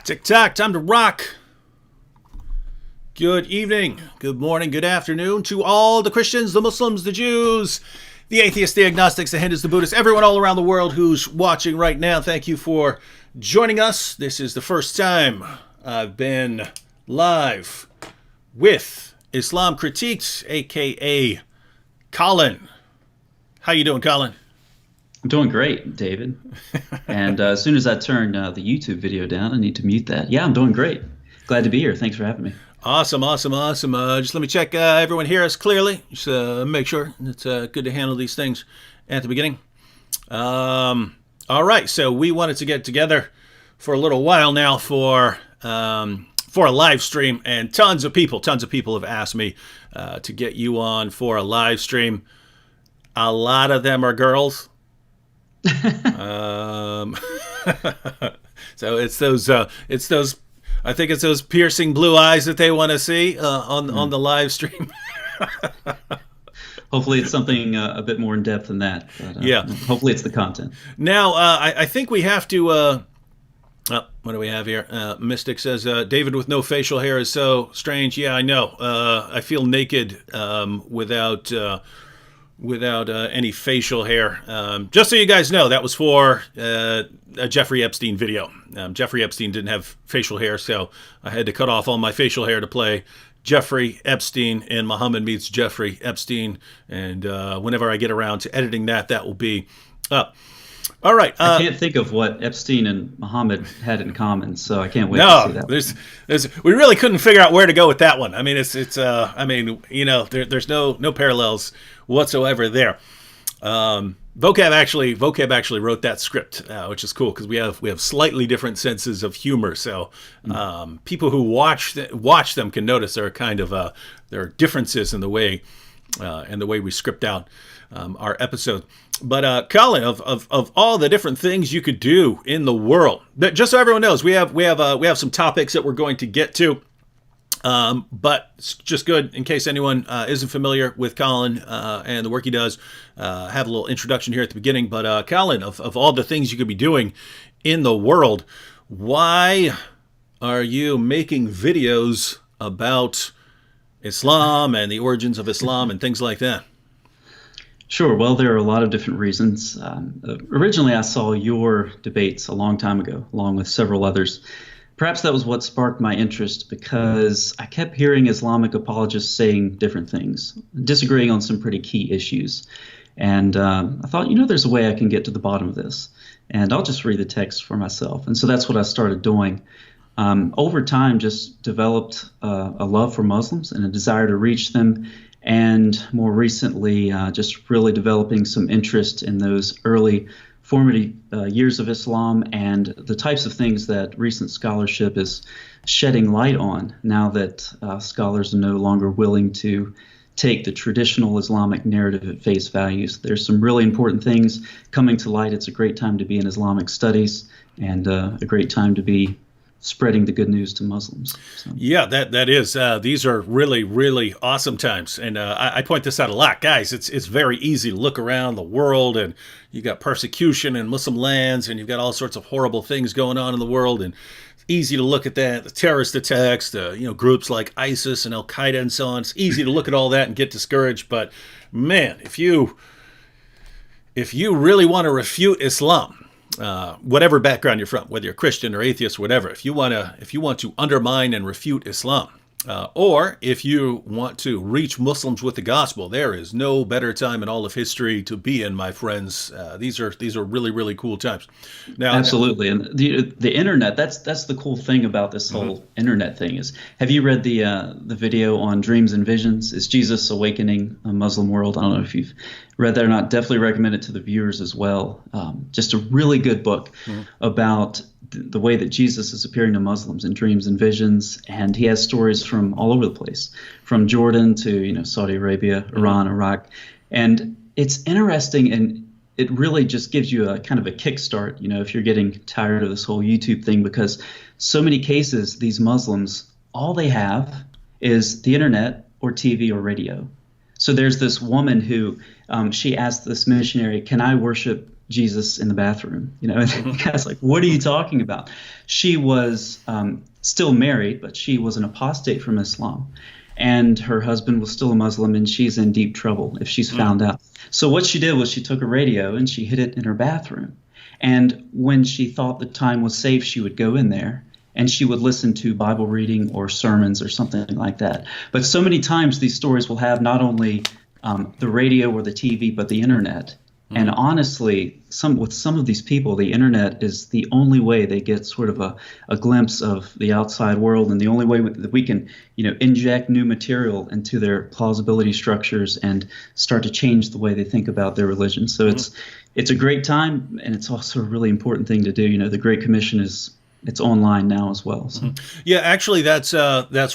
Tick-tock, time to rock. Good evening, good morning, good afternoon to all the Christians, the Muslims, the Jews, the atheists, the agnostics, the Hindus, the Buddhists, everyone all around the world who's watching right now. Thank you for joining us. This is the first time I've been live with Islam Critiqued, a.k.a. Colin. How you doing, Colin? I'm doing great, David. And as soon as I turn the YouTube video down, I need to mute that. Yeah, I'm doing great. Glad to be here. Thanks for having me. Awesome. Just let me check everyone hear us clearly. Just make sure it's good to handle these things at the beginning. All right, so we wanted to get together for a little while now for a live stream, and tons of people have asked me to get you on for a live stream. A lot of them are girls. So it's those I think it's those piercing blue eyes that they want to see on the live stream. Hopefully it's something a bit more in depth than that. But, yeah. Hopefully it's the content. Now, I think we have to what do we have here? Mystic says, David with no facial hair is so strange. Yeah, I know. I feel naked without any facial hair. Just so you guys know, that was for a Jeffrey Epstein video. Jeffrey Epstein didn't have facial hair, so I had to cut off all my facial hair to play Jeffrey Epstein in Muhammad Meets Jeffrey Epstein. And whenever I get around to editing that will be up. All right. I can't think of what Epstein and Muhammad had in common, so I can't wait to see that. We really couldn't figure out where to go with that one. I mean, there's no parallels whatsoever there. Vocab actually wrote that script, which is cool because we have slightly different senses of humor. So people who watch them can notice there are kind of there are differences in the way we script out our episode. But Colin, of all the different things you could do in the world, just so everyone knows, we have some topics that we're going to get to. But it's just good in case anyone isn't familiar with Colin and the work he does. Have a little introduction here at the beginning. But Colin, of all the things you could be doing in the world, why are you making videos about Islam and the origins of Islam and things like that? Sure. Well, there are a lot of different reasons. Originally, I saw your debates a long time ago, along with several others. Perhaps that was what sparked my interest because I kept hearing Islamic apologists saying different things, disagreeing on some pretty key issues. And I thought, there's a way I can get to the bottom of this. And I'll just read the text for myself. And so that's what I started doing. Over time, just developed a love for Muslims and a desire to reach them. And more recently, just really developing some interest in those early formative years of Islam and the types of things that recent scholarship is shedding light on now that scholars are no longer willing to take the traditional Islamic narrative at face value. There's some really important things coming to light. It's a great time to be in Islamic studies and a great time to be spreading the good news to Muslims. So. Yeah, that is. These are really, really awesome times. And I point this out a lot. Guys, it's very easy to look around the world and you got persecution in Muslim lands and you've got all sorts of horrible things going on in the world. And it's easy to look at that, the terrorist attacks, the groups like ISIS and Al-Qaeda and so on. It's easy to look at all that and get discouraged. But man, if you really want to refute Islam, whatever background you're from, whether you're Christian or atheist or whatever, if you want to undermine and refute Islam, or if you want to reach Muslims with the gospel, there is no better time in all of history to be in, my friends. These are really, really cool times. Now, absolutely, and the internet. That's the cool thing about this whole internet thing is. Have you read the video on dreams and visions? Is Jesus awakening a Muslim world? I don't know if you've read that or not. Definitely recommend it to the viewers as well. Just a really good book about the way that Jesus is appearing to Muslims in dreams and visions, and he has stories from all over the place, from Jordan to Saudi Arabia, Iran, Iraq, and it's interesting, and it really just gives you a kind of a kickstart, if you're getting tired of this whole YouTube thing, because so many cases these Muslims, all they have is the internet or TV or radio. So there's this woman who she asked this missionary, "Can I worship Jesus in the bathroom. And the guy's like, what are you talking about? She was still married, but she was an apostate from Islam. And her husband was still a Muslim, and she's in deep trouble if she's found out. So what she did was she took a radio and she hid it in her bathroom. And when she thought the time was safe, she would go in there and she would listen to Bible reading or sermons or something like that. But so many times these stories will have not only the radio or the TV, but the internet. And honestly, with some of these people, the internet is the only way they get sort of a glimpse of the outside world, and the only way that we can, inject new material into their plausibility structures and start to change the way they think about their religion. So it's a great time, and it's also a really important thing to do. The Great Commission it's online now as well. So. Yeah, actually, that's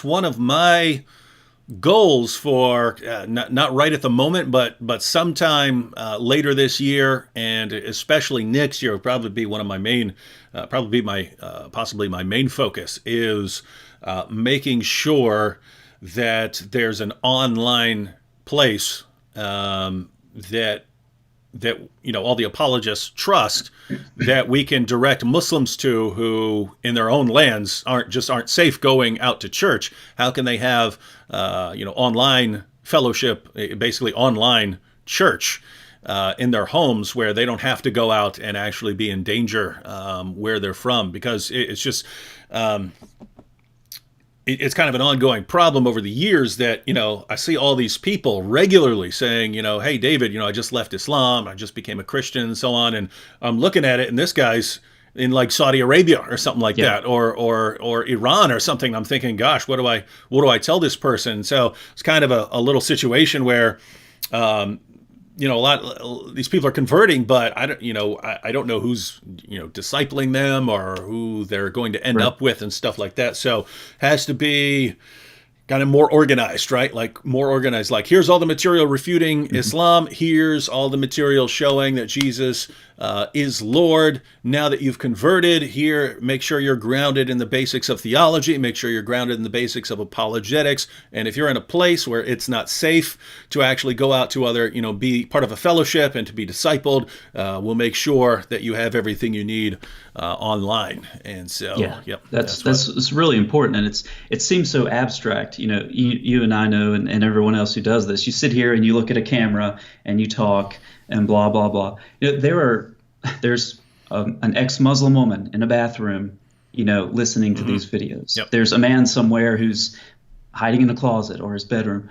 one of my goals for not right at the moment, but sometime later this year, and especially next year, will probably be one of my main, possibly my main focus is making sure that there's an online place that all the apologists trust, that we can direct Muslims to who in their own lands aren't safe going out to church. How can they have online fellowship, basically online church in their homes, where they don't have to go out and actually be in danger where they're from? Because it's just it's kind of an ongoing problem over the years that, I see all these people regularly saying, hey, David, I just left Islam, I just became a Christian and so on. And I'm looking at it and this guy's in like Saudi Arabia or something like that, or Iran or something. I'm thinking, gosh, what do I tell this person? So it's kind of a little situation where, these people are converting, but I don't know who's, discipling them or who they're going to end up with and stuff like that. So has to be kind of more organized, right? Like more organized, like here's all the material refuting Islam. Here's all the material showing that Jesus is Lord. Now that you've converted, here, make sure you're grounded in the basics of theology. Make sure you're grounded in the basics of apologetics. And if you're in a place where it's not safe to actually go out to other, be part of a fellowship and to be discipled, we'll make sure that you have everything you need online. And so, that's really important. And it seems so abstract. You and I know, and everyone else who does this, you sit here and you look at a camera and you talk and blah, blah, blah. There's an ex-Muslim woman in a bathroom, listening to these videos. Yep. There's a man somewhere who's hiding in a closet or his bedroom,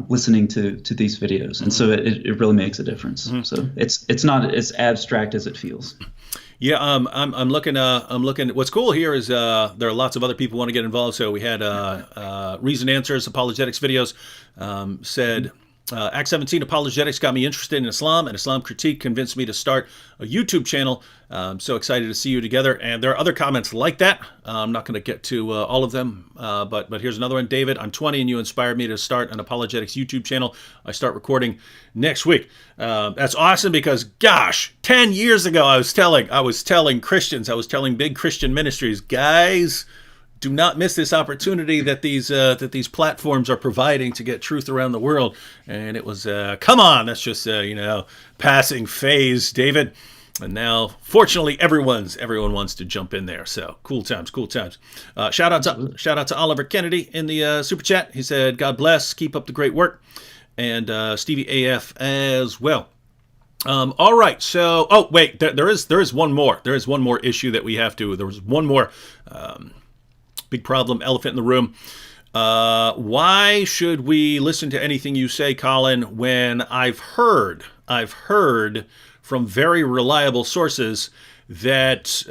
listening to these videos. And so it really makes a difference. So it's not as abstract as it feels. Yeah, I'm looking. What's cool here is there are lots of other people who want to get involved. So we had Reason Answers Apologetics videos said. Act 17 apologetics got me interested in Islam, and Islam critique convinced me to start a YouTube channel. I'm so excited to see you together. And there are other comments like that. I'm not going to get to all of them, but here's another one. David, I'm 20 and you inspired me to start an apologetics YouTube channel. I start recording next week. That's awesome because, gosh, 10 years ago I was telling Christians, I was telling big Christian ministries, guys, do not miss this opportunity that these platforms are providing to get truth around the world. And it was, come on, that's just passing phase, David. And now, fortunately, everyone wants to jump in there. So cool times. Shout out to Oliver Kennedy in the super chat. He said, "God bless, keep up the great work," and Stevie AF as well. All right. So, there is one more. There is one more issue that we have to. There was one more. Big problem, elephant in the room. Why should we listen to anything you say, Colin, when I've heard from very reliable sources that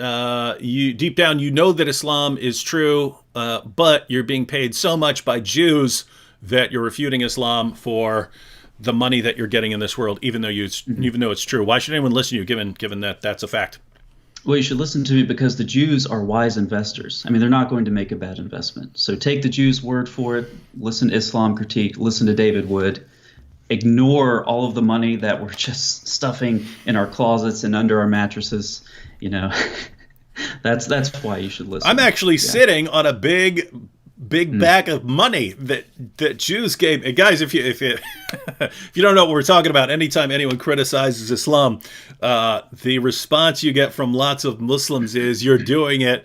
you deep down you know that Islam is true, but you're being paid so much by Jews that you're refuting Islam for the money that you're getting in this world, even though it's true. Why should anyone listen to you, given that that's a fact? Well, you should listen to me because the Jews are wise investors. I mean, they're not going to make a bad investment. So take the Jews' word for it. Listen to Islam critique. Listen to David Wood. Ignore all of the money that we're just stuffing in our closets and under our mattresses. That's why you should listen. I'm actually sitting on a big big bag of money that Jews gave. And guys, if you if you don't know what we're talking about, anytime anyone criticizes Islam, the response you get from lots of Muslims is you're doing it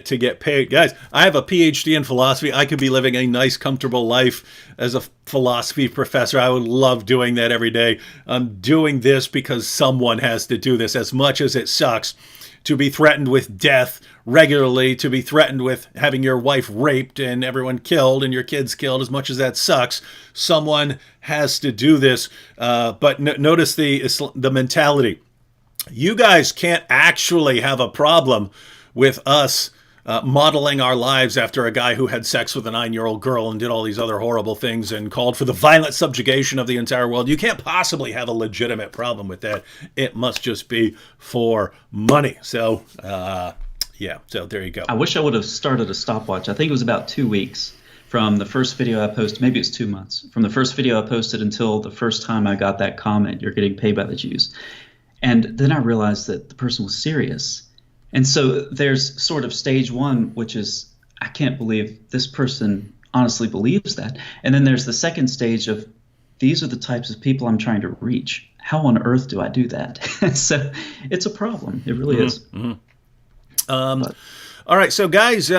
to get paid. Guys, I have a PhD in philosophy. I could be living a nice, comfortable life as a philosophy professor. I would love doing that every day. I'm doing this because someone has to do this, as much as it sucks to be threatened with death regularly, to be threatened with having your wife raped and everyone killed and your kids killed. As much as that sucks, someone has to do this. But notice the mentality. You guys can't actually have a problem with us modeling our lives after a guy who had sex with a 9-year-old girl and did all these other horrible things and called for the violent subjugation of the entire world. You can't possibly have a legitimate problem with that. It must just be for money. So, yeah, so there you go. I wish I would have started a stopwatch. I think it was about 2 weeks from the first video I posted. Maybe it's 2 months. From the first video I posted until the first time I got that comment, "You're getting paid by the Jews." And then I realized that the person was serious. And so there's sort of stage one, which is, I can't believe this person honestly believes that. And then there's the second stage of, these are the types of people I'm trying to reach. How on earth do I do that? So it's a problem. It really is. All right, so guys, when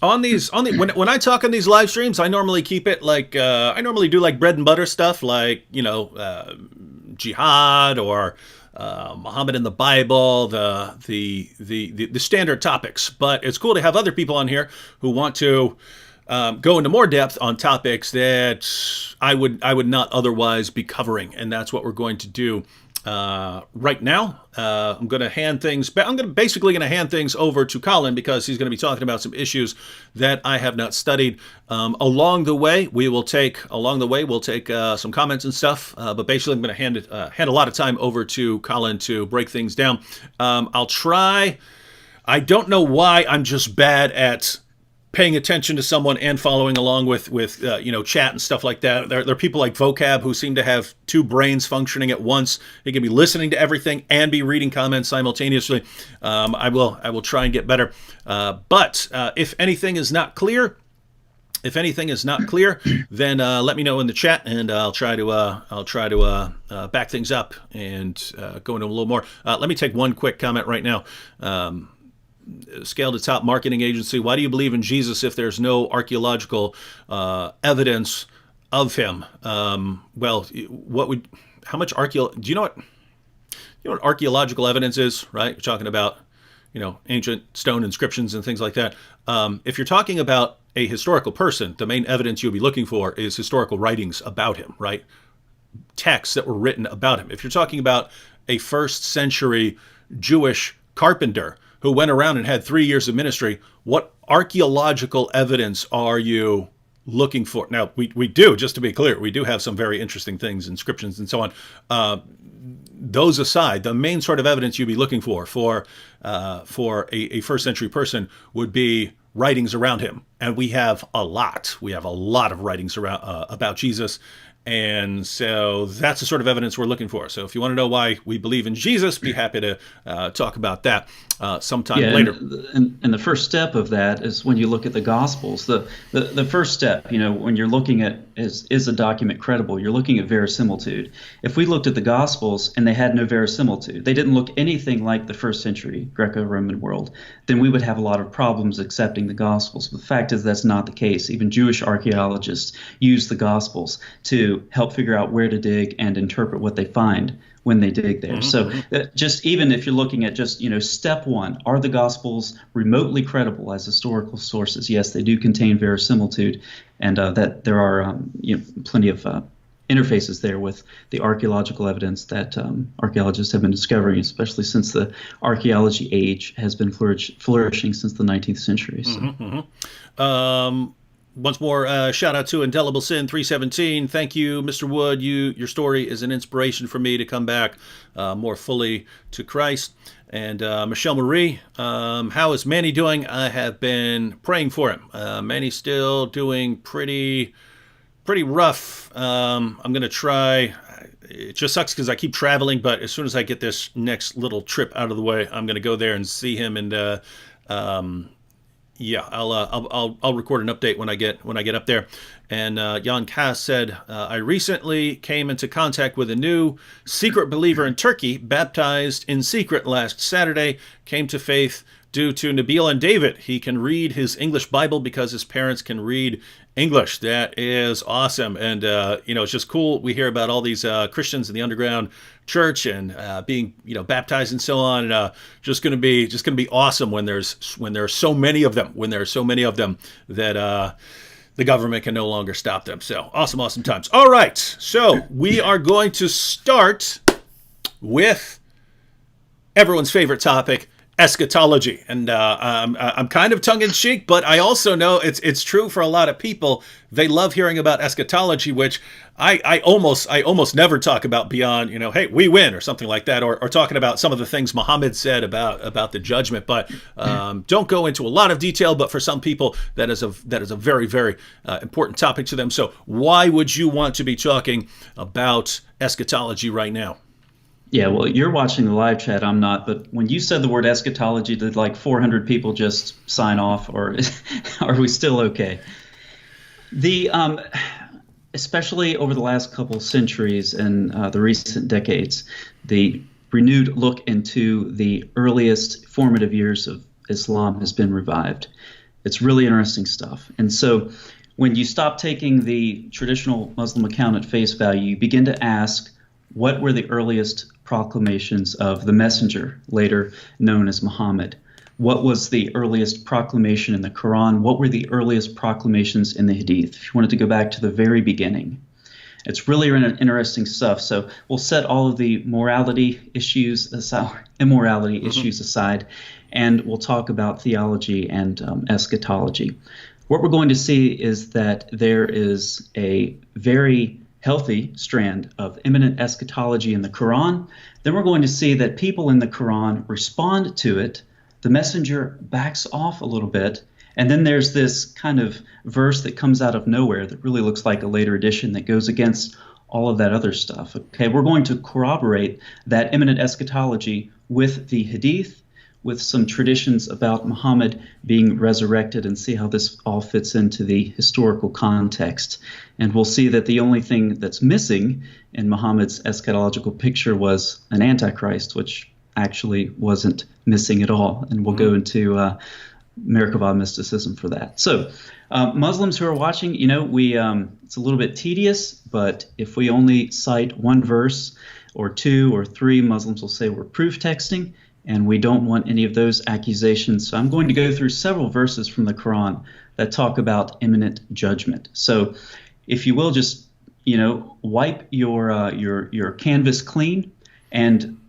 I talk on these live streams, I normally keep it like I normally do like bread and butter stuff, like jihad or Muhammad in the Bible, the standard topics. But it's cool to have other people on here who want to go into more depth on topics that I would not otherwise be covering, and that's what we're going to do right now. I'm going to hand things back. Basically going to hand things over to Colin, because he's going to be talking about some issues that I have not studied. Along the way, we'll take some comments and stuff. But basically, I'm going to hand a lot of time over to Colin to break things down. I'll try. I don't know why I'm just bad at paying attention to someone and following along with chat and stuff like that. There are people like Vocab who seem to have two brains functioning at once. They can be listening to everything and be reading comments simultaneously. I will try and get better. But if anything is not clear, then let me know in the chat, and I'll try to back things up and go into a little more. Let me take one quick comment right now. Scale to Top Marketing Agency. Why do you believe in Jesus if there's no archaeological evidence of him? Well, do you know what archaeological evidence is, right? You're talking about, ancient stone inscriptions and things like that. If you're talking about a historical person, the main evidence you'll be looking for is historical writings about him, right? Texts that were written about him. If you're talking about a first century Jewish carpenter who went around and had 3 years of ministry, what archaeological evidence are you looking for? Now, we do, just to be clear, we do have some very interesting things, inscriptions and so on. Those aside, the main sort of evidence you'd be looking for a first century person would be writings around him. And we have a lot. We have a lot of writings around about Jesus. And so that's the sort of evidence we're looking for. So if you want to know why we believe in Jesus, be happy to talk about that sometime later. And the first step of that is when you look at the Gospels. The first step, when you're looking at is a document credible, you're looking at verisimilitude. If we looked at the Gospels and they had no verisimilitude, they didn't look anything like the first century Greco-Roman world, then we would have a lot of problems accepting the Gospels. But the fact is that's not the case. Even Jewish archaeologists use the Gospels to help figure out where to dig and interpret what they find when they dig there. Mm-hmm. So just even if you're looking at just, step one, are the Gospels remotely credible as historical sources? Yes, they do contain verisimilitude, and that there are plenty of interfaces there with the archaeological evidence that archaeologists have been discovering, especially since the archaeology age has been flourishing since the 19th century. So. Mm-hmm. Once more, shout out to Indelible Sin 317. Thank you, Mr. Wood. Your story is an inspiration for me to come back more fully to Christ. And Michelle Marie, how is Manny doing? I have been praying for him. Manny's still doing pretty rough. I'm going to try. It just sucks because I keep traveling, but as soon as I get this next little trip out of the way, I'm going to go there and see him and Yeah, I'll record an update when I get up there. And Jan Kass said, I recently came into contact with a new secret believer in Turkey, baptized in secret last Saturday, came to faith due to Nabil and David. He can read his English Bible because his parents can read English. That is awesome. And, it's just cool. We hear about all these Christians in the underground church and being, baptized and so on. And just going to be awesome when there are so many of them, that the government can no longer stop them. So awesome times. All right. So we are going to start with everyone's favorite topic, eschatology. And I'm kind of tongue-in-cheek, but I also know it's true for a lot of people. They love hearing about eschatology, which I almost never talk about beyond, hey, we win or something like that, or talking about some of the things Muhammad said about the judgment. But don't go into a lot of detail. But for some people, that is a very, very important topic to them. So why would you want to be talking about eschatology right now? Yeah, well, you're watching the live chat. I'm not. But when you said the word eschatology, did like 400 people just sign off, or are we still okay? Especially over the last couple centuries and the recent decades, the renewed look into the earliest formative years of Islam has been revived. It's really interesting stuff. And so when you stop taking the traditional Muslim account at face value, you begin to ask, what were the earliest proclamations of the messenger, later known as Muhammad? What was the earliest proclamation in the Quran? What were the earliest proclamations in the Hadith? If you wanted to go back to the very beginning. It's really interesting stuff. So we'll set all of the immorality issues aside, and we'll talk about theology and eschatology. What we're going to see is that there is a very healthy strand of imminent eschatology in the Quran. Then we're going to see that people in the Quran respond to it. The messenger backs off a little bit. And then there's this kind of verse that comes out of nowhere that really looks like a later edition that goes against all of that other stuff. Okay, we're going to corroborate that imminent eschatology with the Hadith, with some traditions about Muhammad being resurrected, and see how this all fits into the historical context. And we'll see that the only thing that's missing in Muhammad's eschatological picture was an antichrist, which actually wasn't missing at all. And we'll go into Merkabah mysticism for that. So Muslims who are watching, it's a little bit tedious, but if we only cite one verse or two or three, Muslims will say we're proof texting. And we don't want any of those accusations. So I'm going to go through several verses from the Quran that talk about imminent judgment. So if you will, just, wipe your canvas clean and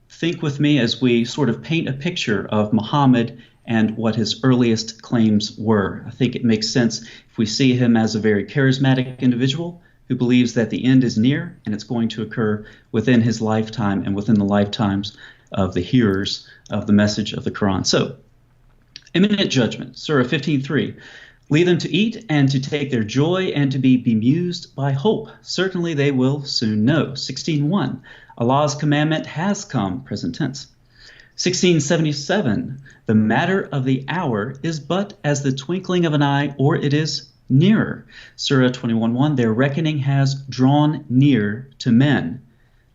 think with me as we sort of paint a picture of Muhammad and what his earliest claims were. I think it makes sense if we see him as a very charismatic individual who believes that the end is near and it's going to occur within his lifetime and within the lifetimes of the hearers of the message of the Quran. So, imminent judgment, Surah 15:3. Lead them to eat and to take their joy and to be bemused by hope. Certainly they will soon know. 16:1. Allah's commandment has come, present tense. 16:77. The matter of the hour is but as the twinkling of an eye, or it is nearer. Surah 21:1. Their reckoning has drawn near to men.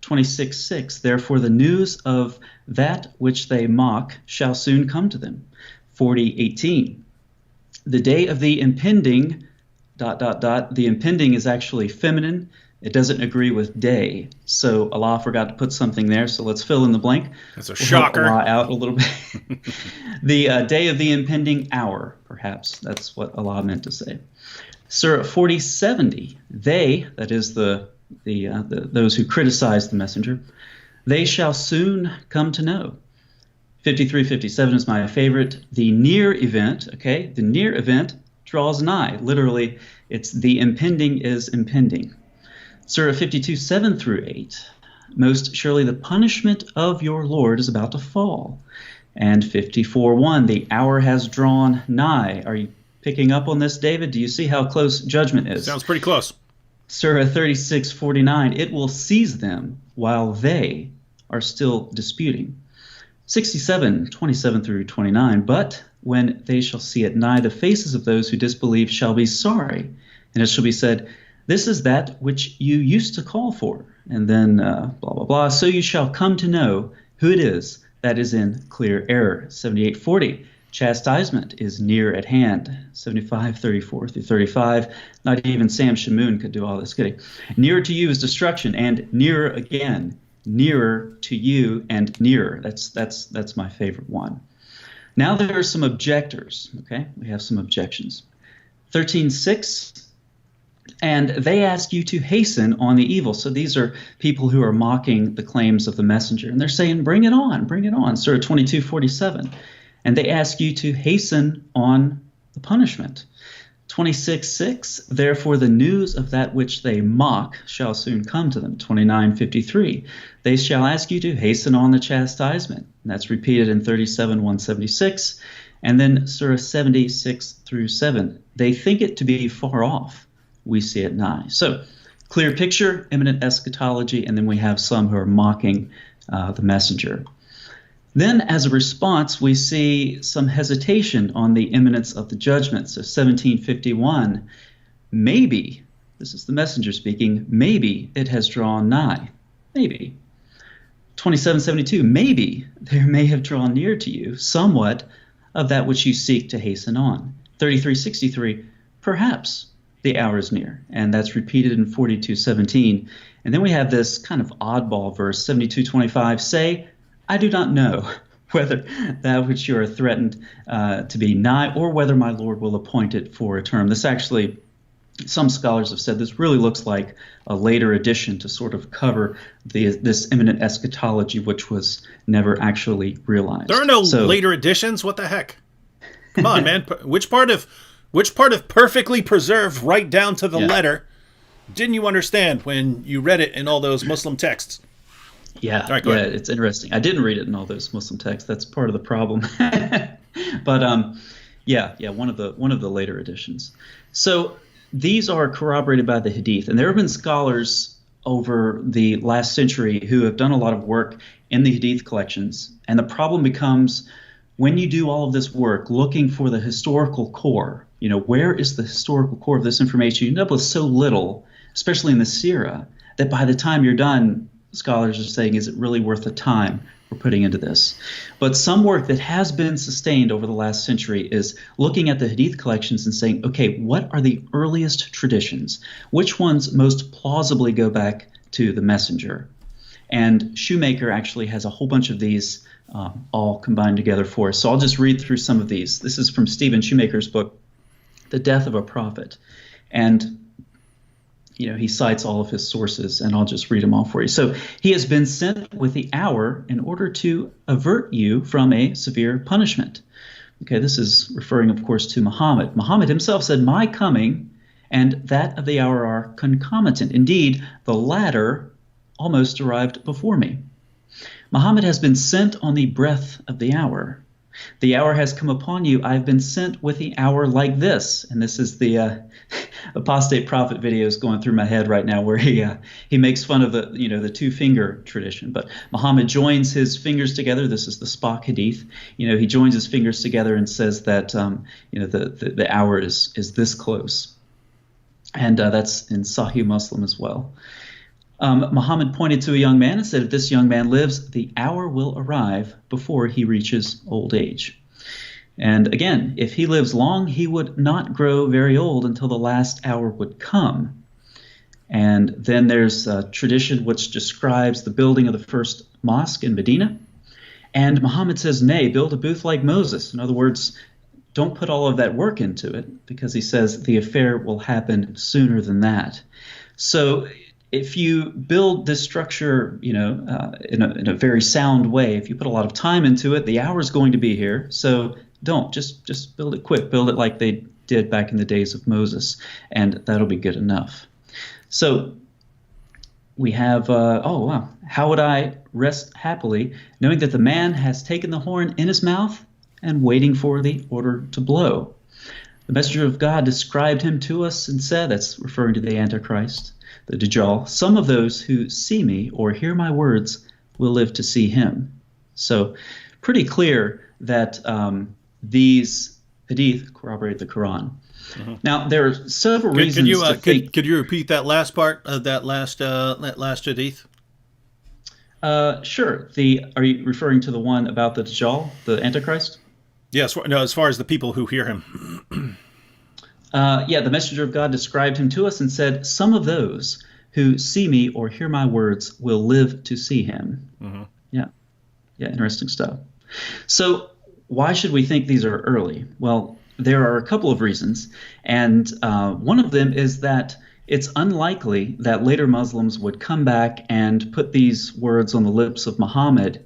26:6. Therefore the news of that which they mock shall soon come to them. 40:18. The day of the impending ... The impending is actually feminine. It doesn't agree with day. So Allah forgot to put something there. So let's fill in the blank. That's a shocker. Help Allah out a little bit. The day of the impending hour, perhaps. That's what Allah meant to say. Surah 40:70. They, that is those who criticize the messenger, they shall soon come to know. 53:57 is my favorite. The near event, the near event draws nigh. Literally, it's the impending is impending. Surah 52:7-8. Most surely the punishment of your Lord is about to fall. And 54:1, the hour has drawn nigh. Are you picking up on this, David? Do you see how close judgment is? Sounds pretty close. Surah 36:49, it will seize them while they are still disputing. 67:27-29, but when they shall see it, nigh the faces of those who disbelieve shall be sorry. And it shall be said, this is that which you used to call for. And then blah, blah, blah. So you shall come to know who it is that is in clear error. 78:40. Chastisement is near at hand. 75:34 through 35. Not even Sam Shamoon could do all this, could he? Nearer to you is destruction, and nearer again. Nearer to you and nearer. That's my favorite one. Now there are some objectors. Okay, we have some objections. 13:6. And they ask you to hasten on the evil. So these are people who are mocking the claims of the messenger. And they're saying, bring it on, bring it on. Surah 22:47. And they ask you to hasten on the punishment. 26:6. Therefore the news of that which they mock shall soon come to them. 29:53. They shall ask you to hasten on the chastisement. And that's repeated in 37:176. And then Surah 76 through 7. They think it to be far off. We see it nigh. So, clear picture, imminent eschatology, and then we have some who are mocking the messenger. Then, as a response, we see some hesitation on the imminence of the judgment. So, 17:51, maybe, this is the messenger speaking, maybe it has drawn nigh. Maybe. 27:72, maybe there may have drawn near to you somewhat of that which you seek to hasten on. 33:63, perhaps the hour is near, and that's repeated in 42:17. And then we have this kind of oddball verse, 72:25, say, I do not know whether that which you are threatened to be nigh, or whether my Lord will appoint it for a term. This actually, some scholars have said this really looks like a later addition to sort of cover this imminent eschatology, which was never actually realized. There are no later additions? What the heck? Come on, man. Which part of perfectly preserved right down to the letter didn't you understand when you read it in all those Muslim texts? Yeah, all right, go ahead. It's interesting. I didn't read it in all those Muslim texts. That's part of the problem. But one of the later editions. So these are corroborated by the Hadith, and there have been scholars over the last century who have done a lot of work in the Hadith collections, and the problem becomes when you do all of this work looking for the historical core. Where is the historical core of this information? You end up with so little, especially in the Sirah, that by the time you're done, scholars are saying, is it really worth the time we're putting into this? But some work that has been sustained over the last century is looking at the Hadith collections and saying, okay, what are the earliest traditions? Which ones most plausibly go back to the messenger? And Shoemaker actually has a whole bunch of these all combined together for us. So I'll just read through some of these. This is from Stephen Shoemaker's book, The Death of a Prophet. And he cites all of his sources, and I'll just read them all for you. So he has been sent with the hour in order to avert you from a severe punishment. Okay, this is referring, of course, to Muhammad. Muhammad himself said, my coming and that of the hour are concomitant. Indeed, the latter almost arrived before me. Muhammad has been sent on the breath of the hour. The hour has come upon you. I've been sent with the hour like this. And this is the apostate prophet videos going through my head right now, where he makes fun of the two-finger tradition. But Muhammad joins his fingers together. This is the Spock Hadith. He joins his fingers together and says that the hour is this close. And that's in Sahih Muslim as well. Muhammad pointed to a young man and said, if this young man lives, the hour will arrive before he reaches old age. And again, if he lives long, he would not grow very old until the last hour would come. And then there's a tradition which describes the building of the first mosque in Medina. And Muhammad says, nay, build a booth like Moses. In other words, don't put all of that work into it, because he says the affair will happen sooner than that. So if you build this structure, in a very sound way, if you put a lot of time into it, the hour is going to be here. So don't just build it quick. Build it like they did back in the days of Moses, and that'll be good enough. So we have, how would I rest happily, knowing that the man has taken the horn in his mouth and waiting for the order to blow. The messenger of God described him to us and said, that's referring to the Antichrist, the Dajjal, some of those who see me or hear my words will live to see him. So pretty clear that these hadith corroborate the Quran. Now, there are several reasons to think. Could you repeat that last part of that last hadith? Sure. Are you referring to the one about the Dajjal, the Antichrist? Yes. No, as far as the people who hear him. Yeah, the messenger of God described him to us and said, "Some of those who see me or hear my words will live to see him." Yeah, interesting stuff. So why should we think these are early? Well, there are a couple of reasons, and one of them is that it's unlikely that later Muslims would come back and put these words on the lips of Muhammad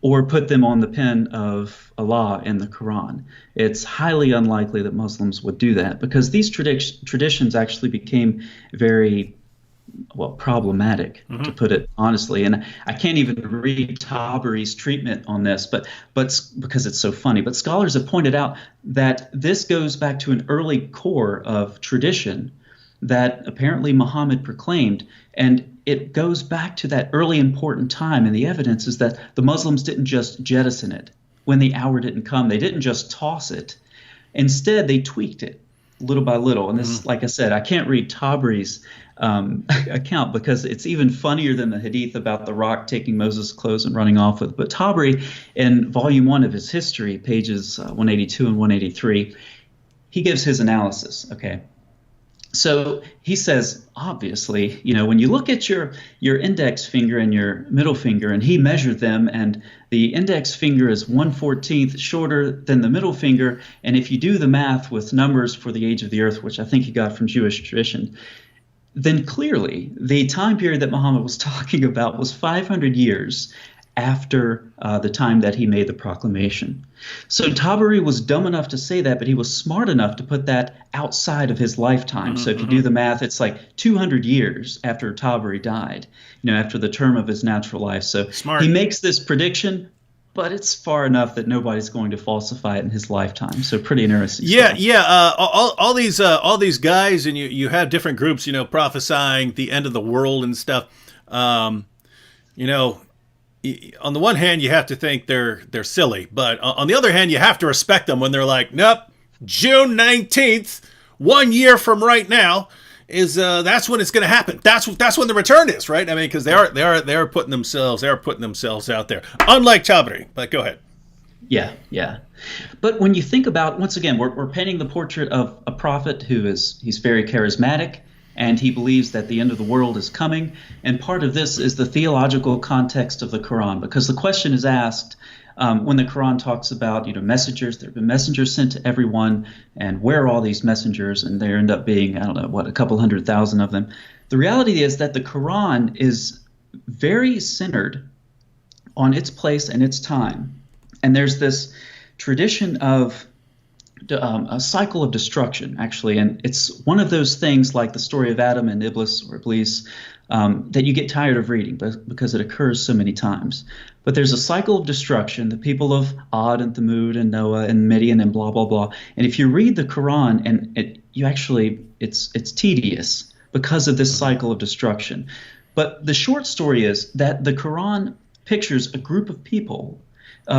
or put them on the pen of Allah in the Quran. It's highly unlikely that Muslims would do that because these traditions actually became very problematic, to put it honestly. And I can't even read Tabari's treatment on this, but because it's so funny. But scholars have pointed out that this goes back to an early core of tradition that apparently Muhammad proclaimed, and it goes back to that early important time. And the evidence is that the Muslims didn't just jettison it when the hour didn't come. They didn't just toss it. Instead, they tweaked it little by little. And this, like I said, I can't read Tabari's account because it's even funnier than the hadith about the rock taking Moses' clothes and running off with. But Tabari, in volume 1 of his history, pages 182 and 183, he gives his analysis. Okay. So he says, obviously, when you look at your index finger and your middle finger, and he measured them, and the index finger is 1/14 shorter than the middle finger, and if you do the math with numbers for the age of the earth, which I think he got from Jewish tradition, then clearly the time period that Muhammad was talking about was 500 years after the time that he made the proclamation. So Tabari was dumb enough to say that, but he was smart enough to put that outside of his lifetime. So if you do the math, it's like 200 years after Tabari died, after the term of his natural life. So smart. He makes this prediction, but it's far enough that nobody's going to falsify it in his lifetime. So pretty interesting. Yeah. All these guys, and you have different groups, prophesying the end of the world and stuff. On the one hand, you have to think they're silly, but on the other hand, you have to respect them when they're like, nope, June 19th, 1 year from right now, is that's when it's going to happen. That's when the return is, right? I mean, because they are putting themselves out there. Unlike Tabari, but go ahead. Yeah. But when you think about, once again, we're painting the portrait of a prophet he's very charismatic, and he believes that the end of the world is coming. And part of this is the theological context of the Quran, because the question is asked when the Quran talks about messengers. There have been messengers sent to everyone, and where are all these messengers? And there end up being, I don't know, a couple 100,000 of them. The reality is that the Quran is very centered on its place and its time. And there's this tradition of a cycle of destruction, actually, and it's one of those things like the story of Adam and Iblis that you get tired of reading because it occurs so many times. But there's a cycle of destruction, the people of Ad and Thamud and Noah and Midian and blah, blah, blah. And if you read the Quran, and it's tedious because of this cycle of destruction. But the short story is that the Quran pictures a group of people,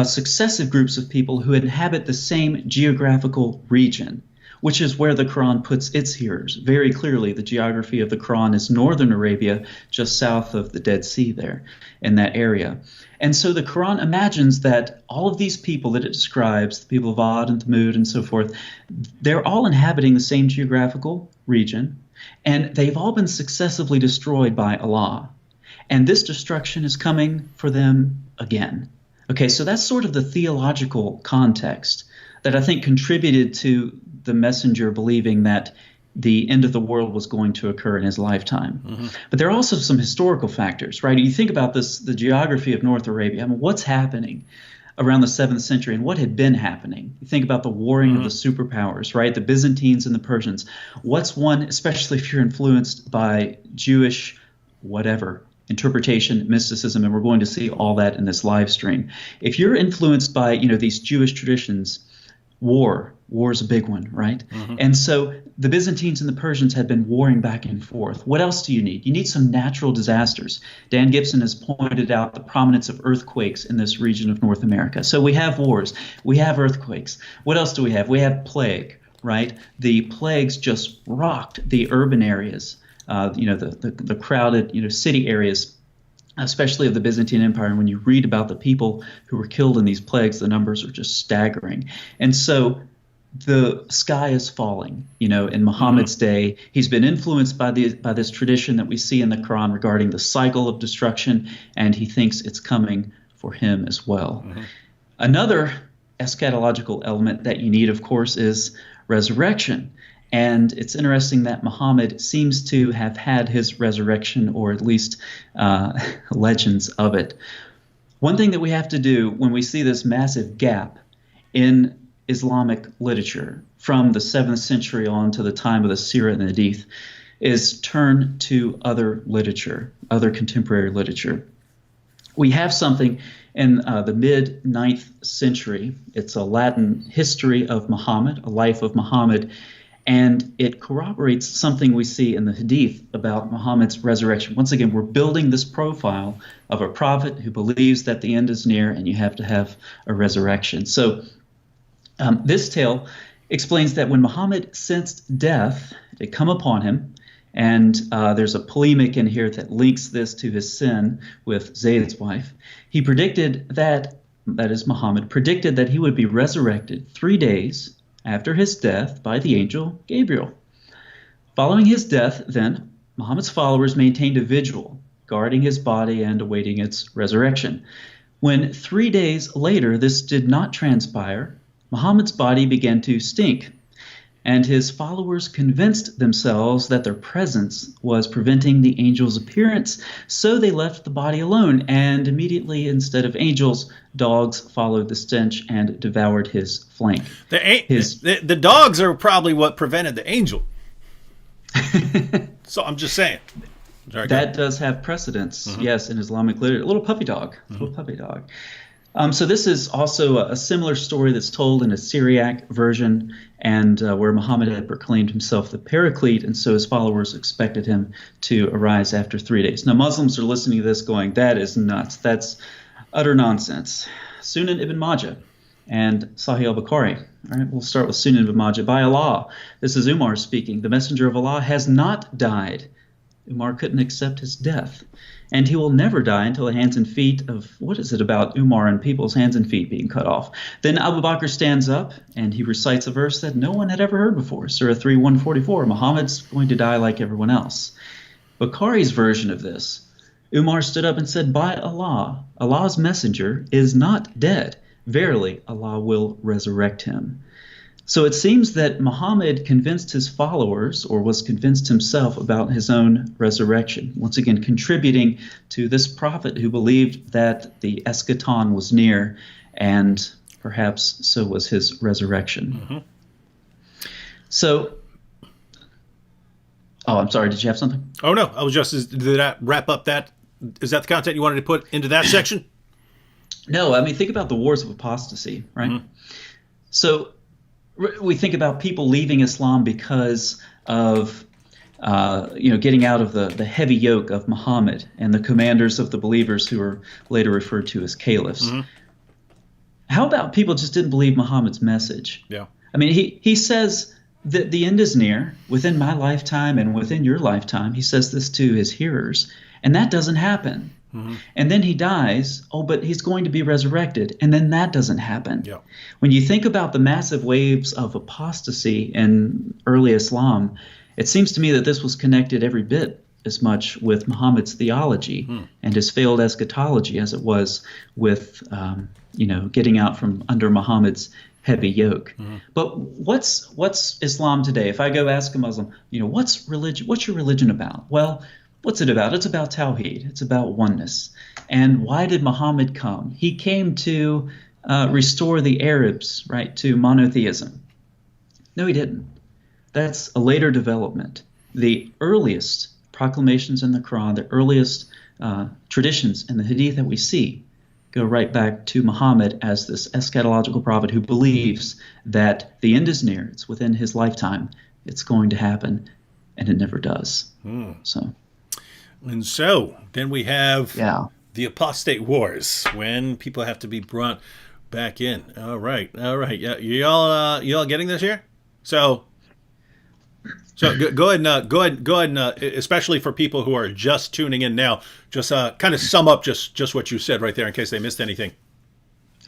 successive groups of people who inhabit the same geographical region, which is where the Quran puts its hearers. Very clearly, the geography of the Quran is northern Arabia, just south of the Dead Sea there, in that area. And so the Quran imagines that all of these people that it describes, the people of Ad and Thamud and so forth, they're all inhabiting the same geographical region, and they've all been successively destroyed by Allah. And this destruction is coming for them again. Okay, so that's sort of the theological context that I think contributed to the messenger believing that the end of the world was going to occur in his lifetime. But there are also some historical factors, right? You think about this, the geography of North Arabia. I mean, what's happening around the 7th century and what had been happening? You think about the warring of the superpowers, right? The Byzantines and the Persians. What's one, especially if you're influenced by Jewish whatever, interpretation, mysticism, and we're going to see all that in this live stream. If you're influenced by, these Jewish traditions, War's a big one, right? And so the Byzantines and the Persians had been warring back and forth. What else do you need? You need some natural disasters. Dan Gibson has pointed out the prominence of earthquakes in this region of North America. So we have wars, we have earthquakes. What else do we have? We have plague, right? The plagues just rocked the urban areas, the crowded, city areas, especially of the Byzantine Empire. And when you read about the people who were killed in these plagues, the numbers are just staggering. And so the sky is falling. In Muhammad's day, he's been influenced by this tradition that we see in the Quran regarding the cycle of destruction, and he thinks it's coming for him as well. Another eschatological element that you need, of course, is resurrection. And it's interesting that Muhammad seems to have had his resurrection, or at least legends of it. One thing that we have to do when we see this massive gap in Islamic literature from the 7th century on to the time of the Sirah and the Hadith is turn to other literature, other contemporary literature. We have something in the mid-9th century. It's a Latin history of Muhammad, a life of Muhammad, and it corroborates something we see in the Hadith about Muhammad's resurrection. Once again, we're building this profile of a prophet who believes that the end is near and you have to have a resurrection. So this tale explains that when Muhammad sensed death, it had come upon him, and there's a polemic in here that links this to his sin with Zayd's wife. He predicted that is Muhammad, predicted that he would be resurrected 3 days after his death by the angel Gabriel. Following his death, then, Muhammad's followers maintained a vigil, guarding his body and awaiting its resurrection. When 3 days later this did not transpire, Muhammad's body began to stink, and his followers convinced themselves that their presence was preventing the angel's appearance, so they left the body alone, and immediately, instead of angels, dogs followed the stench and devoured his flank. The dogs are probably what prevented the angel. So I'm just saying. That does have precedence, yes, in Islamic literature. A little puppy dog. So this is also a similar story that's told in a Syriac version, and where Muhammad had proclaimed himself the Paraclete, and so his followers expected him to arise after 3 days. Now, Muslims are listening to this going, that is nuts. That's utter nonsense. Sunan ibn Majah and Sahih al-Bukhari. All right, we'll start with Sunan ibn Majah. By Allah, this is Umar speaking, the messenger of Allah has not died. Umar couldn't accept his death. And he will never die until the hands and feet of, what is it about Umar and people's hands and feet being cut off? Then Abu Bakr stands up and he recites a verse that no one had ever heard before, Surah 3:144. Muhammad's going to die like everyone else. Bukhari's version of this, Umar stood up and said, by Allah, Allah's messenger is not dead. Verily, Allah will resurrect him. So it seems that Muhammad convinced his followers, or was convinced himself, about his own resurrection, once again contributing to this prophet who believed that the eschaton was near, and perhaps so was his resurrection. So, I'm sorry, did you have something? Oh, no, I was just, did that wrap up that? Is that the content you wanted to put into that section? No, I mean, think about the wars of apostasy, right? So, we think about people leaving Islam because of, getting out of the heavy yoke of Muhammad and the commanders of the believers who are later referred to as caliphs. How about people just didn't believe Muhammad's message? Yeah. I mean, he says that the end is near, within my lifetime and within your lifetime. He says this to his hearers, and that doesn't happen. And then he dies, but he's going to be resurrected, and then that doesn't happen. Yeah. When you think about the massive waves of apostasy in early Islam, it seems to me that this was connected every bit as much with Muhammad's theology and his failed eschatology as it was with, getting out from under Muhammad's heavy yoke. But what's Islam today? If I go ask a Muslim, what's religion? What's your religion about? Well, what's it about? It's about Tawheed. It's about oneness. And why did Muhammad come? He came to restore the Arabs, right, to monotheism. No, he didn't. That's a later development. The earliest proclamations in the Quran, the earliest traditions in the Hadith that we see go right back to Muhammad as this eschatological prophet who believes that the end is near. It's within his lifetime. It's going to happen, and it never does. So, And so then we have yeah. the apostate wars when people have to be brought back in. All right. Yeah, you all getting this here? So go ahead and especially for people who are just tuning in now, just kind of sum up just what you said right there in case they missed anything.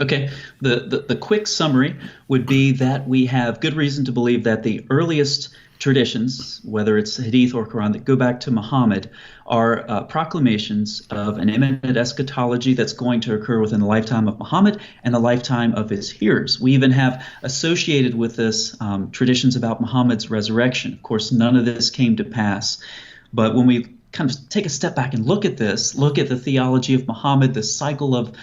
Okay. The quick summary would be that we have good reason to believe that the earliest traditions, whether it's Hadith or Quran, that go back to Muhammad are proclamations of an imminent eschatology that's going to occur within the lifetime of Muhammad and the lifetime of his hearers. We even have associated with this traditions about Muhammad's resurrection. Of course, none of this came to pass. But when we kind of take a step back and look at this, look at the theology of Muhammad, the cycle of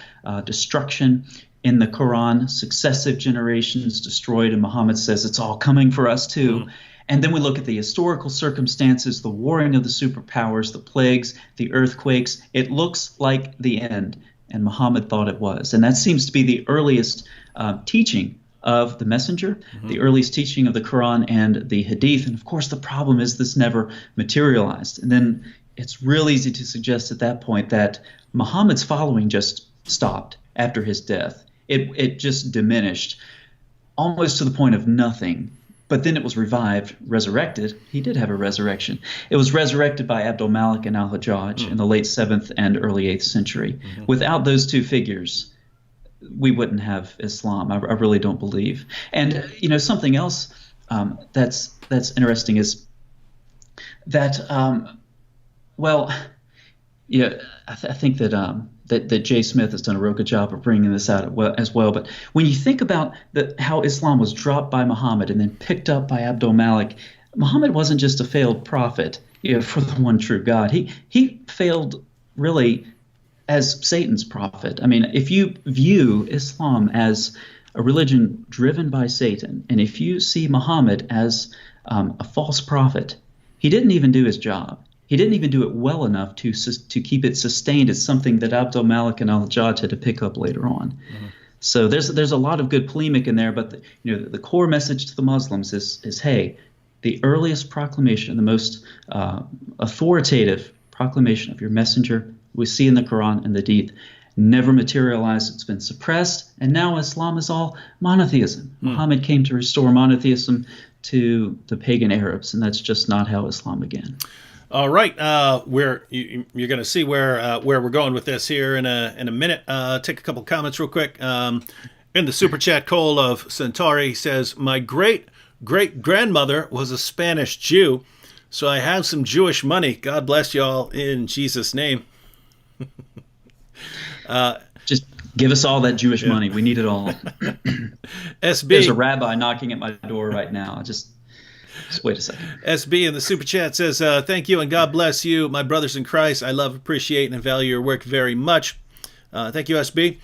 destruction in the Quran, successive generations destroyed, and Muhammad says it's all coming for us too. And then we look at the historical circumstances, the warring of the superpowers, the plagues, the earthquakes. It looks like the end, and Muhammad thought it was. And that seems to be the earliest teaching of the messenger, the earliest teaching of the Quran and the Hadith. And of course, the problem is this never materialized. And then it's real easy to suggest at that point that Muhammad's following just stopped after his death. It just diminished almost to the point of nothing. But then it was revived, resurrected. He did have a resurrection. It was resurrected by Abdul Malik and al-Hajjaj in the late 7th and early 8th century. Without those two figures, we wouldn't have Islam. I really don't believe. And something else that's interesting is that I think that Jay Smith has done a real good job of bringing this out as well. But when you think about how Islam was dropped by Muhammad and then picked up by Abdul Malik, Muhammad wasn't just a failed prophet for the one true God. He failed really as Satan's prophet. I mean, if you view Islam as a religion driven by Satan, and if you see Muhammad as a false prophet, he didn't even do his job. He didn't even do it well enough to keep it sustained as something that Abdul Malik and al-Hajjaj had to pick up later on. So there's a lot of good polemic in there, but the core message to the Muslims is hey, the earliest proclamation, the most authoritative proclamation of your messenger we see in the Quran and the Hadith never materialized. It's been suppressed, and now Islam is all monotheism. Muhammad came to restore monotheism to the pagan Arabs, and that's just not how Islam began. All right, you're going to see where we're going with this here in a minute. Take a couple comments real quick. In the super chat, Cole of Centauri says, "My great grandmother was a Spanish Jew, so I have some Jewish money. God bless y'all in Jesus' name." Just give us all that Jewish money. We need it all. SB, there's a rabbi knocking at my door right now. Just wait a second. SB in the super chat says, "Thank you and God bless you, my brothers in Christ. I love, appreciate, and value your work very much." Thank you, SB.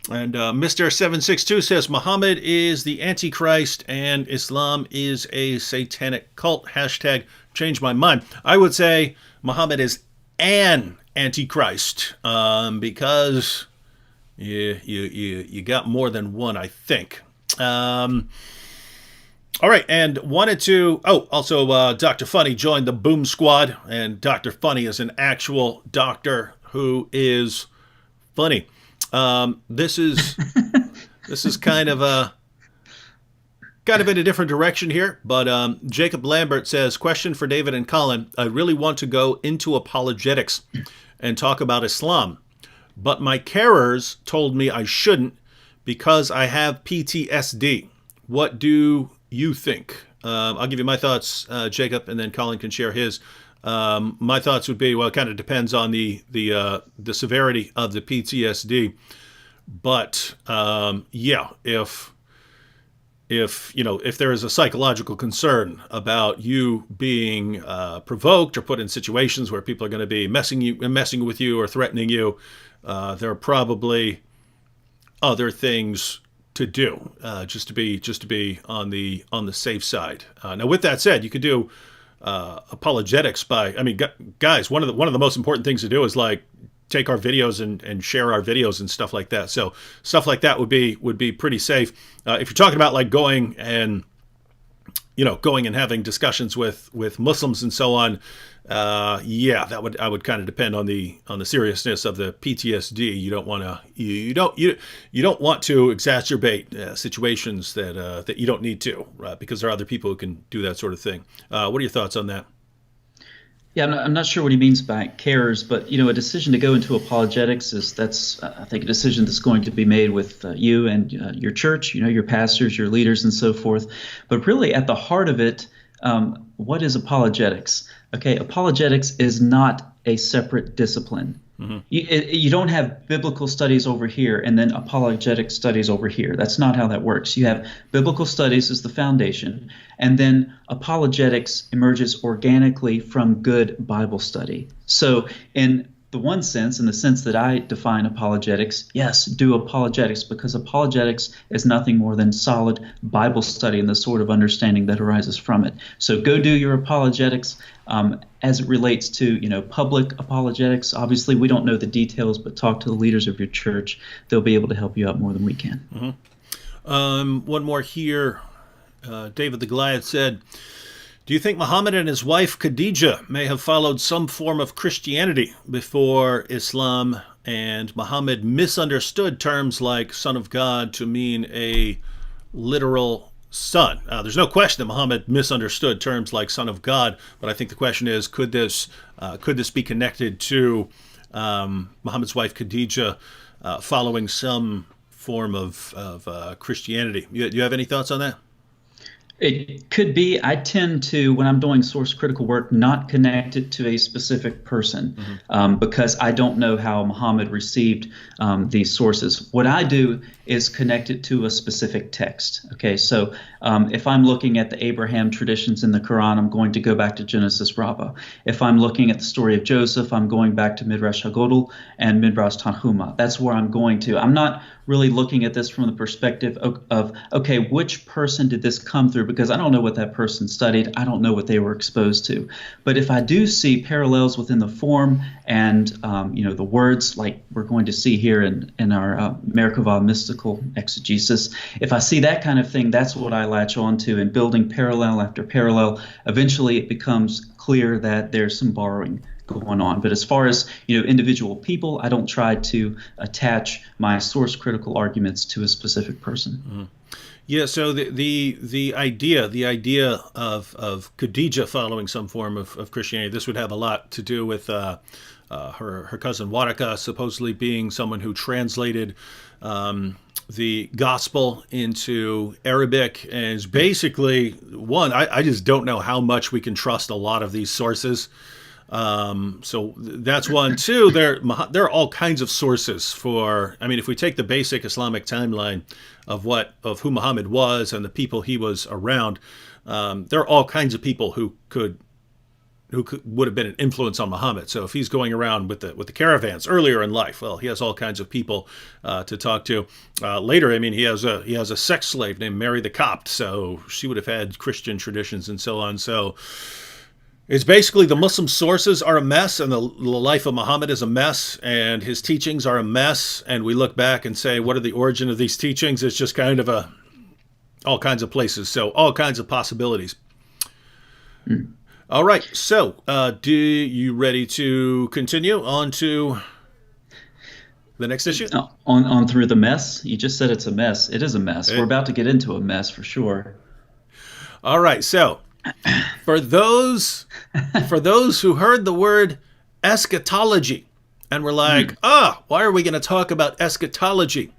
And Mr. 762 says, "Muhammad is the Antichrist and Islam is a satanic cult. Hashtag change my mind." I would say Muhammad is an Antichrist because you got more than one, I think. All right, and wanted to... also Dr. Funny joined the Boom Squad, and Dr. Funny is an actual doctor who is funny. This is kind of in a different direction here, but Jacob Lambert says, "Question for David and Colin. I really want to go into apologetics and talk about Islam, but my carers told me I shouldn't because I have PTSD. What do you think?" I'll give you my thoughts, Jacob, and then Colin can share his. My thoughts would be, well, it kind of depends on the severity of the PTSD. But if there is a psychological concern about you being provoked or put in situations where people are going to be messing with you or threatening you, there are probably other things to do just to be on the safe side. Now, with that said, you could do apologetics by, guys, one of the most important things to do is take our videos and share our videos and stuff like that. So stuff like that would be pretty safe. If you're talking about like going and having discussions with Muslims and so on, I would kind of depend on the seriousness of the PTSD. You don't want to exacerbate situations that you don't need to, because there are other people who can do that sort of thing. What are your thoughts on that? Yeah, I'm not sure what he means by cares, but a decision to go into apologetics that's I think a decision that's going to be made with you and your church, your pastors, your leaders, and so forth. But really, at the heart of it, what is apologetics? Okay, apologetics is not a separate discipline. Mm-hmm. You don't have biblical studies over here and then apologetic studies over here. That's not how that works. You have biblical studies as the foundation, and then apologetics emerges organically from good Bible study. So in the sense that I define apologetics, yes, do apologetics, because apologetics is nothing more than solid Bible study and the sort of understanding that arises from it. So go do your apologetics. As it relates to, public apologetics, obviously we don't know the details, but talk to the leaders of your church. They'll be able to help you out more than we can. Mm-hmm. One more here. David the Goliath said, do you think Muhammad and his wife Khadijah may have followed some form of Christianity before Islam, and Muhammad misunderstood terms like son of God to mean a literal son? There's no question that Muhammad misunderstood terms like son of God, but I think the question is, could this be connected to Muhammad's wife Khadijah following some form of Christianity? You have any thoughts on that? It could be. I tend to, when I'm doing source critical work, not connect it to a specific person, because I don't know how Muhammad received these sources. What I do is connect it to a specific text. Okay, so if I'm looking at the Abraham traditions in the Quran, I'm going to go back to Genesis Rabbah. If I'm looking at the story of Joseph, I'm going back to Midrash Hagodol and Midrash Tanhuma. That's where I'm going to. I'm not really looking at this from the perspective of okay, which person did this come through? Because I don't know what that person studied. I don't know what they were exposed to. But if I do see parallels within the form and the words, like we're going to see here in our Merkabah mystical exegesis, if I see that kind of thing, that's what I latch on to. And building parallel after parallel, eventually it becomes clear that there's some borrowing going on. But as far as individual people, I don't try to attach my source critical arguments to a specific person. Mm-hmm. Yeah. So the idea of Khadijah following some form of Christianity, this would have a lot to do with her cousin Waraka supposedly being someone who translated the gospel into Arabic, and is basically one. I just don't know how much we can trust a lot of these sources. So that's one. Two, there are all kinds of sources for, if we take the basic Islamic timeline of who Muhammad was and the people he was around, there are all kinds of people who would have been an influence on Muhammad. So if he's going around with the caravans earlier in life, well, he has all kinds of people to talk to. Later, he has a sex slave named Mary the Copt, so she would have had Christian traditions and so on. So it's basically the Muslim sources are a mess, and the life of Muhammad is a mess, and his teachings are a mess. And we look back and say, what are the origin of these teachings? It's just kind of all kinds of places, so all kinds of possibilities. All right, so do you ready to continue on to the next issue? On through the mess? You just said it's a mess. It is a mess. We're about to get into a mess for sure. All right, so for those who heard the word eschatology and were like, why are we going to talk about eschatology?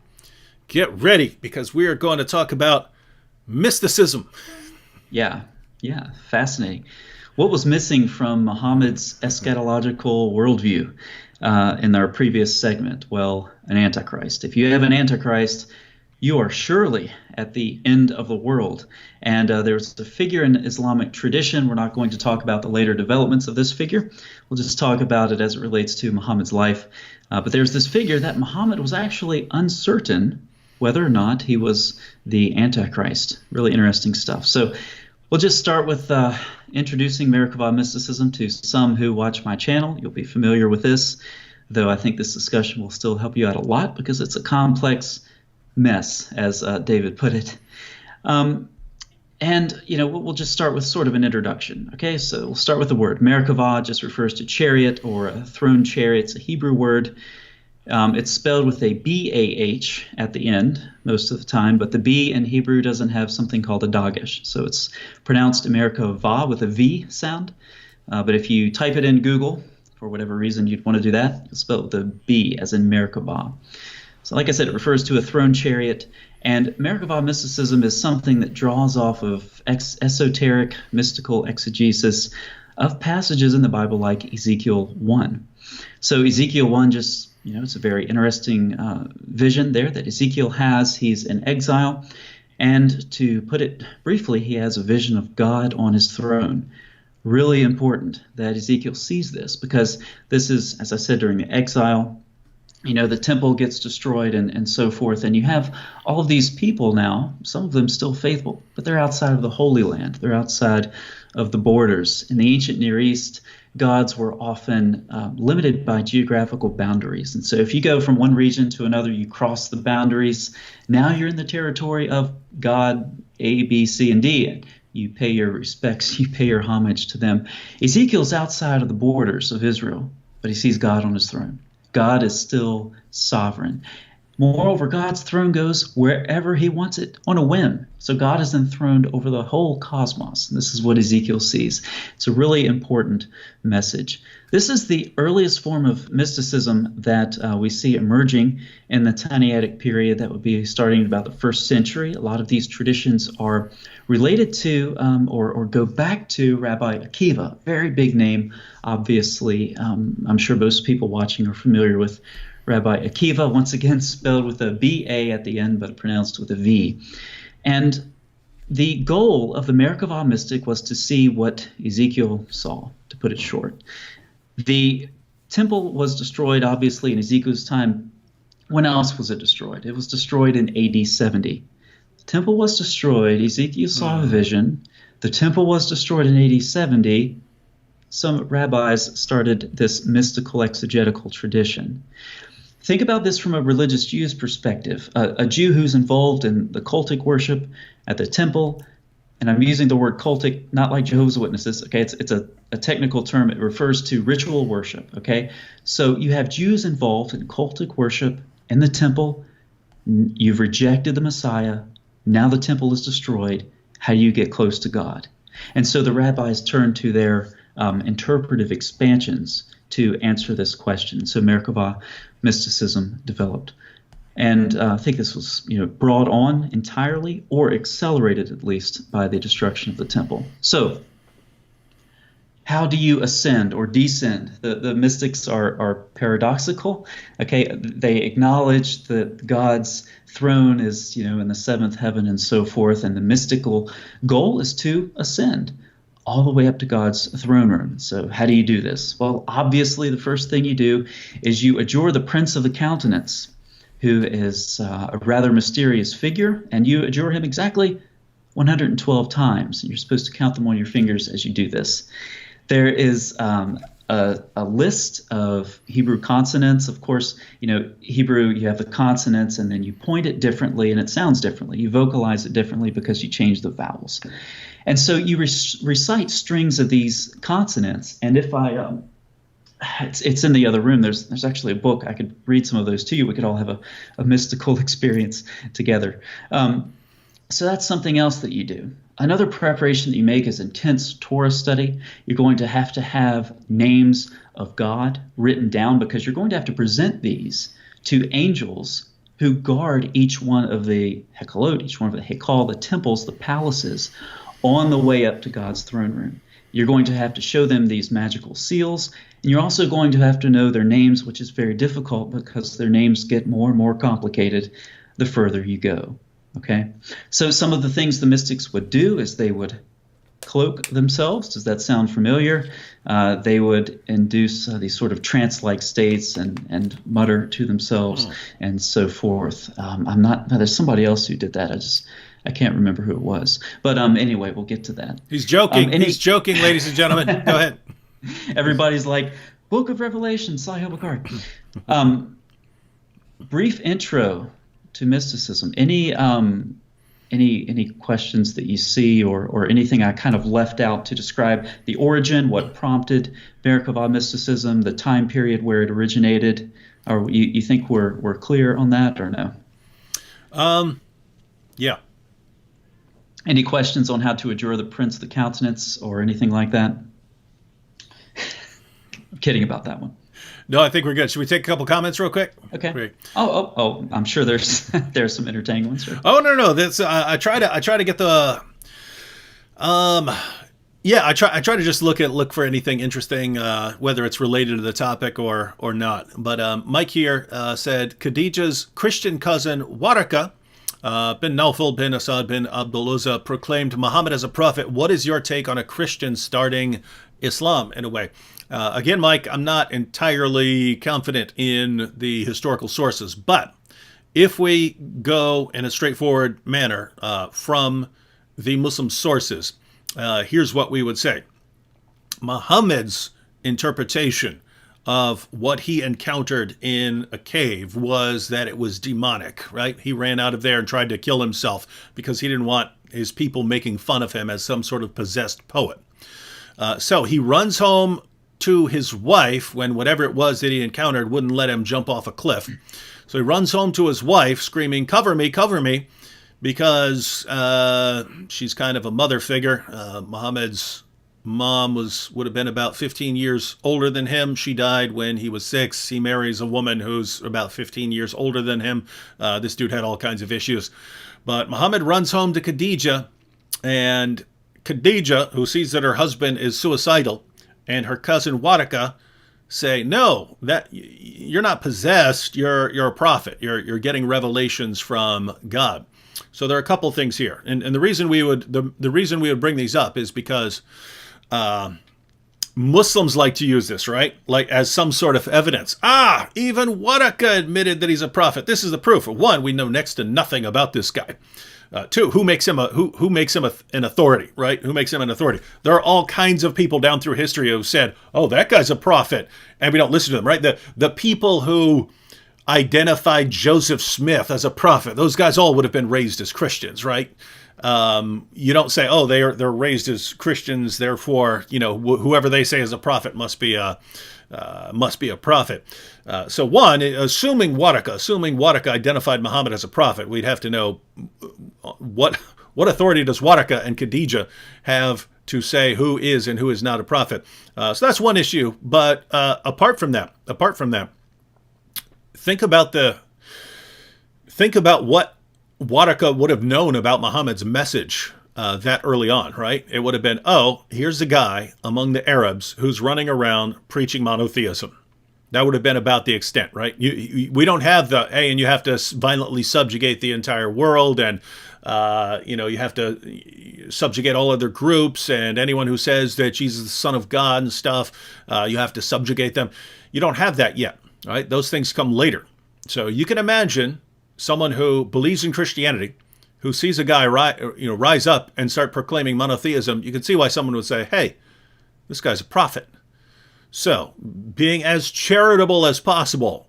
Get ready, because we are going to talk about mysticism. Yeah, fascinating. What was missing from Muhammad's eschatological worldview in our previous segment? Well, an antichrist. If you have an antichrist, you are surely at the end of the world. And there's a figure in Islamic tradition. We're not going to talk about the later developments of this figure. We'll just talk about it as it relates to Muhammad's life. But there's this figure that Muhammad was actually uncertain whether or not he was the Antichrist. Really interesting stuff. So we'll just start with introducing Merkabah mysticism to some who watch my channel. You'll be familiar with this. though I think this discussion will still help you out a lot because it's a complex mess, as David put it. And, we'll just start with sort of an introduction. Okay, so we'll start with the word. Merkabah just refers to chariot or a throne chariot. It's a Hebrew word. It's spelled with a B-A-H at the end most of the time, but the B in Hebrew doesn't have something called a dagesh. So it's pronounced Merkavah with a V sound. But if you type it in Google, for whatever reason you'd want to do that, you'll spell it with a B as in Merkabah. So like I said, it refers to a throne chariot. And Merkabah mysticism is something that draws off of esoteric, mystical exegesis of passages in the Bible like Ezekiel 1. So Ezekiel 1 just, it's a very interesting vision there that Ezekiel has. He's in exile. And to put it briefly, he has a vision of God on his throne. Really important that Ezekiel sees this because this is, as I said, during the exile. The temple gets destroyed and so forth. And you have all of these people now, some of them still faithful, but they're outside of the Holy Land. They're outside of the borders. In the ancient Near East, gods were often limited by geographical boundaries. And so if you go from one region to another, you cross the boundaries. Now you're in the territory of God A, B, C, and D. You pay your respects, you pay your homage to them. Ezekiel's outside of the borders of Israel, but he sees God on his throne. God is still sovereign. Moreover, God's throne goes wherever he wants it on a whim. So God is enthroned over the whole cosmos. This is what Ezekiel sees. It's a really important message. This is the earliest form of mysticism that we see emerging in the Tannaitic period. That would be starting about the 1st century. A lot of these traditions are related to or go back to Rabbi Akiva, very big name, obviously. I'm sure most people watching are familiar with Rabbi Akiva, once again spelled with a B-A at the end, but pronounced with a V. And the goal of the Merkabah mystic was to see what Ezekiel saw, to put it short. The temple was destroyed, obviously, in Ezekiel's time. When else was it destroyed? It was destroyed in AD 70. The temple was destroyed. Ezekiel saw a vision. The temple was destroyed in AD 70. Some rabbis started this mystical exegetical tradition. Think about this from a religious Jew's perspective. A Jew who's involved in the cultic worship at the temple, and I'm using the word cultic not like Jehovah's Witnesses, okay? It's a technical term. It refers to ritual worship, okay? So you have Jews involved in cultic worship in the temple. You've rejected the Messiah. Now the temple is destroyed. How do you get close to God? And so the rabbis turn to their interpretive expansions to answer this question. So Merkabah mysticism developed. And I think this was brought on entirely or accelerated at least by the destruction of the temple. So how do you ascend or descend? The mystics are paradoxical. Okay, they acknowledge that God's throne is in the 7th heaven and so forth, and the mystical goal is to ascend all the way up to God's throne room. So how do you do this? Well, obviously the first thing you do is you adjure the Prince of the Countenance, who is a rather mysterious figure, and you adjure him exactly 112 times. And you're supposed to count them on your fingers as you do this. There is a list of Hebrew consonants. Of course, Hebrew, you have the consonants, and then you point it differently, and it sounds differently. You vocalize it differently because you change the vowels. And so you recite strings of these consonants. And if it's in the other room. There's actually a book. I could read some of those to you. We could all have a mystical experience together. So that's something else that you do. Another preparation that you make is intense Torah study. You're going to have names of God written down because you're going to have to present these to angels who guard each one of the Hekalot, each one of the Hekal, the temples, the palaces, on the way up to God's throne room. You're going to have to show them these magical seals, and you're also going to have to know their names, which is very difficult because their names get more and more complicated the further you go. Okay? So some of the things the mystics would do is they would cloak themselves. Does that sound familiar? They would induce these sort of trance-like states and mutter to themselves and so forth. There's somebody else who did that. I can't remember who it was. But anyway, we'll get to that. He's joking. He's joking, ladies and gentlemen. Go ahead. Everybody's like, Book of Revelation, Sahih Bukhari. Brief intro to mysticism. Any questions that you see, or anything I kind of left out to describe the origin, what prompted Merkabah mysticism, the time period where it originated? Or you think we're clear on that, or no? Yeah. Any questions on how to adjure the prince of the countenance or anything like that? I'm kidding about that one. No, I think we're good. Should we take a couple comments real quick? Okay. Great. Oh! I'm sure there's there's some entertaining ones. Sure. Oh no. That's I try to get the yeah, I try to just look for anything interesting, whether it's related to the topic or not. But Mike here said Khadijah's Christian cousin Waraka bin Naufal bin Asad bin Abdul-Uzza proclaimed Muhammad as a prophet. What is your take on a Christian starting Islam in a way? Again, Mike, I'm not entirely confident in the historical sources, but if we go in a straightforward manner from the Muslim sources, here's what we would say. Muhammad's interpretation of what he encountered in a cave was that it was demonic, right? He ran out of there and tried to kill himself because he didn't want his people making fun of him as some sort of possessed poet. So he runs home to his wife when whatever it was that he encountered wouldn't let him jump off a cliff. So he runs home to his wife screaming, cover me, because she's kind of a mother figure. Muhammad's mom would have been about 15 years older than him. She died when he was 6. He marries a woman who's about 15 years older than him. This dude had all kinds of issues. But Muhammad runs home to Khadijah, and Khadijah, who sees that her husband is suicidal, and her cousin Waraka say, no, that you're not possessed, you're a prophet. You're getting revelations from God. So there are a couple things here. And the reason we would bring these up is because Muslims like to use this, right? Like as some sort of evidence. Even Waraka admitted that he's a prophet. This is the proof. One, we know next to nothing about this guy. Two, who makes him an authority, right? Who makes him an authority? There are all kinds of people down through history who said, "Oh, that guy's a prophet," and we don't listen to them, right? The people who identified Joseph Smith as a prophet, those guys all would have been raised as Christians, right? You don't say, "Oh, they're raised as Christians, therefore, whoever they say is a prophet must be a prophet." So one, assuming Waraka identified Muhammad as a prophet, we'd have to know what authority does Waraka and Khadijah have to say who is and who is not a prophet. So that's one issue. But apart from that, think about what Waraka would have known about Muhammad's message that early on, right? It would have been, here's a guy among the Arabs who's running around preaching monotheism. That would have been about the extent, right? We don't have and you have to violently subjugate the entire world, and you have to subjugate all other groups, and anyone who says that Jesus is the Son of God and stuff, you have to subjugate them. You don't have that yet, right? Those things come later. So you can imagine someone who believes in Christianity, who sees a guy rise up and start proclaiming monotheism. You can see why someone would say, "Hey, this guy's a prophet." So, being as charitable as possible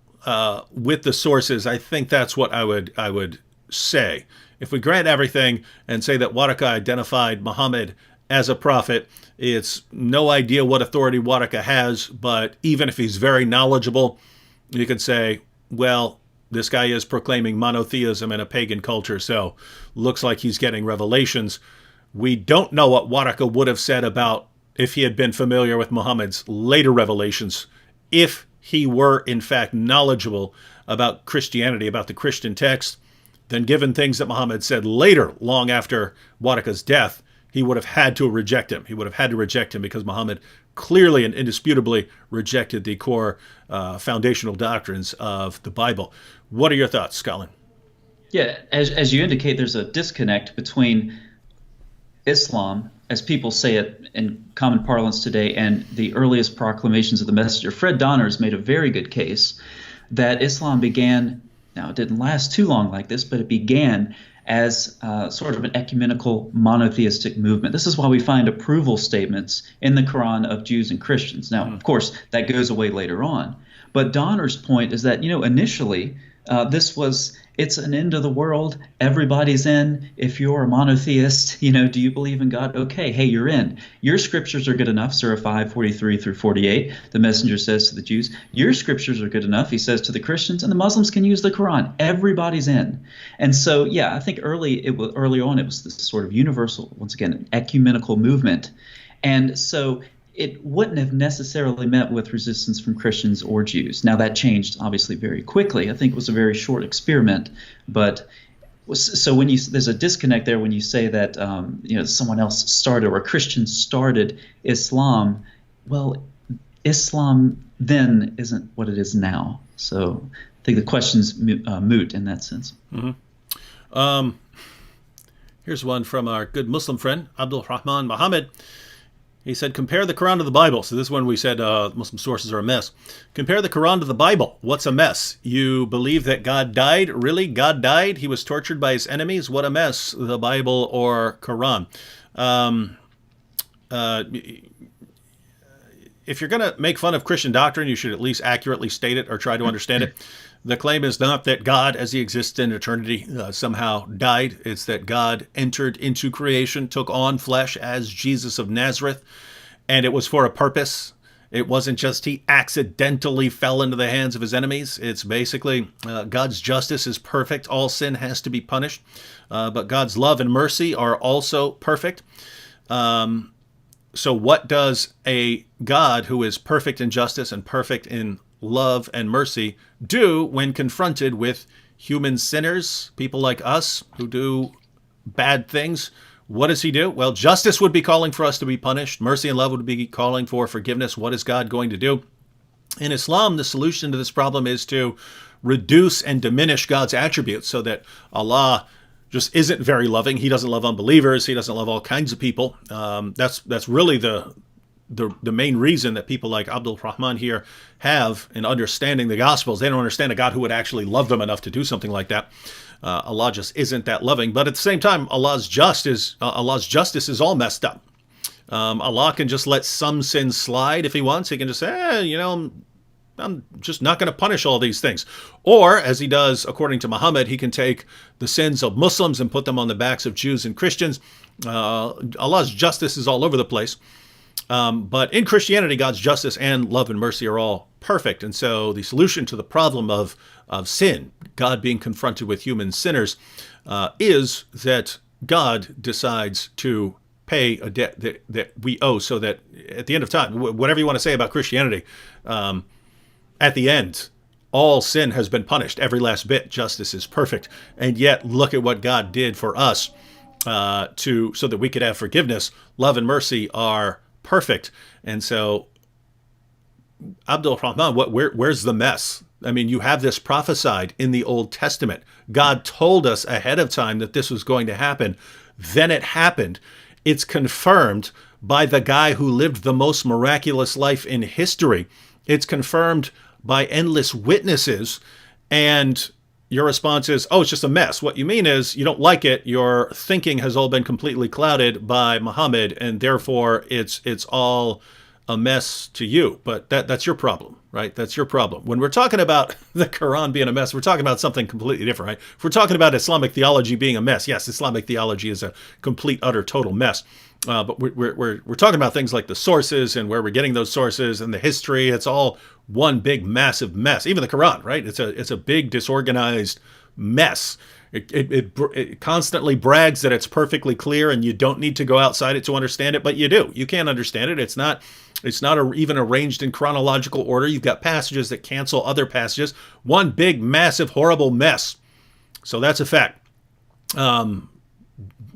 with the sources, I think that's what I would say. If we grant everything and say that Waraka identified Muhammad as a prophet, it's no idea what authority Waraka has, but even if he's very knowledgeable, you could say, well, this guy is proclaiming monotheism in a pagan culture, so looks like he's getting revelations. We don't know what Waraka would have said about if he had been familiar with Muhammad's later revelations, if he were in fact knowledgeable about Christianity, about the Christian text, then given things that Muhammad said later, long after Waraka's death, he would have had to reject him. He would have had to reject him because Muhammad clearly and indisputably rejected the core foundational doctrines of the Bible. What are your thoughts, Colin? Yeah, as you indicate, there's a disconnect between Islam, as people say it in common parlance today, and the earliest proclamations of the messenger. Fred Donner's made a very good case that Islam began, now it didn't last too long like this, but it began as sort of an ecumenical monotheistic movement. This is why we find approval statements in the Quran of Jews and Christians. Now, of course, that goes away later on. But Donner's point is that, initially it's an end of the world. Everybody's in. If you're a monotheist, do you believe in God? Okay, hey, you're in. Your scriptures are good enough, Surah 5:43 through 48. The messenger says to the Jews, your scriptures are good enough, he says to the Christians, and the Muslims can use the Quran. Everybody's in. And so, yeah, I think early on it was this sort of universal, once again, an ecumenical movement. And so it wouldn't have necessarily met with resistance from Christians or Jews. Now, that changed, obviously, very quickly. I think it was a very short experiment. But so there's a disconnect there when you say that someone else started or a Christian started Islam. Well, Islam then isn't what it is now. So I think the question's moot in that sense. Mm-hmm. Here's one from our good Muslim friend, Abdul Rahman Muhammad. He said, compare the Quran to the Bible. So this is when we said Muslim sources are a mess. Compare the Quran to the Bible. What's a mess? You believe that God died? Really? God died? He was tortured by his enemies? What a mess, the Bible or Quran. If you're going to make fun of Christian doctrine, you should at least accurately state it or try to understand it. The claim is not that God, as he exists in eternity, somehow died. It's that God entered into creation, took on flesh as Jesus of Nazareth, and it was for a purpose. It wasn't just he accidentally fell into the hands of his enemies. It's basically God's justice is perfect. All sin has to be punished, but God's love and mercy are also perfect. So what does a God who is perfect in justice and perfect in love and mercy do when confronted with human sinners, people like us who do bad things? What does he do? Well, justice would be calling for us to be punished. Mercy and love would be calling for forgiveness. What is God going to do? In Islam, the solution to this problem is to reduce and diminish God's attributes so that Allah just isn't very loving. He doesn't love unbelievers. He doesn't love all kinds of people. That's really the main reason that people like Abdul Rahman here have in understanding the Gospels. They don't understand a God who would actually love them enough to do something like that. Allah just isn't that loving. But at the same time, Allah's justice is all messed up. Allah can just let some sins slide if he wants. He can just say, I'm just not going to punish all these things. Or, as he does, according to Muhammad, he can take the sins of Muslims and put them on the backs of Jews and Christians. Allah's justice is all over the place. But in Christianity, God's justice and love and mercy are all perfect. And so the solution to the problem of sin, God being confronted with human sinners, is that God decides to pay a debt that we owe, so that at the end of time, whatever you want to say about Christianity, at the end, all sin has been punished, every last bit. Justice is perfect. And yet, look at what God did for us so that we could have forgiveness. Love and mercy are perfect. And so, Abdul Rahman, where's the mess? I mean, you have this prophesied in the Old Testament. God told us ahead of time that this was going to happen. Then it happened. It's confirmed by the guy who lived the most miraculous life in history. It's confirmed by endless witnesses, and your response is, oh, it's just a mess. What you mean is you don't like it. Your thinking has all been completely clouded by Muhammad, and therefore it's all a mess to you. But that's your problem, right? That's your problem. When we're talking about the Quran being a mess, we're talking about something completely different, right? If we're talking about Islamic theology being a mess, yes, Islamic theology is a complete, utter, total mess. But we're talking about things like the sources and where we're getting those sources and the history. It's all one big massive mess. Even the Quran, right? It's a big disorganized mess. It constantly brags that it's perfectly clear and you don't need to go outside it to understand it, but you do. You can't understand it. It's not even arranged in chronological order. You've got passages that cancel other passages. One big massive horrible mess. So that's a fact.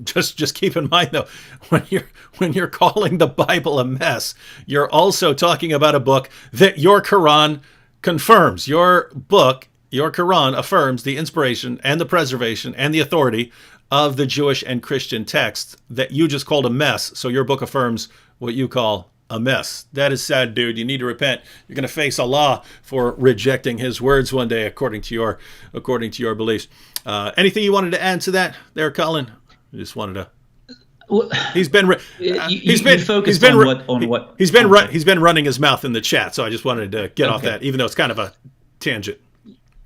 Just keep in mind, though, when you're calling the Bible a mess, you're also talking about a book that your Quran confirms. Your book, your Quran, affirms the inspiration and the preservation and the authority of the Jewish and Christian texts that you just called a mess. So your book affirms what you call a mess. That is sad, dude. You need to repent. You're going to face Allah for rejecting his words one day, according to your beliefs. Anything you wanted to add to that there, Colin? I just wanted to. Well, he's been running his mouth in the chat, so I just wanted to get off that, even though it's kind of a tangent.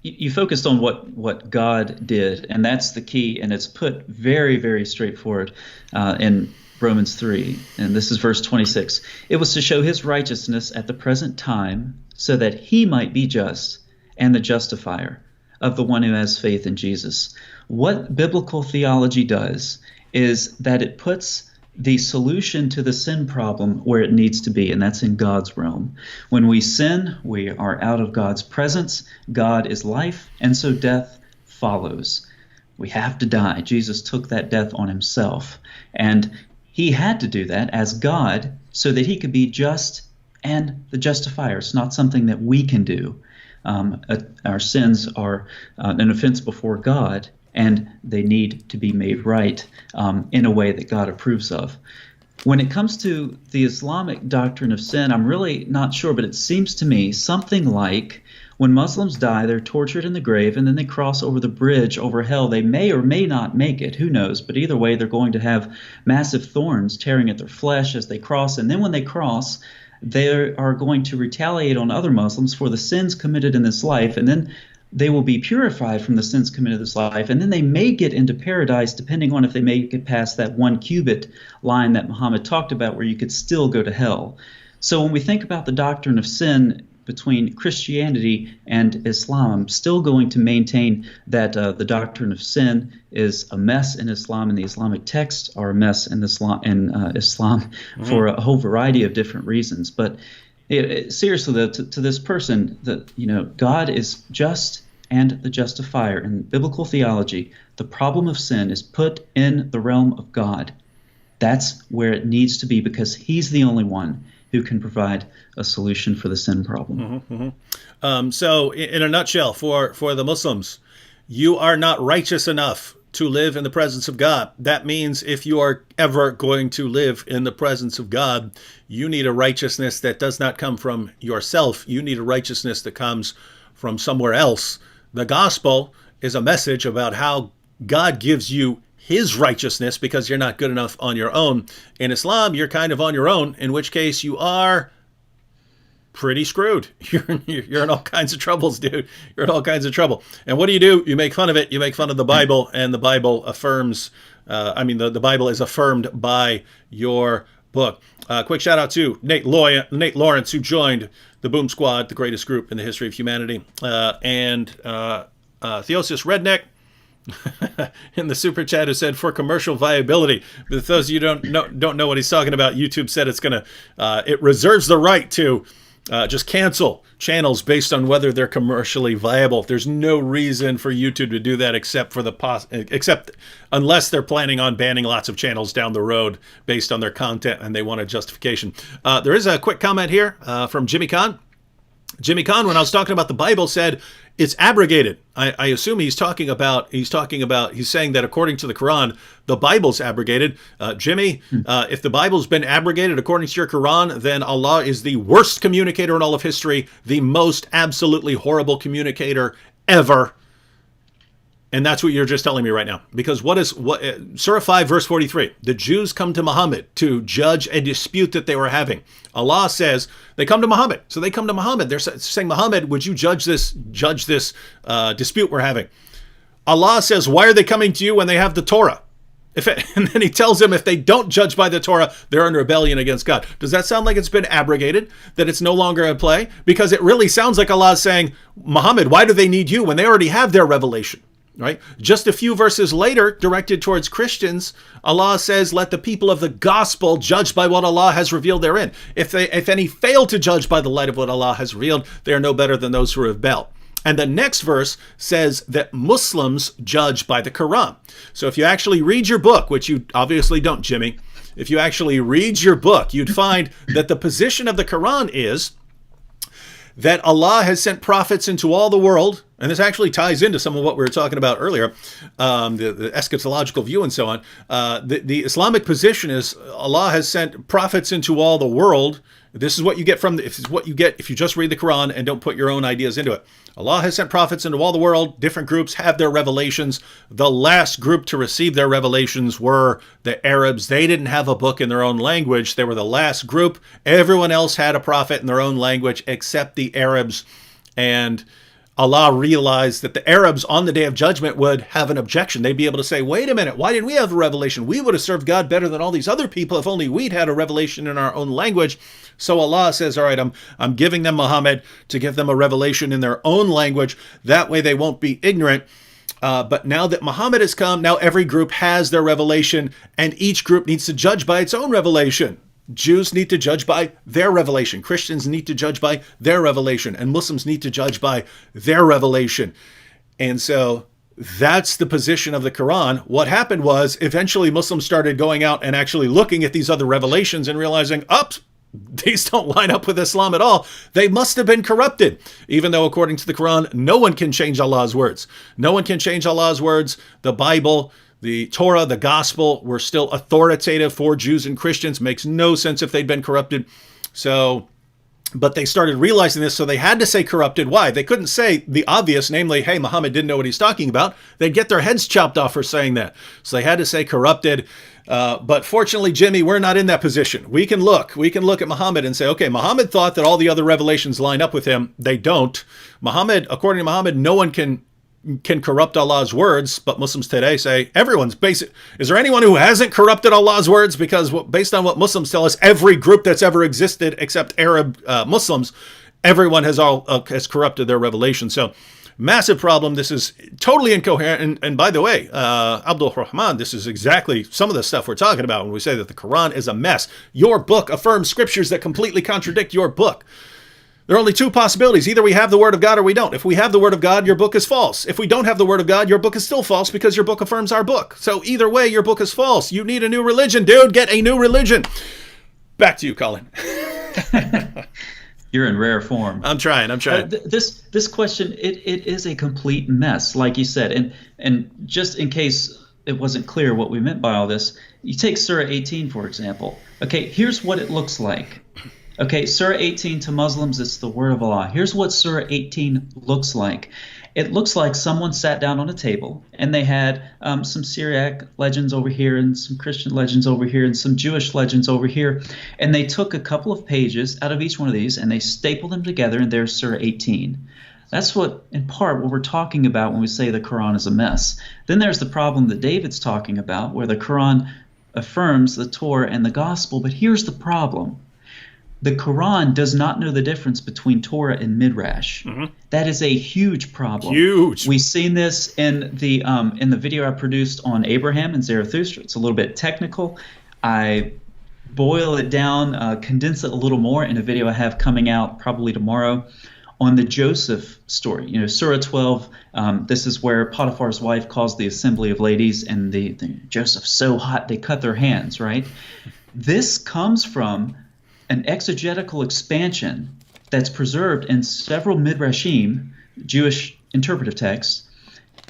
You focused on what God did, and that's the key, and it's put very, very straightforward in Romans 3, and this is verse 26. It was to show his righteousness at the present time, so that he might be just and the justifier of the one who has faith in Jesus. What biblical theology does is that it puts the solution to the sin problem where it needs to be, and that's in God's realm. When we sin, we are out of God's presence. God is life, and so death follows. We have to die. Jesus took that death on himself, and he had to do that as God so that he could be just and the justifier. It's not something that we can do. Our sins are an offense before God, and they need to be made right in a way that God approves of. When it comes to the Islamic doctrine of sin, I'm really not sure, but it seems to me something like when Muslims die, they're tortured in the grave, and then they cross over the bridge over hell. They may or may not make it, who knows, but either way, they're going to have massive thorns tearing at their flesh as they cross, and then when they cross, they are going to retaliate on other Muslims for the sins committed in this life, and then they will be purified from the sins committed in this life, and then they may get into paradise depending on if they make it past that 1 cubit line that Muhammad talked about where you could still go to hell. So when we think about the doctrine of sin between Christianity and Islam, I'm still going to maintain that the doctrine of sin is a mess in Islam, and the Islamic texts are a mess in Islam for a whole variety of different reasons. But seriously, though, to this person, God is just and the justifier. In biblical theology, the problem of sin is put in the realm of God. That's where it needs to be, because he's the only one who can provide a solution for the sin problem. So in a nutshell, for the Muslims, you are not righteous enough to live in the presence of God. That means if you are ever going to live in the presence of God, you need a righteousness that does not come from yourself. You need a righteousness that comes from somewhere else. The gospel is a message about how God gives you his righteousness because you're not good enough on your own. In Islam, you're kind of on your own, in which case you are pretty screwed. You're in all kinds of troubles, dude. You're in all kinds of trouble. And what do? You make fun of it. You make fun of the Bible, and the Bible affirms, the Bible is affirmed by your book. Quick shout out to Nate Lawrence, who joined the Boom Squad, the greatest group in the history of humanity, and Theosis Redneck in the super chat, who said for commercial viability. But for those of you who don't know what he's talking about, YouTube said it reserves the right to just cancel channels based on whether they're commercially viable. There's no reason for YouTube to do that except unless they're planning on banning lots of channels down the road based on their content and they want a justification. There is a quick comment here from Jimmy Kahn. Jimmy Kahn, when I was talking about the Bible, said it's abrogated. I assume he's saying that according to the Quran, the Bible's abrogated. Jimmy, if the Bible's been abrogated according to your Quran, then Allah is the worst communicator in all of history, the most absolutely horrible communicator ever. And that's what you're just telling me right now. Because Surah 5, verse 43, the Jews come to Muhammad to judge a dispute that they were having. Allah says they come to Muhammad. So they come to Muhammad. They're saying, Muhammad, would you judge this dispute we're having? Allah says, why are they coming to you when they have the Torah? And then he tells them if they don't judge by the Torah, they're in rebellion against God. Does that sound like it's been abrogated, that it's no longer in play? Because it really sounds like Allah is saying, Muhammad, why do they need you when they already have their revelation? Right? Just a few verses later, directed towards Christians, Allah says, let the people of the gospel judge by what Allah has revealed therein. If any fail to judge by the light of what Allah has revealed, they are no better than those who rebel. And the next verse says that Muslims judge by the Quran. So if you actually read your book, which you obviously don't, Jimmy, if you actually read your book, you'd find that the position of the Quran is that Allah has sent prophets into all the world, And this actually ties into some of what we were talking about earlier, the eschatological view and so on. The Islamic position is Allah has sent prophets into all the world. This is what you get if you just read the Quran and don't put your own ideas into it. Allah has sent prophets into all the world. Different groups have their revelations. The last group to receive their revelations were the Arabs. They didn't have a book in their own language. They were the last group. Everyone else had a prophet in their own language except the Arabs. And Allah realized that the Arabs on the Day of Judgment would have an objection. They'd be able to say, wait a minute, why didn't we have a revelation? We would have served God better than all these other people if only we'd had a revelation in our own language. So Allah says, all right, I'm giving them Muhammad to give them a revelation in their own language. That way they won't be ignorant. But now that Muhammad has come, now every group has their revelation, and each group needs to judge by its own revelation. Jews need to judge by their revelation. Christians need to judge by their revelation. And Muslims need to judge by their revelation. And so that's the position of the Quran. What happened was eventually Muslims started going out and actually looking at these other revelations and realizing, these don't line up with Islam at all. They must have been corrupted. Even though according to the Quran, no one can change Allah's words. No one can change Allah's words. The Bible, the Torah, the gospel were still authoritative for Jews and Christians. Makes no sense if they'd been corrupted. But they started realizing this, so they had to say corrupted. Why? They couldn't say the obvious, namely, hey, Muhammad didn't know what he's talking about. They'd get their heads chopped off for saying that. So they had to say corrupted. But fortunately, Jimmy, we're not in that position. We can look at Muhammad and say, okay, Muhammad thought that all the other revelations line up with him. They don't. According to Muhammad, no one can corrupt Allah's words, but Muslims today say everyone's basic. Is there anyone who hasn't corrupted Allah's words? Because based on what Muslims tell us, every group that's ever existed except Arab Muslims, everyone has corrupted their revelation. So massive problem. This is totally incoherent. And by the way, Abdul Rahman, this is exactly some of the stuff we're talking about when we say that the Quran is a mess. Your book affirms scriptures that completely contradict your book. There are only two possibilities. Either we have the word of God or we don't. If we have the word of God, your book is false. If we don't have the word of God, your book is still false because your book affirms our book. So either way, your book is false. You need a new religion, dude. Get a new religion. Back to you, Colin. You're in rare form. I'm trying. This question, it is a complete mess, like you said. And just in case it wasn't clear what we meant by all this, you take Surah 18, for example. Okay, here's what it looks like. Okay, Surah 18 to Muslims, it's the word of Allah. Here's what Surah 18 looks like. It looks like someone sat down on a table and they had some Syriac legends over here and some Christian legends over here and some Jewish legends over here. And they took a couple of pages out of each one of these and they stapled them together, and there's Surah 18. That's in part, what we're talking about when we say the Quran is a mess. Then there's the problem that David's talking about, where the Quran affirms the Torah and the gospel. But here's the problem. The Quran does not know the difference between Torah and Midrash. Mm-hmm. That is a huge problem. Huge. We've seen this in the video I produced on Abraham and Zarathustra. It's a little bit technical. I boil it down, condense it a little more in a video I have coming out probably tomorrow on the Joseph story. Surah 12, this is where Potiphar's wife calls the assembly of ladies, and Joseph's so hot they cut their hands, right? This comes from an exegetical expansion that's preserved in several midrashim, Jewish interpretive texts.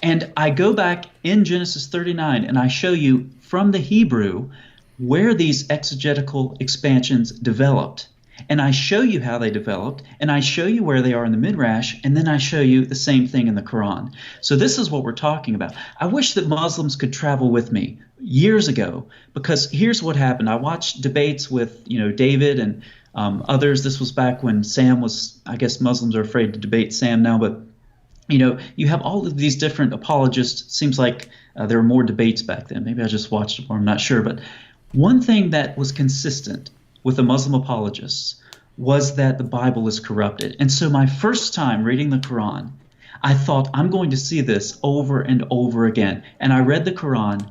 And I go back in Genesis 39 and I show you from the Hebrew where these exegetical expansions developed. And I show you how they developed, and I show you where they are in the Midrash, and then I show you the same thing in the Quran. So this is what we're talking about. I wish that Muslims could travel with me years ago, because here's what happened. I watched debates with David and others. This was back when Sam was, I guess Muslims are afraid to debate Sam now, but you have all of these different apologists. Seems like there were more debates back then. Maybe I just watched it more, I'm not sure. But one thing that was consistent with the Muslim apologists was that the Bible is corrupted. And so my first time reading the Quran, I thought, I'm going to see this over and over again. And I read the Quran,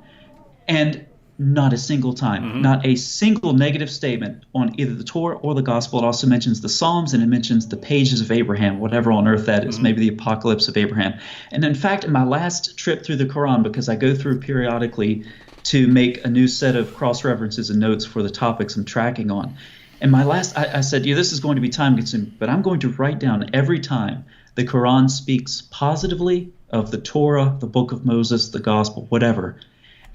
and not a single time, not a single negative statement on either the Torah or the Gospel. It also mentions the Psalms, and it mentions the pages of Abraham, whatever on earth that is, maybe the Apocalypse of Abraham. And in fact, in my last trip through the Quran, because I go through periodically to make a new set of cross-references and notes for the topics I'm tracking on. And I said, this is going to be time-consuming, but I'm going to write down every time The Quran speaks positively of the Torah, the Book of Moses, the Gospel, whatever.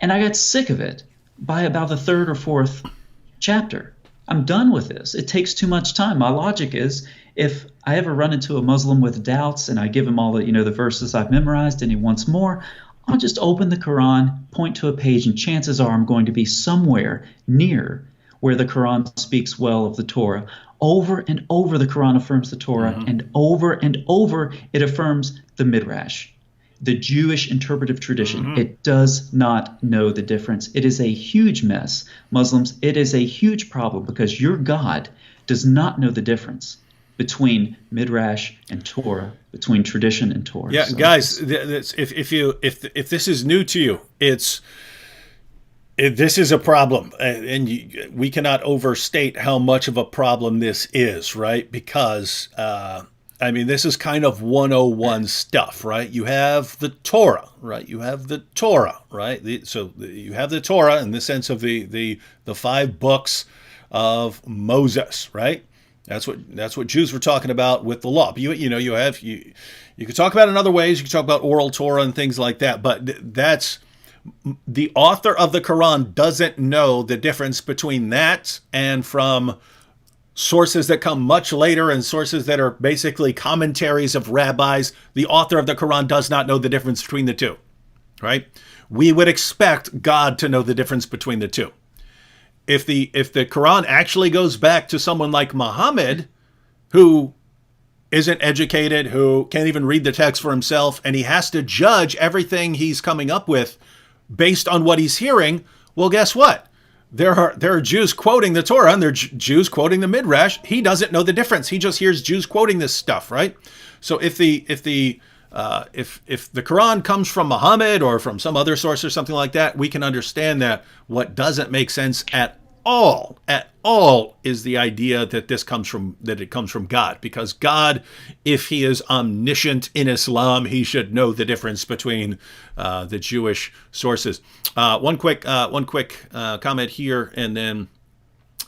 And I got sick of it by about the third or fourth chapter. I'm done with this. It takes too much time. My logic is, if I ever run into a Muslim with doubts and I give him all the verses I've memorized and he wants more, I'll just open the Quran, point to a page, and chances are I'm going to be somewhere near where the Quran speaks well of the Torah. Over and over the Quran affirms the Torah, and over it affirms the Midrash, the Jewish interpretive tradition. It does not know the difference. It is a huge mess. Muslims, it is a huge problem because your God does not know the difference between Midrash and Torah, between tradition and Torah. Yeah, so, guys, if this is new to you, this is a problem, and we cannot overstate how much of a problem this is, right? Because this is kind of 101 stuff, right? You have the Torah, right? You have the Torah, right? You have the Torah in the sense of the 5 books of Moses, right? That's what Jews were talking about with the law. But you could talk about it in other ways. You could talk about oral Torah and things like that. But that's the author of the Quran doesn't know the difference between that and from sources that come much later and sources that are basically commentaries of rabbis. The author of the Quran does not know the difference between the two, right? We would expect God to know the difference between the two. If the Quran actually goes back to someone like Muhammad, who isn't educated, who can't even read the text for himself, and he has to judge everything he's coming up with based on what he's hearing, well, guess what? There are Jews quoting the Torah and there are Jews quoting the Midrash. He doesn't know the difference. He just hears Jews quoting this stuff, right? So if the Quran comes from Muhammad or from some other source or something like that, we can understand that. What doesn't make sense at all is the idea that it comes from God, because God, if he is omniscient in Islam, he should know the difference between the Jewish sources. One quick comment here, and then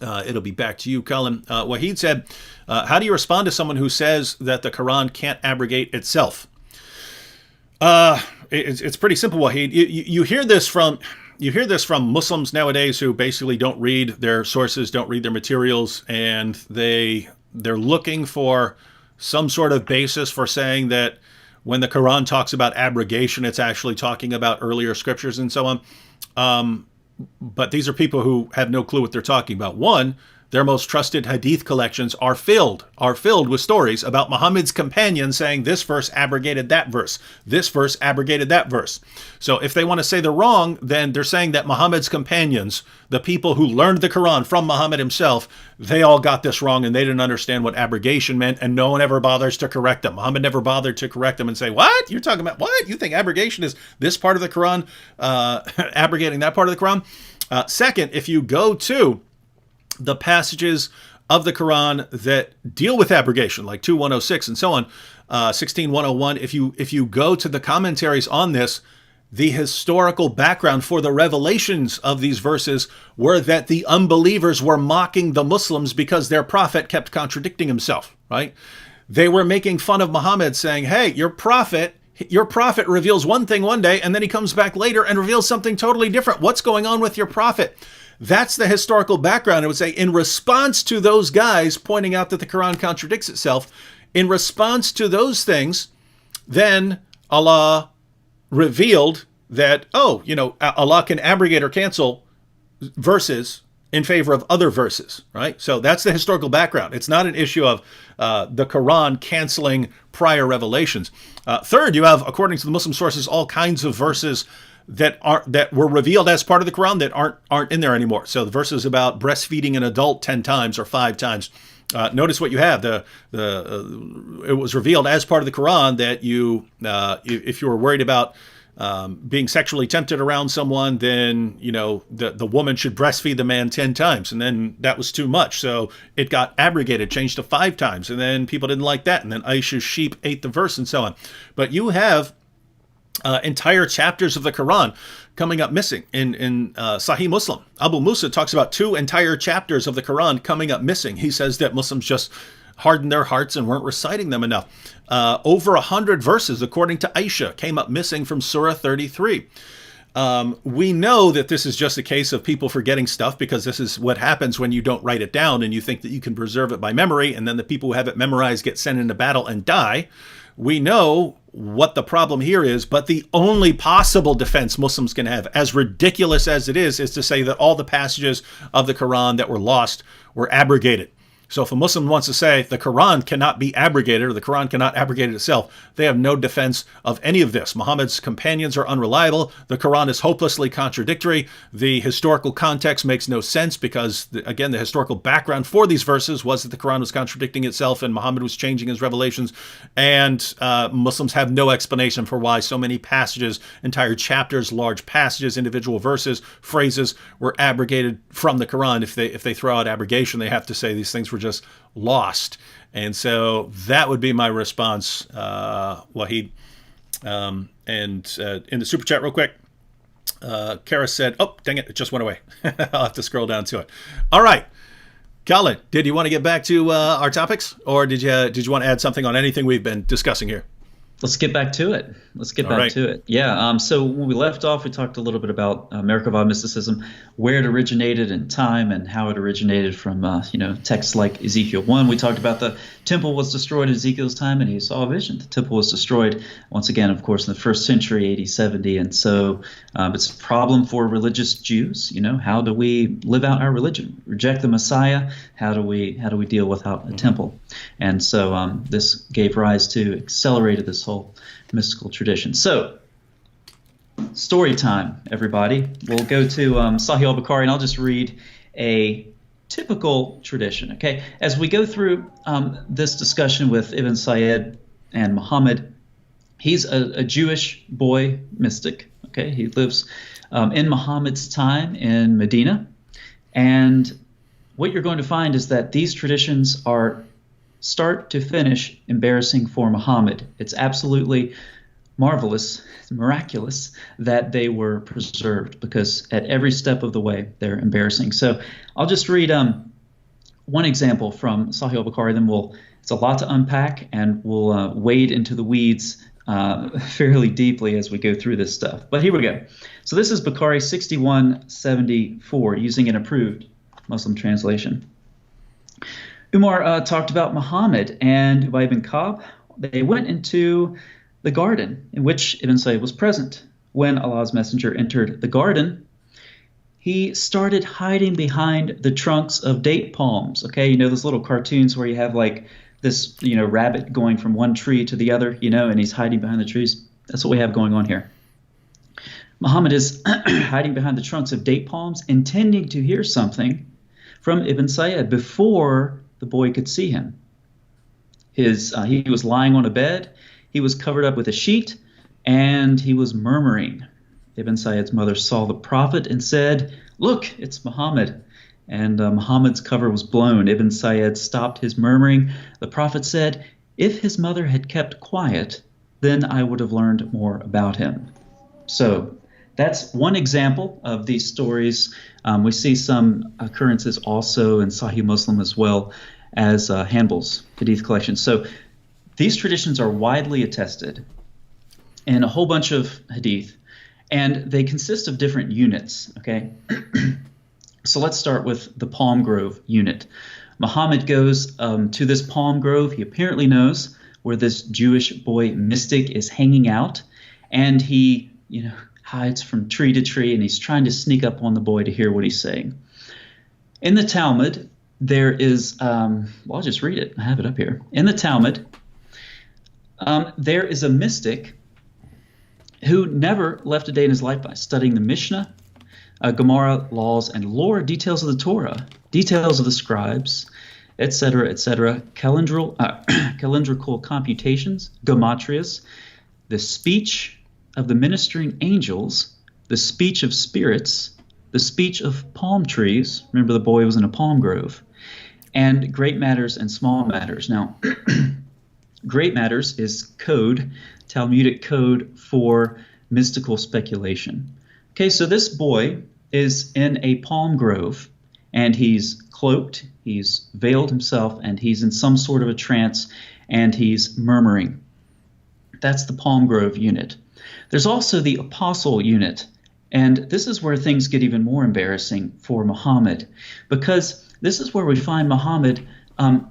it'll be back to you, Colin. Wahid said, how do you respond to someone who says that the Quran can't abrogate itself? It's pretty simple, Wahid. You hear this from Muslims nowadays who basically don't read their sources, don't read their materials, and they're looking for some sort of basis for saying that when the Quran talks about abrogation, it's actually talking about earlier scriptures and so on. But these are people who have no clue what they're talking about. One, their most trusted hadith collections are filled with stories about Muhammad's companions saying this verse abrogated that verse. This verse abrogated that verse. So if they want to say they're wrong, then they're saying that Muhammad's companions, the people who learned the Quran from Muhammad himself, they all got this wrong and they didn't understand what abrogation meant, and no one ever bothers to correct them. Muhammad never bothered to correct them and say, what? You're talking about what? You think abrogation is this part of the Quran abrogating that part of the Quran? Second, if you go to the passages of the Quran that deal with abrogation, like 2:106 and so on, 16:101, if you go to the commentaries on this, the historical background for the revelations of these verses were that the unbelievers were mocking the Muslims because their prophet kept contradicting himself, right? They were making fun of Muhammad, saying, hey, your prophet reveals one thing one day, and then he comes back later and reveals something totally different. What's going on with your prophet? That's the historical background. I would say in response to those guys pointing out that the Quran contradicts itself, in response to those things, then Allah revealed that, Allah can abrogate or cancel verses in favor of other verses, right? So that's the historical background. It's not an issue of the Quran canceling prior revelations. Third, you have, according to the Muslim sources, all kinds of verses that were revealed as part of the Quran that aren't in there anymore. So the verses about breastfeeding an adult 10 times or 5 times. Notice what you have. It was revealed as part of the Quran that if you were worried about being sexually tempted around someone, then the woman should breastfeed the man 10 times, and then that was too much, so it got abrogated, changed to 5 times, and then people didn't like that, and then Aisha's sheep ate the verse, and so on. But you have entire chapters of the Quran coming up missing in Sahih Muslim. Abu Musa talks about 2 entire chapters of the Quran coming up missing. He says that Muslims just hardened their hearts and weren't reciting them enough. Over 100 verses, according to Aisha, came up missing from Surah 33. We know that this is just a case of people forgetting stuff, because this is what happens when you don't write it down and you think that you can preserve it by memory, and then the people who have it memorized get sent into battle and die. We know what the problem here is, but the only possible defense Muslims can have, as ridiculous as it is to say that all the passages of the Quran that were lost were abrogated. So if a Muslim wants to say the Quran cannot be abrogated, or the Quran cannot abrogate itself, they have no defense of any of this. Muhammad's companions are unreliable. The Quran is hopelessly contradictory. The historical context makes no sense, because, again, the historical background for these verses was that the Quran was contradicting itself and Muhammad was changing his revelations. And Muslims have no explanation for why so many passages, entire chapters, large passages, individual verses, phrases were abrogated from the Quran. If they throw out abrogation, they have to say these things were just lost. And so that would be my response, Wahid. And in the super chat real quick, Kara said, oh, dang it just went away. I'll have to scroll down to it. All right, Colin, did you want to get back to our topics, or did you want to add something on anything we've been discussing here? Let's get back to it. Yeah. So when we left off, we talked a little bit about Merkabah mysticism, where it originated in time, and how it originated from texts like Ezekiel 1. We talked about the temple was destroyed in Ezekiel's time, and he saw a vision. The temple was destroyed once again, of course, in the first century, AD 70. And so it's a problem for religious Jews. How do we live out our religion? Reject the Messiah? How do we deal without a temple? And so this gave rise to, accelerated this whole mystical tradition. So, story time, everybody. We'll go to Sahih al-Bukhari, and I'll just read a typical tradition, okay? As we go through this discussion with Ibn Sayyid and Muhammad, he's a Jewish boy mystic, okay? He lives in Muhammad's time in Medina, and what you're going to find is that these traditions are start to finish embarrassing for Muhammad. It's absolutely marvelous, miraculous that they were preserved, because at every step of the way they're embarrassing. So I'll just read one example from Sahih al-Bukhari, then it's a lot to unpack, and we'll wade into the weeds fairly deeply as we go through this stuff. But here we go. So this is Bukhari 6174, using an approved Muslim translation. Umar talked about Muhammad and Ubay bin Ka'b. They went into the garden in which Ibn Sayyid was present. When Allah's messenger entered the garden, he started hiding behind the trunks of date palms. Okay, those little cartoons where you have like this, rabbit going from one tree to the other, and he's hiding behind the trees. That's what we have going on here. Muhammad is hiding behind the trunks of date palms, intending to hear something from Ibn Sayyid before the boy could see him. He was lying on a bed, he was covered up with a sheet, and he was murmuring. Ibn Sayyid's mother saw the prophet and said, "Look, it's Muhammad." And Muhammad's cover was blown. Ibn Sayyid stopped his murmuring. The prophet said, "If his mother had kept quiet, then I would have learned more about him." So that's one example of these stories. We see some occurrences also in Sahih Muslim, as well as Hanbal's Hadith collection. So these traditions are widely attested in a whole bunch of Hadith, and they consist of different units, okay? So let's start with the palm grove unit. Muhammad goes to this palm grove. He apparently knows where this Jewish boy mystic is hanging out, and he, hides from tree to tree, and he's trying to sneak up on the boy to hear what he's saying. In the Talmud, there is, I'll just read it. I have it up here. In the Talmud, there is a mystic who never left a day in his life by studying the Mishnah, Gemara, laws, and lore, details of the Torah, details of the scribes, etc., calendrical computations, gematrias, the speech of the ministering angels, the speech of spirits, the speech of palm trees. Remember, the boy was in a palm grove. And great matters and small matters. Now, great matters is code, Talmudic code for mystical speculation. Okay, so this boy is in a palm grove, and he's cloaked, he's veiled himself, and he's in some sort of a trance, and he's murmuring. That's the palm grove unit. There's also the apostle unit, and this is where things get even more embarrassing for Muhammad, because this is where we find Muhammad,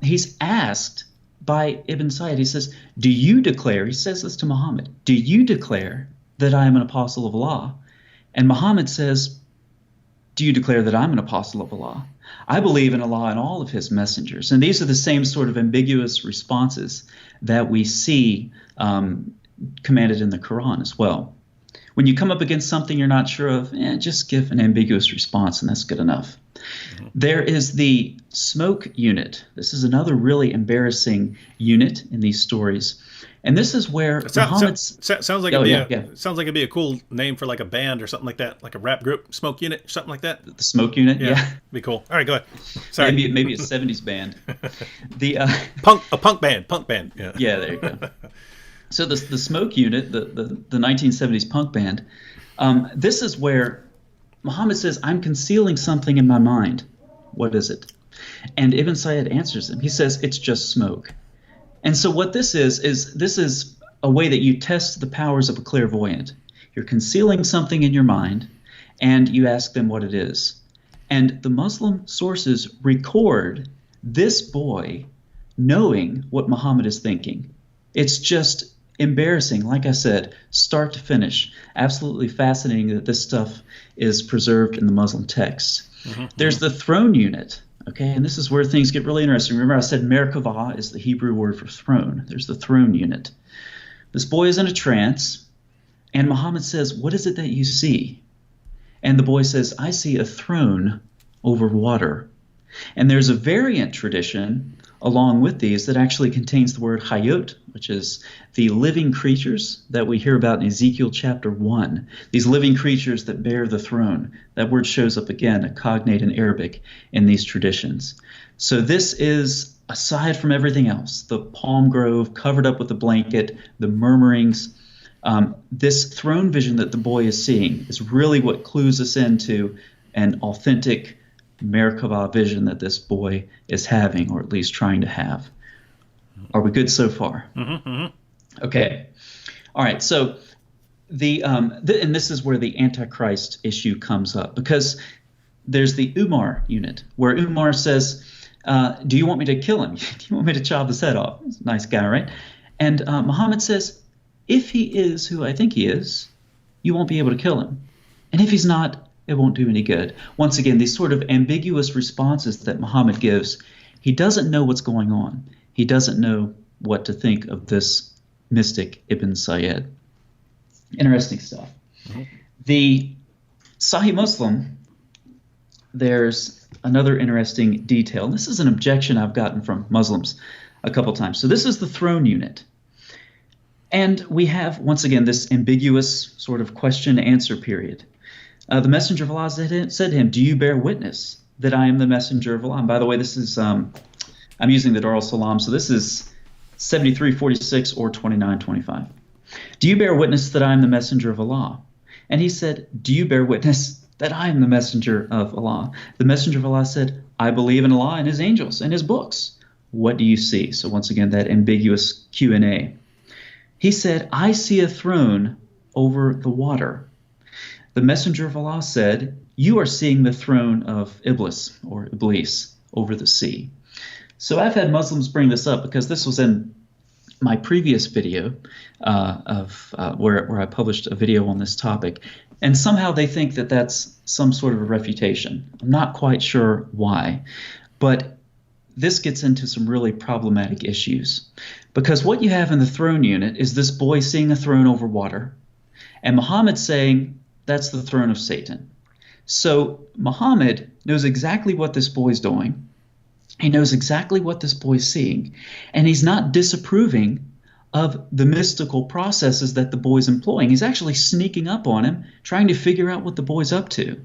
he's asked by Ibn Sayyid, he says, do you declare, he says this to Muhammad, do you declare that I am an apostle of Allah? And Muhammad says, do you declare that I'm an apostle of Allah? I believe in Allah and all of his messengers. And these are the same sort of ambiguous responses that we see commanded in the Quran as well. When you come up against something you're not sure of, just give an ambiguous response, and that's good enough. Mm-hmm. There is the smoke unit. This is another really embarrassing unit in these stories. And this is where sounds like it'd be a cool name for like a band or something like that, like a rap group, Smoke Unit, or something like that. The Smoke Unit, yeah. Be cool. All right, go ahead. Sorry. Maybe a 70s band. The punk band. Yeah. Yeah, there you go. So the Smoke Unit, the 1970s punk band, this is where Muhammad says, I'm concealing something in my mind. What is it? And Ibn Sayyid answers him. He says, it's just smoke. And so what this is a way that you test the powers of a clairvoyant. You're concealing something in your mind, and you ask them what it is. And the Muslim sources record this boy knowing what Muhammad is thinking. It's just embarrassing, like I said, start to finish. Absolutely fascinating that this stuff is preserved in the Muslim texts. Mm-hmm. There's the throne unit. Okay, and this is where things get really interesting. Remember I said Merkabah is the Hebrew word for throne. There's the throne unit. This boy is in a trance, and Muhammad says, what is it that you see? And the boy says, I see a throne over water. And there's a variant tradition along with these that actually contains the word hayot, which is the living creatures that we hear about in Ezekiel chapter 1. These living creatures that bear the throne. That word shows up again, a cognate in Arabic, in these traditions. So this is, aside from everything else, the palm grove covered up with a blanket, the murmurings, this throne vision that the boy is seeing is really what clues us into an authentic Merkabah vision that this boy is having, or at least trying to have. Are we good so far? Mm-hmm, mm-hmm. Okay. All right. So and this is where the Antichrist issue comes up, because there's the Umar unit where Umar says, do you want me to kill him? Do you want me to chop his head off? He's a nice guy, right? And Muhammad says, if he is who I think he is, you won't be able to kill him. And if he's not, it won't do any good. Once again, these sort of ambiguous responses that Muhammad gives, he doesn't know what's going on. He doesn't know what to think of this mystic Ibn Sayyid. Interesting stuff. Mm-hmm. The Sahih Muslim, there's another interesting detail. This is an objection I've gotten from Muslims a couple times. So this is the throne unit. And we have, once again, this ambiguous sort of question-answer period. The messenger of Allah said to him, do you bear witness that I am the messenger of Allah? And by the way, this is, I'm using the Dar al-Salam, so this is 7346 or 2925. Do you bear witness that I am the messenger of Allah? And he said, do you bear witness that I am the messenger of Allah? The messenger of Allah said, I believe in Allah and his angels and his books. What do you see? So once again, that ambiguous Q&A. He said, I see a throne over the water. The messenger of Allah said, you are seeing the throne of Iblis, or Iblis, over the sea. So I've had Muslims bring this up because this was in my previous video where I published a video on this topic. And somehow they think that that's some sort of a refutation. I'm not quite sure why. But this gets into some really problematic issues. Because what you have in the throne unit is this boy seeing a throne over water, and Muhammad saying, that's the throne of Satan. So Muhammad knows exactly what this boy's doing. He knows exactly what this boy's seeing. And he's not disapproving of the mystical processes that the boy's employing. He's actually sneaking up on him, trying to figure out what the boy's up to.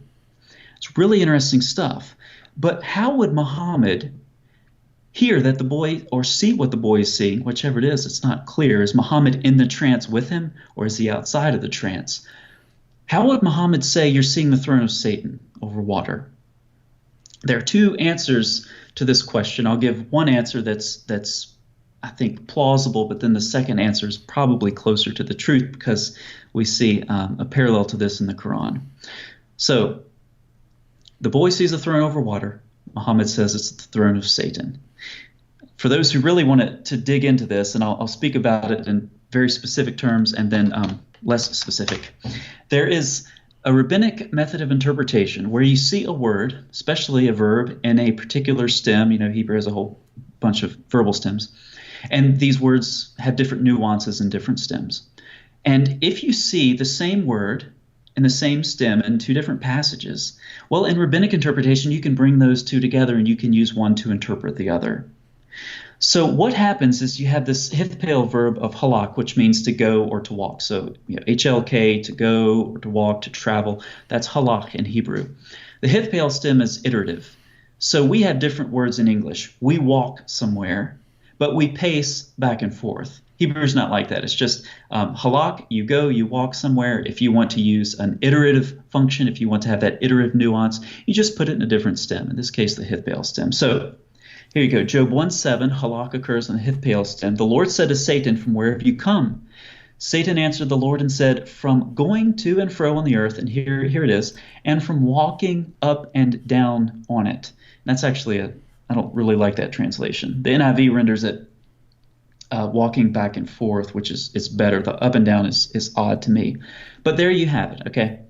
It's really interesting stuff. But how would Muhammad hear that the boy, or see what the boy is seeing, whichever it is, it's not clear. Is Muhammad in the trance with him, or is he outside of the trance? How would Muhammad say you're seeing the throne of Satan over water? There are two answers to this question. I'll give one answer that's I think plausible, but then the second answer is probably closer to the truth because we see a parallel to this in the Quran. So the boy sees a throne over water. Muhammad says it's the throne of Satan. For those who really want to dig into this, and I'll speak about it in very specific terms and then less specific, there is a rabbinic method of interpretation where you see a word, especially a verb, in a particular stem. You know, Hebrew has a whole bunch of verbal stems. And these words have different nuances in different stems. And if you see the same word in the same stem in two different passages, well, in rabbinic interpretation, you can bring those two together and you can use one to interpret the other. So what happens is you have this hithpale verb of halak, which means to go or to walk. So HLK, to go or to walk, to travel. That's halak in Hebrew. The hithpale stem is iterative. So we have different words in English. We walk somewhere, but we pace back and forth. Hebrew is not like that. It's just halak, you go, you walk somewhere. If you want to use an iterative function, if you want to have that iterative nuance, you just put it in a different stem, in this case, the hithpale stem. So here you go. Job 1:7, halak occurs in the hithpale stem. The Lord said to Satan, from where have you come? Satan answered the Lord and said, from going to and fro on the earth, and here it is, and from walking up and down on it. And that's actually I don't really like that translation. The NIV renders it walking back and forth, which is better. The up and down is odd to me. But there you have it, okay?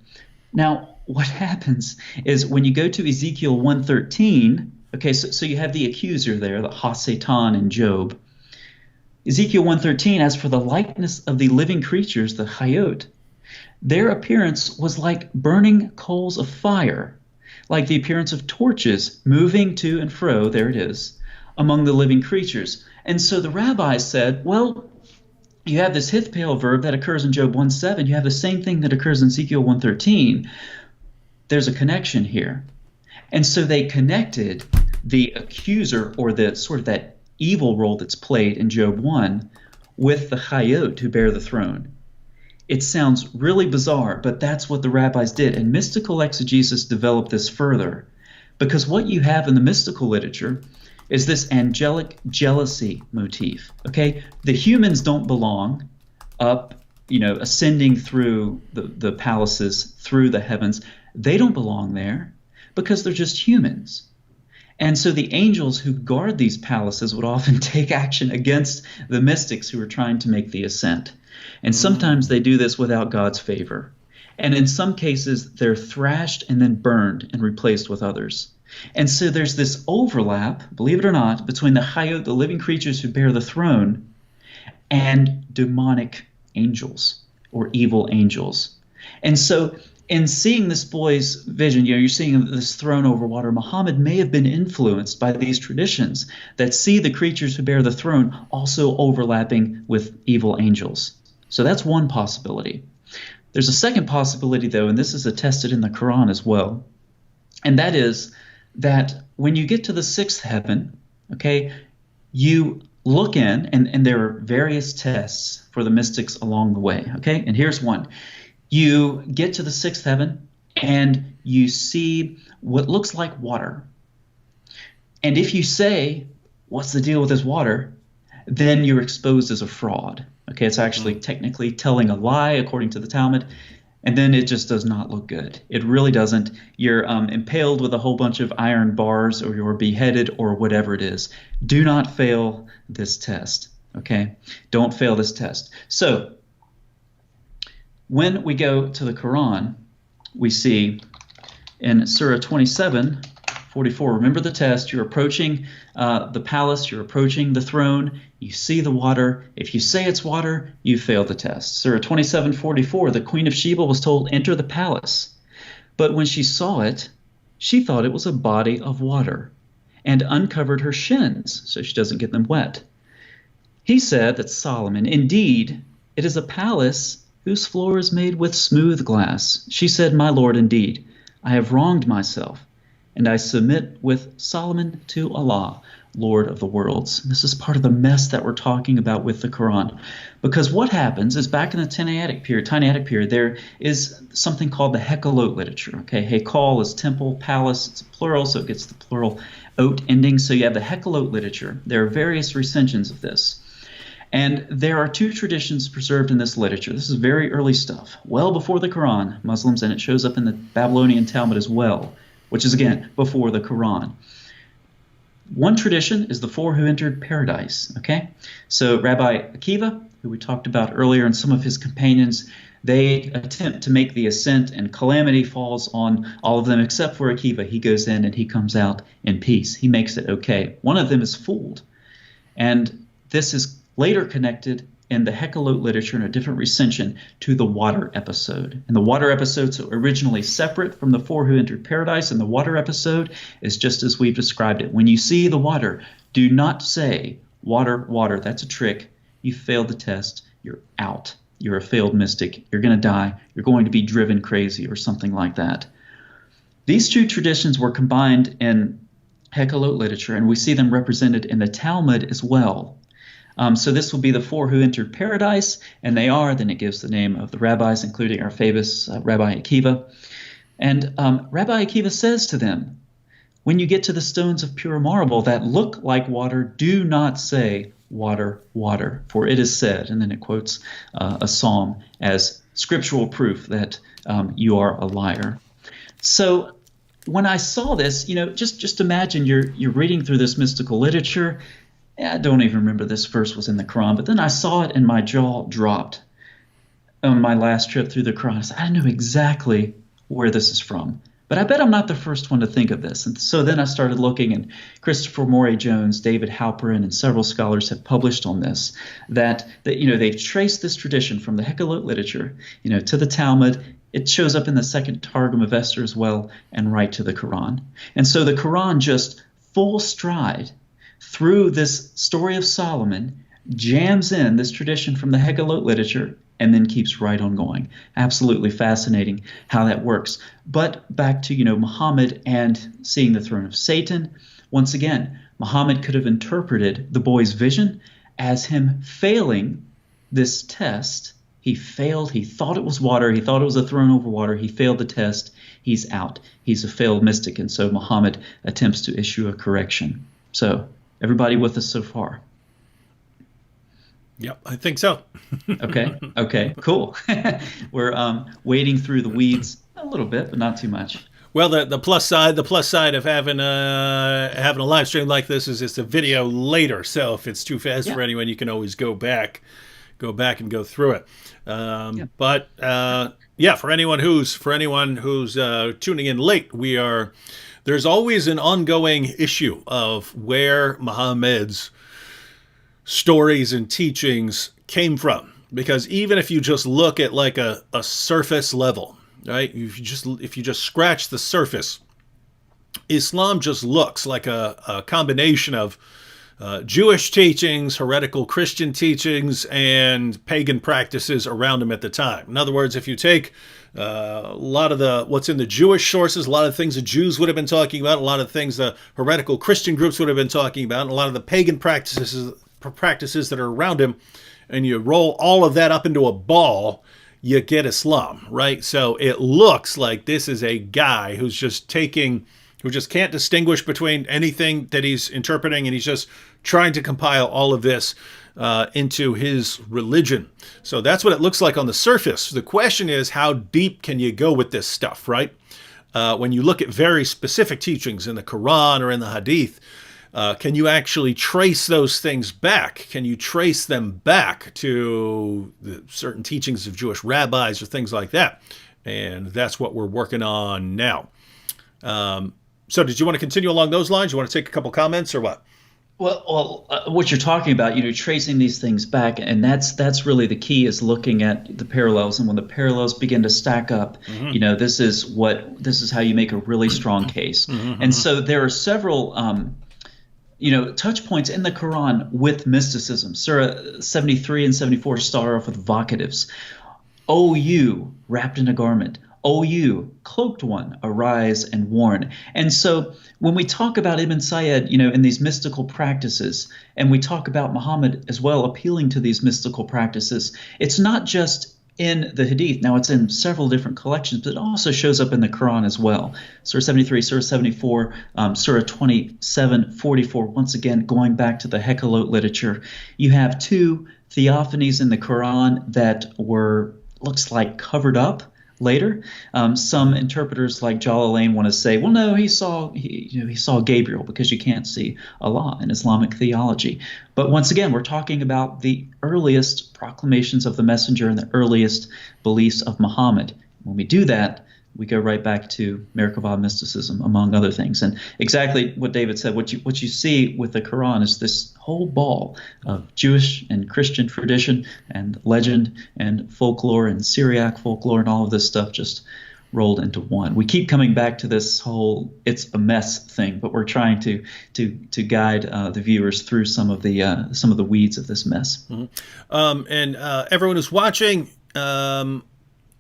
Now, what happens is when you go to Ezekiel 1:13, okay, so you have the accuser there, the Ha-Satan in Job. Ezekiel 1:13, as for the likeness of the living creatures, the Hayot, their appearance was like burning coals of fire, like the appearance of torches moving to and fro, there it is, among the living creatures. And so the rabbis said, well, you have this hithpale verb that occurs in Job 1:7. You have the same thing that occurs in Ezekiel 1:13. There's a connection here. And so they connected the accuser, or the sort of that evil role that's played in Job 1, with the Hayot who bear the throne. It sounds really bizarre, but that's what the rabbis did. And mystical exegesis developed this further, because what you have in the mystical literature is this angelic jealousy motif. Okay, the humans don't belong up, ascending through the palaces, through the heavens. They don't belong there because they're just humans. And so the angels who guard these palaces would often take action against the mystics who are trying to make the ascent. And sometimes they do this without God's favor. And in some cases, they're thrashed and then burned and replaced with others. And so there's this overlap, believe it or not, between the Hayot, the living creatures who bear the throne, and demonic angels or evil angels. And so in seeing this boy's vision, you're seeing this throne over water, Muhammad may have been influenced by these traditions that see the creatures who bear the throne also overlapping with evil angels. So that's one possibility. There's a second possibility, though, and this is attested in the Quran as well, and that is that when you get to the sixth heaven, okay, you look in, and there are various tests for the mystics along the way, okay? And here's one. You get to the sixth heaven, and you see what looks like water. And if you say, what's the deal with this water? Then you're exposed as a fraud. Okay, it's actually technically telling a lie according to the Talmud, and then it just does not look good. It really doesn't. You're impaled with a whole bunch of iron bars, or you're beheaded, or whatever it is. Do not fail this test, okay? Don't fail this test. So when we go to the Quran, we see in Surah 27:44, remember the test. You're approaching the palace. You're approaching the throne. You see the water. If you say it's water, you fail the test. Surah 27:44, the Queen of Sheba was told, enter the palace. But when she saw it, she thought it was a body of water and uncovered her shins so she doesn't get them wet. He said, that's Solomon, indeed, it is a palace whose floor is made with smooth glass. She said, my lord, indeed, I have wronged myself, and I submit with Solomon to Allah. Lord of the worlds. This is part of the mess that we're talking about with the Quran. Because what happens is back in the Tannaitic period, there is something called the Hekkalot literature. Okay, Hekal is temple, palace, it's plural, so it gets the plural oat ending. So you have the Hekkalot literature. There are various recensions of this. And there are two traditions preserved in this literature. This is very early stuff, well before the Quran, Muslims, and it shows up in the Babylonian Talmud as well, which is, again, before the Quran. One tradition is the four who entered paradise, okay? So Rabbi Akiva, who we talked about earlier, and some of his companions, they attempt to make the ascent, and calamity falls on all of them except for Akiva. He goes in and he comes out in peace. He makes it okay. One of them is fooled. And this is later connected in the Hekkalot literature in a different recension to the water episode. And the water episodes are originally separate from the four who entered paradise, and the water episode is just as we've described it. When you see the water, do not say, water, water. That's a trick. You failed the test. You're out. You're a failed mystic. You're going to die. You're going to be driven crazy or something like that. These two traditions were combined in Hekkalot literature, and we see them represented in the Talmud as well. So this will be the four who entered paradise, and they are, then it gives the name of the rabbis, including our famous Rabbi Akiva. And Rabbi Akiva says to them, when you get to the stones of pure marble that look like water, do not say, water, water, for it is said, and then it quotes a psalm as scriptural proof that you are a liar. So when I saw this, just imagine you're reading through this mystical literature. I don't even remember this verse was in the Quran, but then I saw it and my jaw dropped on my last trip through the Quran. I said, I know exactly where this is from, but I bet I'm not the first one to think of this. And so then I started looking, and Christopher Morey Jones, David Halperin, and several scholars have published on this, that they've traced this tradition from the Hekkalot literature, to the Talmud. It shows up in the second Targum of Esther as well, and right to the Quran. And so the Quran, just full stride through this story of Solomon, jams in this tradition from the Hekkalot literature and then keeps right on going. Absolutely fascinating how that works. But back to, Muhammad and seeing the throne of Satan. Once again, Muhammad could have interpreted the boy's vision as him failing this test. He failed. He thought it was water. He thought it was a throne over water. He failed the test. He's out. He's a failed mystic. And so Muhammad attempts to issue a correction. So everybody with us so far? Yep, I think so. Okay, cool. We're wading through the weeds a little bit, but not too much. Well, the plus side of having a live stream like this is it's a video later. So if it's too fast for anyone, you can always go back and go through it. But for anyone who's tuning in late, there's always an ongoing issue of where Muhammad's stories and teachings came from. Because even if you just look at like a surface level, right? If you just scratch the surface, Islam just looks like a combination of Jewish teachings, heretical Christian teachings, and pagan practices around them at the time. In other words, if you take a lot of what's in the Jewish sources, a lot of things the Jews would have been talking about, a lot of things the heretical Christian groups would have been talking about, and a lot of the pagan practices that are around him, and you roll all of that up into a ball, you get Islam, right? So it looks like this is a guy who just can't distinguish between anything that he's interpreting, and he's just trying to compile all of this into his religion. So that's what it looks like on the surface. The question is, how deep can you go with this stuff, right? When you look at very specific teachings in the Quran or in the Hadith, can you actually trace those things back? Can you trace them back to the certain teachings of Jewish rabbis or things like that? And that's what we're working on now. So did you want to continue along those lines? You want to take a couple comments or what? Well, what you're talking about, tracing these things back, and that's really the key, is looking at the parallels. And when the parallels begin to stack up, this is how you make a really strong case. And so there are several touch points in the Quran with mysticism. Surah 73 and 74 start off with vocatives. O you, wrapped in a garment. O you, cloaked one, arise and warn. And so when we talk about Ibn Sayyid, in these mystical practices, and we talk about Muhammad as well appealing to these mystical practices, it's not just in the Hadith. Now, it's in several different collections, but it also shows up in the Quran as well. Surah 73, Surah 74, Surah 27, 44. Once again, going back to the Hekkalot literature, you have two theophanies in the Quran that were, looks like, covered up later. Some interpreters like Jalalain want to say, well, no, he saw Gabriel, because you can't see Allah in Islamic theology. But once again, we're talking about the earliest proclamations of the messenger and the earliest beliefs of Muhammad. When we do that, we go right back to Merkabah mysticism, among other things. And exactly what David said, what you see with the Quran is this whole ball of Jewish and Christian tradition and legend and folklore and Syriac folklore and all of this stuff just rolled into one. We keep coming back to this whole "it's a mess" thing, but we're trying to guide the viewers through some of the weeds of this mess. Mm-hmm. And everyone who's watching,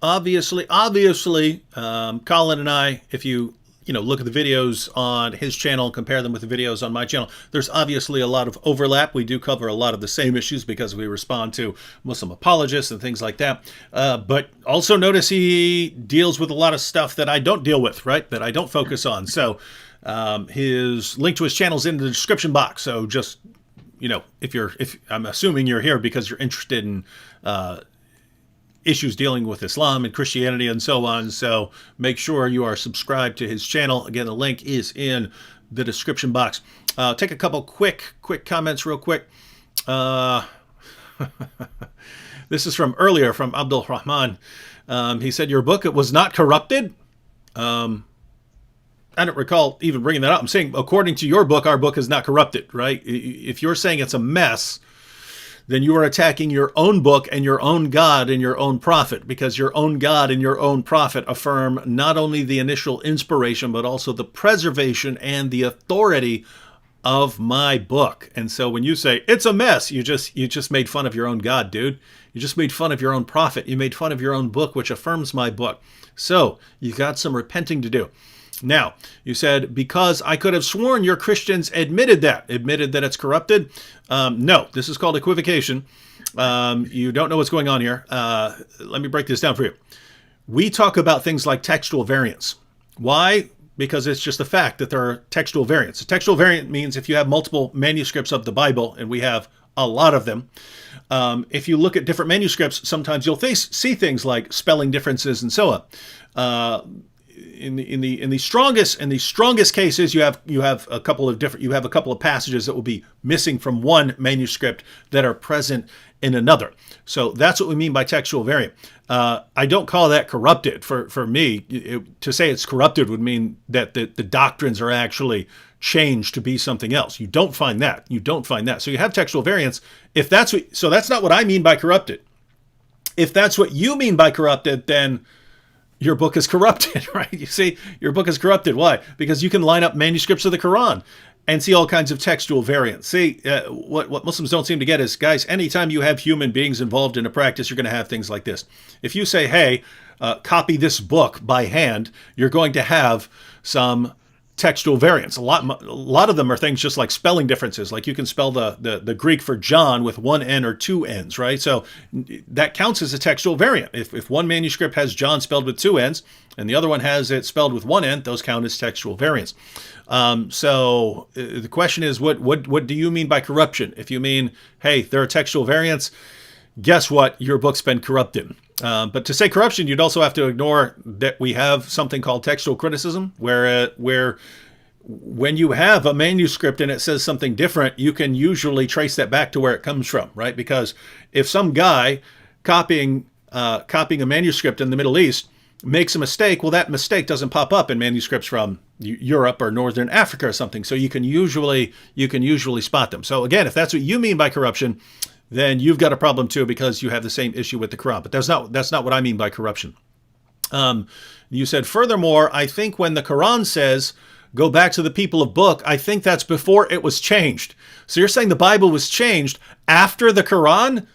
obviously, Colin and I, if you look at the videos on his channel and compare them with the videos on my channel, there's obviously a lot of overlap. We do cover a lot of the same issues because we respond to Muslim apologists and things like that. But also notice he deals with a lot of stuff that I don't deal with, right? That I don't focus on. So his link to his channel is in the description box. So just, if I'm assuming you're here because you're interested in issues dealing with Islam and Christianity and so on. So make sure you are subscribed to his channel. Again, the link is in the description box. Take a couple quick comments real quick. This is from earlier from Abdul Rahman. He said, your book, it was not corrupted. I don't recall even bringing that up. I'm saying, according to your book, our book is not corrupted, right? If you're saying it's a mess, then you are attacking your own book and your own God and your own prophet, because your own God and your own prophet affirm not only the initial inspiration, but also the preservation and the authority of my book. And so when you say it's a mess, you just made fun of your own God, dude. You just made fun of your own prophet. You made fun of your own book, which affirms my book. So you got some repenting to do. Now, you said, because I could have sworn your Christians admitted that it's corrupted. No, this is called equivocation. You don't know what's going on here. Let me break this down for you. We talk about things like textual variants. Why? Because it's just a fact that there are textual variants. A textual variant means if you have multiple manuscripts of the Bible, and we have a lot of them, if you look at different manuscripts, sometimes you'll see things like spelling differences and so on. In the strongest cases, you have a couple of passages that will be missing from one manuscript that are present in another. So that's what we mean by textual variant. I don't call that corrupted. For me, to say it's corrupted would mean that the doctrines are actually changed to be something else. You don't find that. So you have textual variants. So that's not what I mean by corrupted. If that's what you mean by corrupted, then your book is corrupted, right? You see, your book is corrupted. Why? Because you can line up manuscripts of the Quran and see all kinds of textual variants. See, what Muslims don't seem to get is, guys, anytime you have human beings involved in a practice, you're going to have things like this. If you say, hey, copy this book by hand, you're going to have some textual variants. A lot of them are things just like spelling differences. Like you can spell the Greek for John with one N or two N's, right? So that counts as a textual variant. If one manuscript has John spelled with two N's and the other one has it spelled with one N, those count as textual variants. So the question is, what do you mean by corruption? If you mean, hey, there are textual variants, guess what? Your book's been corrupted. But to say corruption, you'd also have to ignore that we have something called textual criticism, where when you have a manuscript and it says something different, you can usually trace that back to where it comes from, right? Because if some guy copying a manuscript in the Middle East makes a mistake, well, that mistake doesn't pop up in manuscripts from Europe or Northern Africa or something. So you can usually spot them. So again, if that's what you mean by corruption, then you've got a problem too, because you have the same issue with the Quran. But that's not what I mean by corruption. You said, furthermore, I think when the Quran says, go back to the people of book, I think that's before it was changed. So you're saying the Bible was changed after the Quran?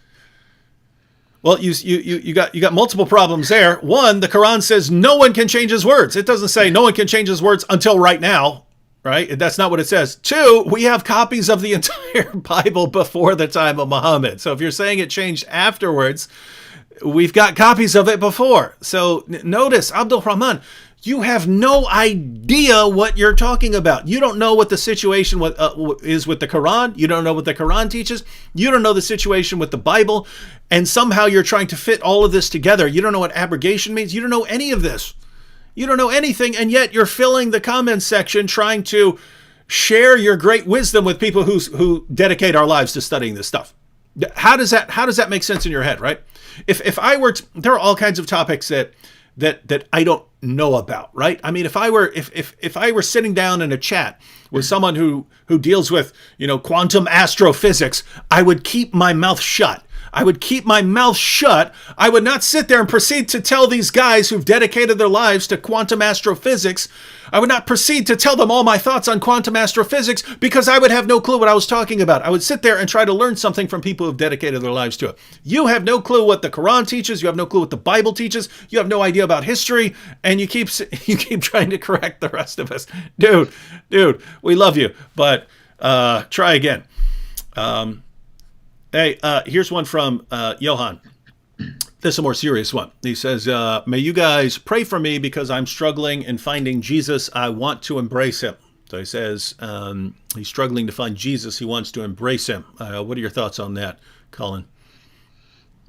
Well, you got multiple problems there. One, the Quran says no one can change his words. It doesn't say no one can change his words until right now, right? That's not what it says. Two, we have copies of the entire Bible before the time of Muhammad. So if you're saying it changed afterwards, we've got copies of it before. So notice, Abdul Rahman, you have no idea what you're talking about. You don't know what the situation is with the Quran. You don't know what the Quran teaches. You don't know the situation with the Bible. And somehow you're trying to fit all of this together. You don't know what abrogation means. You don't know any of this. You don't know anything. And yet you're filling the comments section trying to share your great wisdom with people who dedicate our lives to studying this stuff. How does that make sense in your head, right? If I were to, there are all kinds of topics that I don't know about, right? I mean, if I were sitting down in a chat with someone who deals with, quantum astrophysics, I would keep my mouth shut. I would keep my mouth shut. I would not sit there and proceed to tell these guys who've dedicated their lives to quantum astrophysics. I would not proceed to tell them all my thoughts on quantum astrophysics because I would have no clue what I was talking about. I would sit there and try to learn something from people who've dedicated their lives to it. You have no clue what the Quran teaches. You have no clue what the Bible teaches. You have no idea about history, and you keep trying to correct the rest of us. Dude, we love you, but try again. Hey, here's one from Johan. This is a more serious one. He says, may you guys pray for me because I'm struggling in finding Jesus. I want to embrace him. So he says he's struggling to find Jesus. He wants to embrace him. What are your thoughts on that, Colin?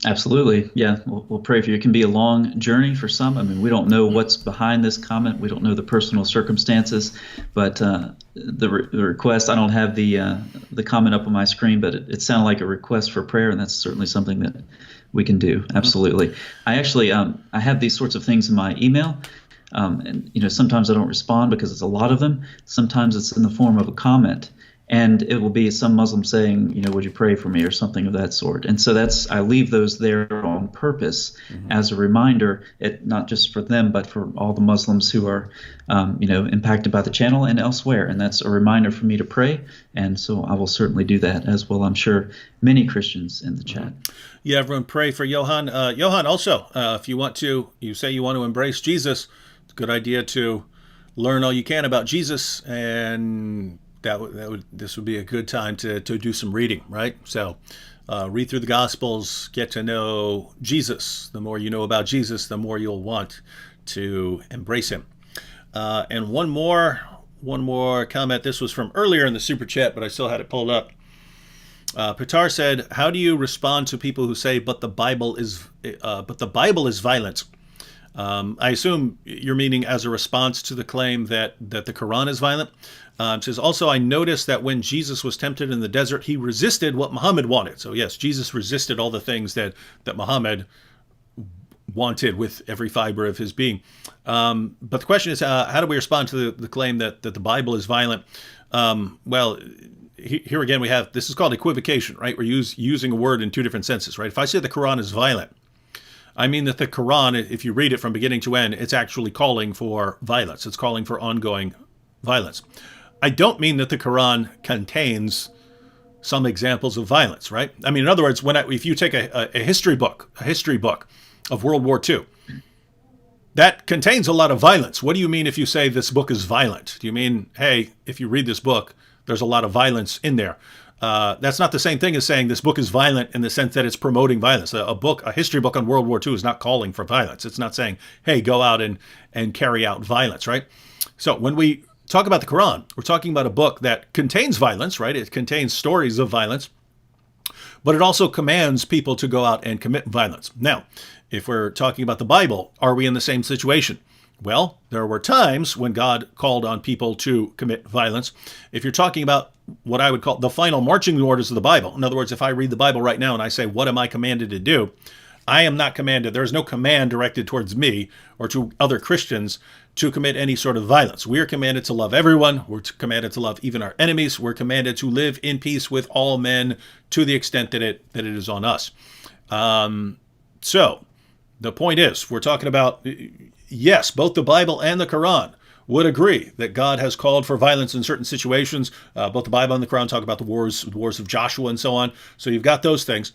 Absolutely. Yeah, we'll pray for you. It can be a long journey for some. I mean, we don't know what's behind this comment. We don't know the personal circumstances, but the request, I don't have the comment up on my screen, but it sounded like a request for prayer, and that's certainly something that we can do. Absolutely. I actually, I have these sorts of things in my email, and sometimes I don't respond because it's a lot of them. Sometimes it's in the form of a comment. And it will be some Muslim saying, would you pray for me or something of that sort. And so I leave those there on purpose as a reminder, not just for them, but for all the Muslims who are, impacted by the channel and elsewhere. And that's a reminder for me to pray. And so I will certainly do that, as well, I'm sure, many Christians in the chat. Yeah, everyone pray for Johan. Johan, also, if you say you want to embrace Jesus, it's a good idea to learn all you can about Jesus, and this would be a good time to do some reading, right? So read through the Gospels, get to know Jesus. The more you know about Jesus, the more you'll want to embrace him. And one more comment. This was from earlier in the super chat, but I still had it pulled up. Pitar said, "How do you respond to people who say, but the Bible is violent?" I assume you're meaning as a response to the claim that the Quran is violent. It says, also, I noticed that when Jesus was tempted in the desert, he resisted what Muhammad wanted. So yes, Jesus resisted all the things that Muhammad wanted with every fiber of his being. But the question is, how do we respond to the claim that the Bible is violent? Well, here again, this is called equivocation, right? We're using a word in two different senses, right? If I say the Quran is violent, I mean that the Quran, if you read it from beginning to end, it's actually calling for violence. It's calling for ongoing violence. I don't mean that the Quran contains some examples of violence, right? I mean, in other words, if you take a history book of World War II, that contains a lot of violence. What do you mean if you say this book is violent? Do you mean, hey, if you read this book, there's a lot of violence in there? That's not the same thing as saying this book is violent in the sense that it's promoting violence. A history book on World War II is not calling for violence. It's not saying, hey, go out and carry out violence, right? So when we talk about the Quran, we're talking about a book that contains violence, right? It contains stories of violence, but it also commands people to go out and commit violence. Now, if we're talking about the Bible, are we in the same situation? Well, there were times when God called on people to commit violence. If you're talking about what I would call the final marching orders of the Bible, in other words, if I read the Bible right now and I say, what am I commanded to do? I am not commanded. There's no command directed towards me or to other Christians to commit any sort of violence. We are commanded to love everyone. We're commanded to love even our enemies. We're commanded to live in peace with all men to the extent that it is on us. So the point is, we're talking about, yes, both the Bible and the Quran would agree that God has called for violence in certain situations. Both the Bible and the Quran talk about the wars of Joshua and so on. So you've got those things.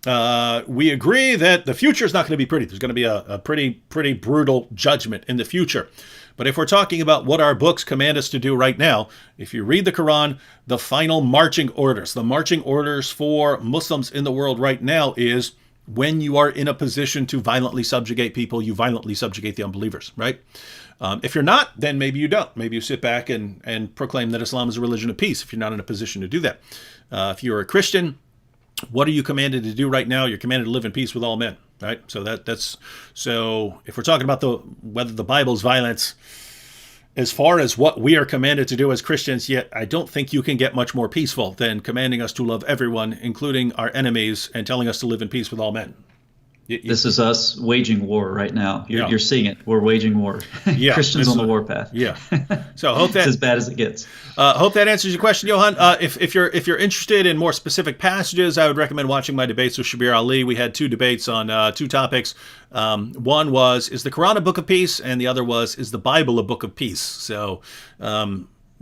We agree that the future is not going to be pretty. There's going to be a pretty brutal judgment in the future. But if we're talking about what our books command us to do right now, if you read the Quran, the final marching orders, the marching orders for Muslims in the world right now is when you are in a position to violently subjugate people, you violently subjugate the unbelievers, right? If you're not, then maybe you don't. Maybe you sit back and proclaim that Islam is a religion of peace if you're not in a position to do that. If you're a Christian, what are you commanded to do right now? You're commanded to live in peace with all men, right? So so if we're talking about whether the Bible's violence, as far as what we are commanded to do as Christians, yet I don't think you can get much more peaceful than commanding us to love everyone, including our enemies, and telling us to live in peace with all men. This is us waging war right now. You're Yeah. seeing it. We're waging war. Yeah, Christians on the warpath. Yeah. So hope It's that as bad as it gets. hope that answers your question, Johan. If you're interested in more specific passages, I would recommend watching my debates with Shabir Ali. We had two debates on two topics. One was, is the Quran a book of peace? And the other was, is the Bible a book of peace? So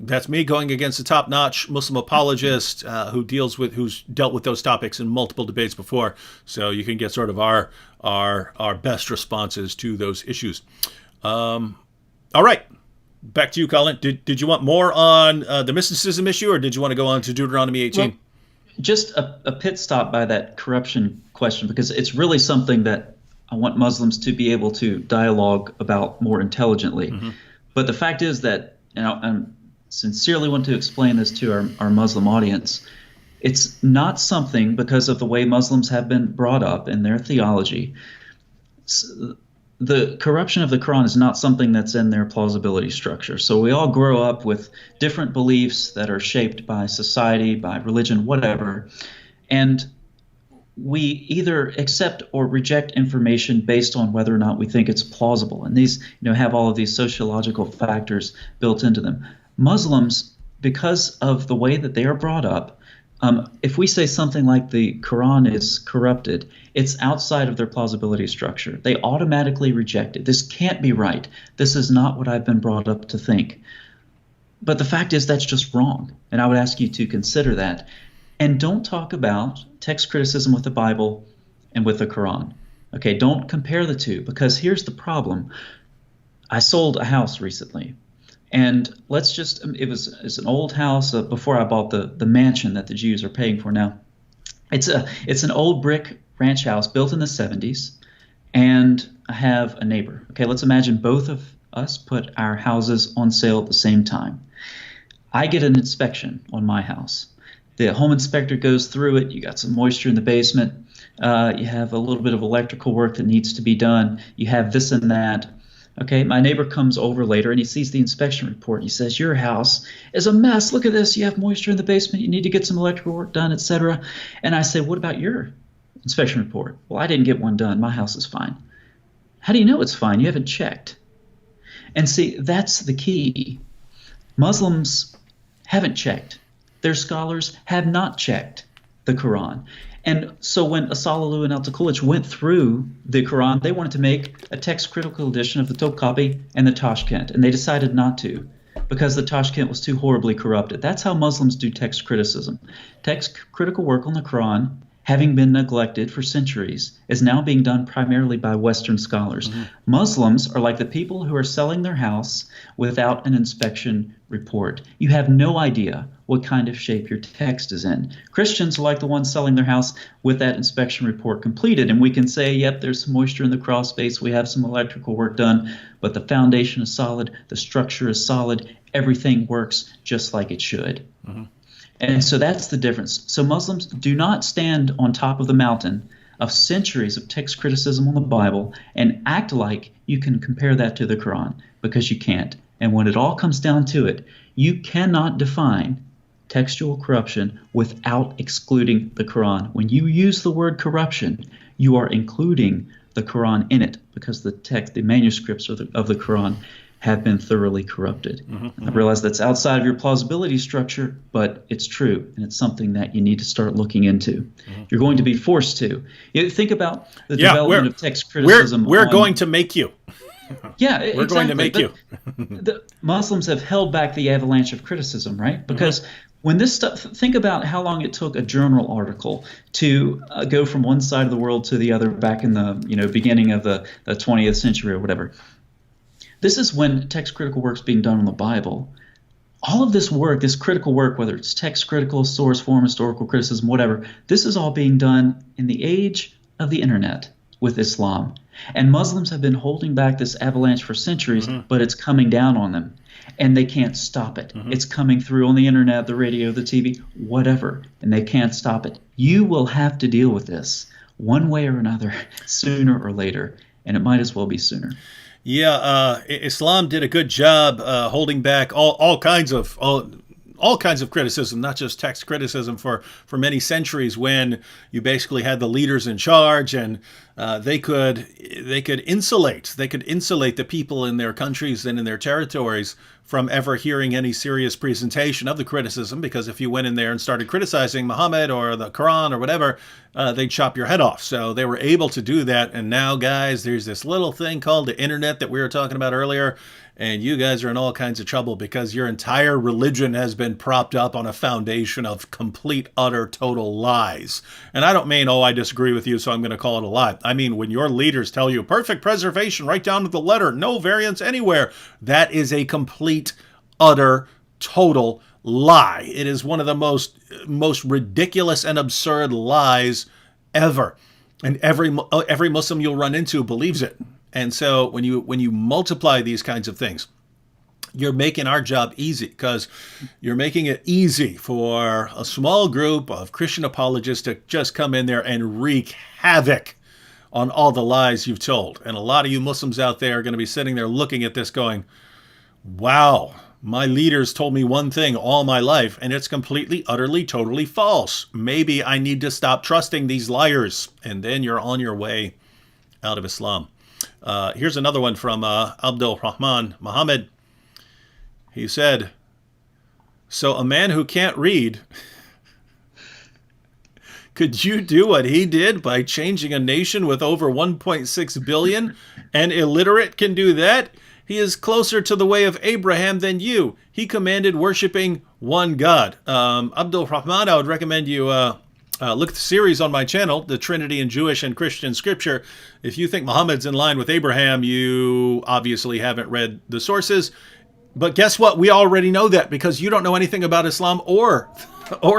that's me going against a top-notch Muslim apologist who's dealt with those topics in multiple debates before. So you can get sort of our best responses to those issues. All right. Back to you, Colin. Did you want more on the mysticism issue, or did you want to go on to Deuteronomy 18? Well, just a pit stop by that corruption question, because it's really something that I want Muslims to be able to dialogue about more intelligently. Mm-hmm. But the fact is that, I sincerely want to explain this to our Muslim audience. It's not something, because of the way Muslims have been brought up in their theology, the corruption of the Quran is not something that's in their plausibility structure. So we all grow up with different beliefs that are shaped by society, by religion, whatever. And we either accept or reject information based on whether or not we think it's plausible. And these, have all of these sociological factors built into them. Muslims, because of the way that they are brought up, if we say something like the Quran is corrupted, it's outside of their plausibility structure. They automatically reject it. This can't be right. This is not what I've been brought up to think. But the fact is that's just wrong. And I would ask you to consider that. And don't talk about text criticism with the Bible and with the Quran. Okay, don't compare the two, because here's the problem. I sold a house recently. And it's an old house before I bought the mansion that the Jews are paying for now. It's an old brick ranch house built in the 70s, and I have a neighbor. Okay, let's imagine both of us put our houses on sale at the same time. I get an inspection on my house. The home inspector goes through it. You got some moisture in the basement. You have a little bit of electrical work that needs to be done. You have this and that. Okay, my neighbor comes over later and he sees the inspection report. And he says, your house is a mess. Look at this. You have moisture in the basement. You need to get some electrical work done, etc. And I say, what about your inspection report? Well, I didn't get one done. My house is fine. How do you know it's fine? You haven't checked. And see, that's the key. Muslims haven't checked. Their scholars have not checked the Quran. And so when Asalalu and Al-Takulich went through the Quran, they wanted to make a text-critical edition of the Topkapi and the Tashkent, and they decided not to because the Tashkent was too horribly corrupted. That's how Muslims do text criticism. Text-critical work on the Quran, having been neglected for centuries, is now being done primarily by Western scholars. Mm-hmm. Muslims are like the people who are selling their house without an inspection report. You have no idea what kind of shape your text is in. Christians are like the ones selling their house with that inspection report completed, and we can say, yep, there's some moisture in the crawl space, we have some electrical work done, but the foundation is solid, the structure is solid, everything works just like it should. Mm-hmm. And so that's the difference. So Muslims do not stand on top of the mountain of centuries of text criticism on the Bible and act like you can compare that to the Quran, because you can't. And when it all comes down to it, you cannot define textual corruption without excluding the Quran. When you use the word corruption, you are including the Quran in it, because the manuscripts of the Quran have been thoroughly corrupted. Mm-hmm. I realize that's outside of your plausibility structure, but it's true, and it's something that you need to start looking into. Mm-hmm. You're going to be forced to. Think about the development of text criticism. We're going to make you. Yeah, we're exactly. going to make you. The Muslims have held back the avalanche of criticism, right? Because When this stuff, think about how long it took a journal article to go from one side of the world to the other back in the beginning of the 20th century or whatever. This is when text critical work's being done on the Bible. All of this work, this critical work, whether it's text critical, source form, historical criticism, whatever, this is all being done in the age of the internet with Islam. And Muslims have been holding back this avalanche for centuries, but it's coming down on them. And they can't stop it. It's coming through on the internet, the radio, the TV, whatever, and they can't stop it. You will have to deal with this one way or another, sooner or later, and it might as well be sooner. Yeah, Islam did a good job holding back all kinds of criticism, not just text criticism, for many centuries, when you basically had the leaders in charge, and they could insulate the people in their countries and in their territories from ever hearing any serious presentation of the criticism, because if you went in there and started criticizing Muhammad or the Quran or whatever, they'd chop your head off. So they were able to do that. And now, guys, there's this little thing called the internet that we were talking about earlier, and you guys are in all kinds of trouble because your entire religion has been propped up on a foundation of complete, utter, total lies. And I don't mean, oh, I disagree with you, so I'm going to call it a lie. I mean, when your leaders tell you perfect preservation right down to the letter, no variance anywhere, that is a complete, utter, total lie. It is one of the most ridiculous and absurd lies ever. And every Muslim you'll run into believes it. And so when you multiply these kinds of things, you're making our job easy, because you're making it easy for a small group of Christian apologists to just come in there and wreak havoc on all the lies you've told. And a lot of you Muslims out there are going to be sitting there looking at this going, wow, my leaders told me one thing all my life, and it's completely, utterly, totally false. Maybe I need to stop trusting these liars. And then you're on your way out of Islam. Here's another one from Abdul Rahman Muhammad. He said, so a man who can't read, could you do what he did by changing a nation with over 1.6 billion? An illiterate can do that? He is closer to the way of Abraham than you. He commanded worshiping one God. Abdul Rahman, I would recommend you look at the series on my channel, The Trinity in Jewish and Christian Scripture. If you think Muhammad's in line with Abraham, you obviously haven't read the sources. But guess what? We already know that, because you don't know anything about Islam or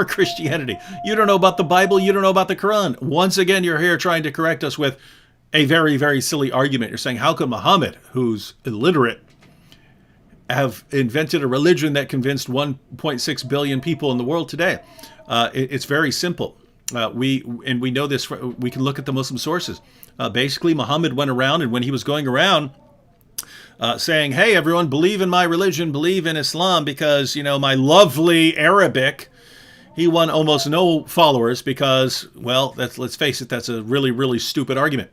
Christianity. You don't know about the Bible. You don't know about the Quran. Once again, you're here trying to correct us with a very, very silly argument. You're saying, how could Muhammad, who's illiterate, have invented a religion that convinced 1.6 billion people in the world today? It's very simple. We know this. We can look at the Muslim sources. Basically, Muhammad went around, and when he was going around saying, hey, everyone, believe in my religion, believe in Islam, because, my lovely Arabic, he won almost no followers because, well, let's face it, that's a really, really stupid argument.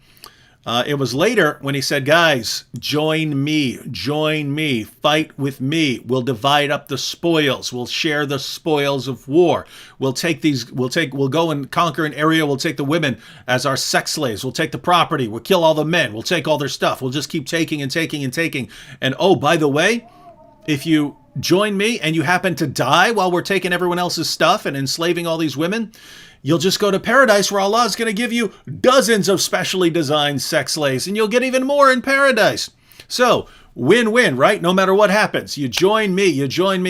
It was later when he said, guys, join me, fight with me. We'll divide up the spoils. We'll share the spoils of war. We'll go and conquer an area. We'll take the women as our sex slaves. We'll take the property. We'll kill all the men. We'll take all their stuff. We'll just keep taking and taking and taking. And oh, by the way, if you join me and you happen to die while we're taking everyone else's stuff and enslaving all these women, you'll just go to paradise, where Allah is going to give you dozens of specially designed sex slaves, and you'll get even more in paradise. So, win-win, right? No matter what happens. You join me, you join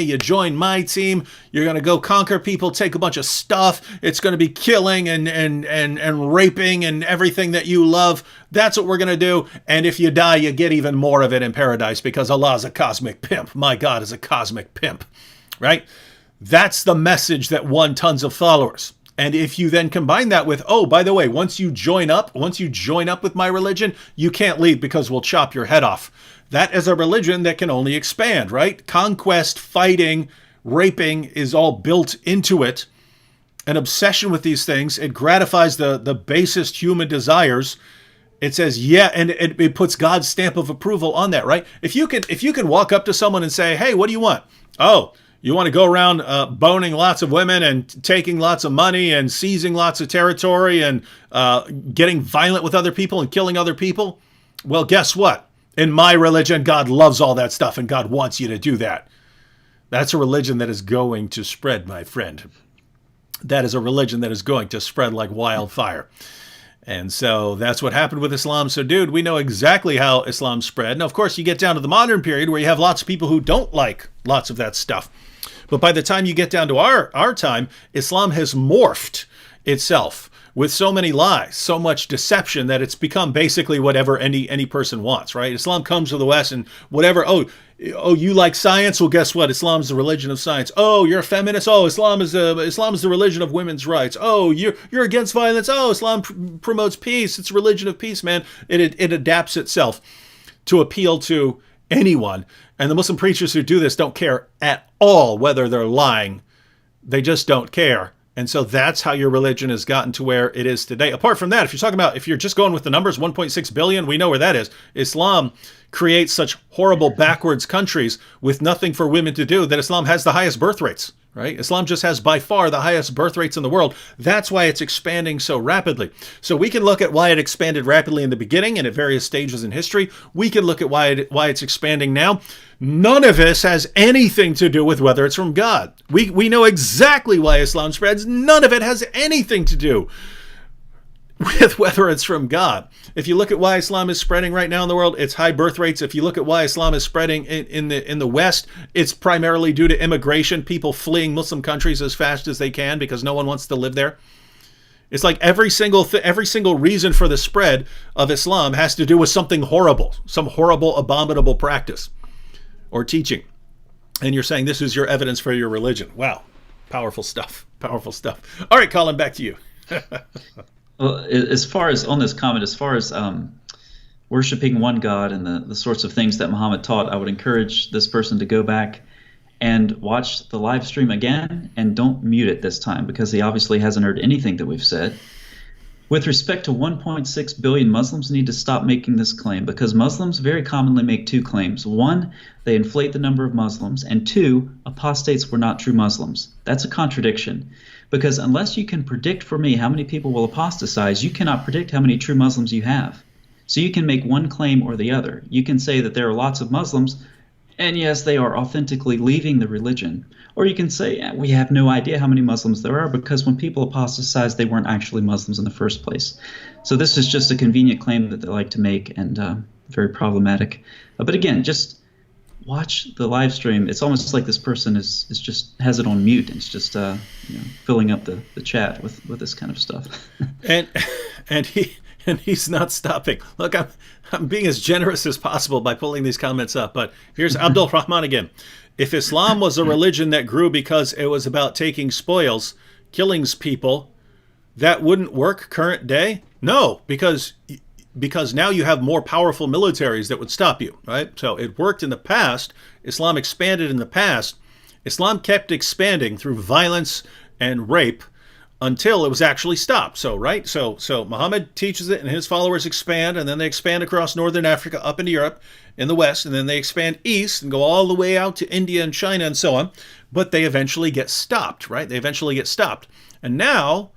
my team. You're going to go conquer people, take a bunch of stuff. It's going to be killing and raping and everything that you love. That's what we're going to do. And if you die, you get even more of it in paradise, because Allah is a cosmic pimp. My God is a cosmic pimp, right? That's the message that won tons of followers. And if you then combine that with, oh, by the way, once you join up with my religion, you can't leave because we'll chop your head off. That is a religion that can only expand, right? Conquest, fighting, raping is all built into it. An obsession with these things. It gratifies the basest human desires. It says, yeah, and it puts God's stamp of approval on that, right? If you can walk up to someone and say, hey, what do you want? Oh, you want to go around boning lots of women and taking lots of money and seizing lots of territory and getting violent with other people and killing other people? Well, guess what? In my religion, God loves all that stuff, and God wants you to do that. That's a religion that is going to spread, my friend. That is a religion that is going to spread like wildfire. And so that's what happened with Islam. So, dude, we know exactly how Islam spread. Now, of course, you get down to the modern period where you have lots of people who don't like lots of that stuff. But by the time you get down to our time, Islam has morphed itself with so many lies, so much deception, that it's become basically whatever any person wants, right? Islam comes to the West and whatever, oh, you like science? Well, guess what? Islam's the religion of science. Oh, you're a feminist? Oh, Islam is the religion of women's rights. Oh, you're against violence? Oh, Islam promotes peace. It's a religion of peace, man. It adapts itself to appeal to anyone. And the Muslim preachers who do this don't care at all whether they're lying. They just don't care. And so that's how your religion has gotten to where it is today. Apart from that, if you're just going with the numbers, 1.6 billion, we know where that is. Islam creates such horrible backwards countries with nothing for women to do that Islam has the highest birth rates, right? Islam just has by far the highest birth rates in the world. That's why it's expanding so rapidly. So we can look at why it expanded rapidly in the beginning and at various stages in history. We can look at why it's expanding now. None of this has anything to do with whether it's from God. We know exactly why Islam spreads. None of it has anything to do with whether it's from God. If you look at why Islam is spreading right now in the world, it's high birth rates. If you look at why Islam is spreading in the West, it's primarily due to immigration, people fleeing Muslim countries as fast as they can because no one wants to live there. It's like every single reason for the spread of Islam has to do with something horrible, some horrible, abominable practice or teaching. And you're saying this is your evidence for your religion. Wow. Powerful stuff. Powerful stuff. All right, Colin, back to you. Well, as far as on this comment, as far as worshiping one God and the sorts of things that Muhammad taught, I would encourage this person to go back and watch the live stream again, and don't mute it this time because he obviously hasn't heard anything that we've said. With respect to 1.6 billion Muslims, need to stop making this claim because Muslims very commonly make two claims. One, they inflate the number of Muslims, and two, apostates were not true Muslims. That's a contradiction because unless you can predict for me how many people will apostatize, you cannot predict how many true Muslims you have. So you can make one claim or the other. You can say that there are lots of Muslims, and yes, they are authentically leaving the religion. Or you can say, we have no idea how many Muslims there are because when people apostatized, they weren't actually Muslims in the first place. So this is just a convenient claim that they like to make and very problematic. But again, just watch the live stream. It's almost like this person is just has it on mute and it's just filling up the chat with this kind of stuff. and he's not stopping. Look, I'm being as generous as possible by pulling these comments up. But here's Abdul Rahman again. If Islam was a religion that grew because it was about taking spoils, killing people, that wouldn't work current day? No, because now you have more powerful militaries that would stop you, right? So it worked in the past. Islam expanded in the past. Islam kept expanding through violence and rape until it was actually stopped. So, right? So Muhammad teaches it and his followers expand, and then they expand across northern Africa up into Europe in the West, and then they expand east and go all the way out to India and China and so on. But they eventually get stopped, right? They eventually get stopped. And now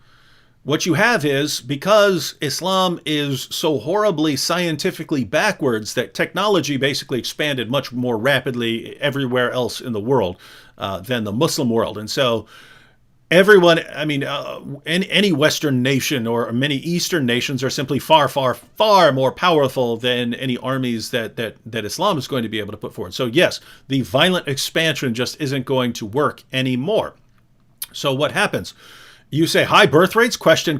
what you have is, because Islam is so horribly scientifically backwards that technology basically expanded much more rapidly everywhere else in the world than the Muslim world. And so everyone, any Western nation or many Eastern nations are simply far, far, far more powerful than any armies that Islam is going to be able to put forward. So yes, the violent expansion just isn't going to work anymore. So what happens? You say high birth rates? Question.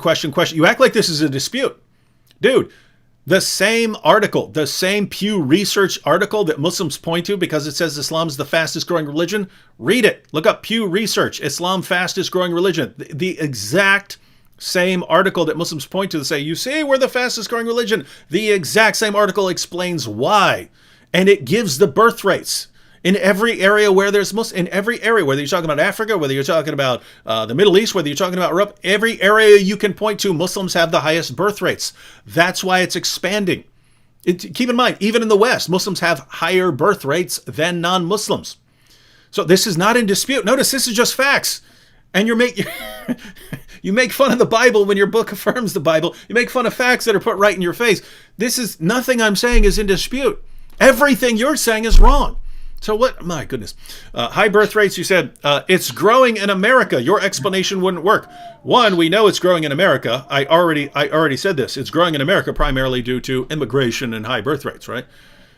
You act like this is a dispute. Dude, the same article, the same Pew Research article that Muslims point to because it says Islam is the fastest growing religion, read it. Look up Pew Research, Islam fastest growing religion. The exact same article that Muslims point to say, you see, we're the fastest growing religion. The exact same article explains why. And it gives the birth rates. In every area where there's Muslims, in every area, whether you're talking about Africa, whether you're talking about the Middle East, whether you're talking about Europe, every area you can point to, Muslims have the highest birth rates. That's why it's expanding. Keep in mind, even in the West, Muslims have higher birth rates than non-Muslims. So this is not in dispute. Notice this is just facts. And you make fun of the Bible when your book affirms the Bible. You make fun of facts that are put right in your face. This is nothing I'm saying is in dispute. Everything you're saying is wrong. So what? My goodness. High birth rates, you said, it's growing in America. Your explanation wouldn't work. One, we know it's growing in America. I already said this. It's growing in America primarily due to immigration and high birth rates, right?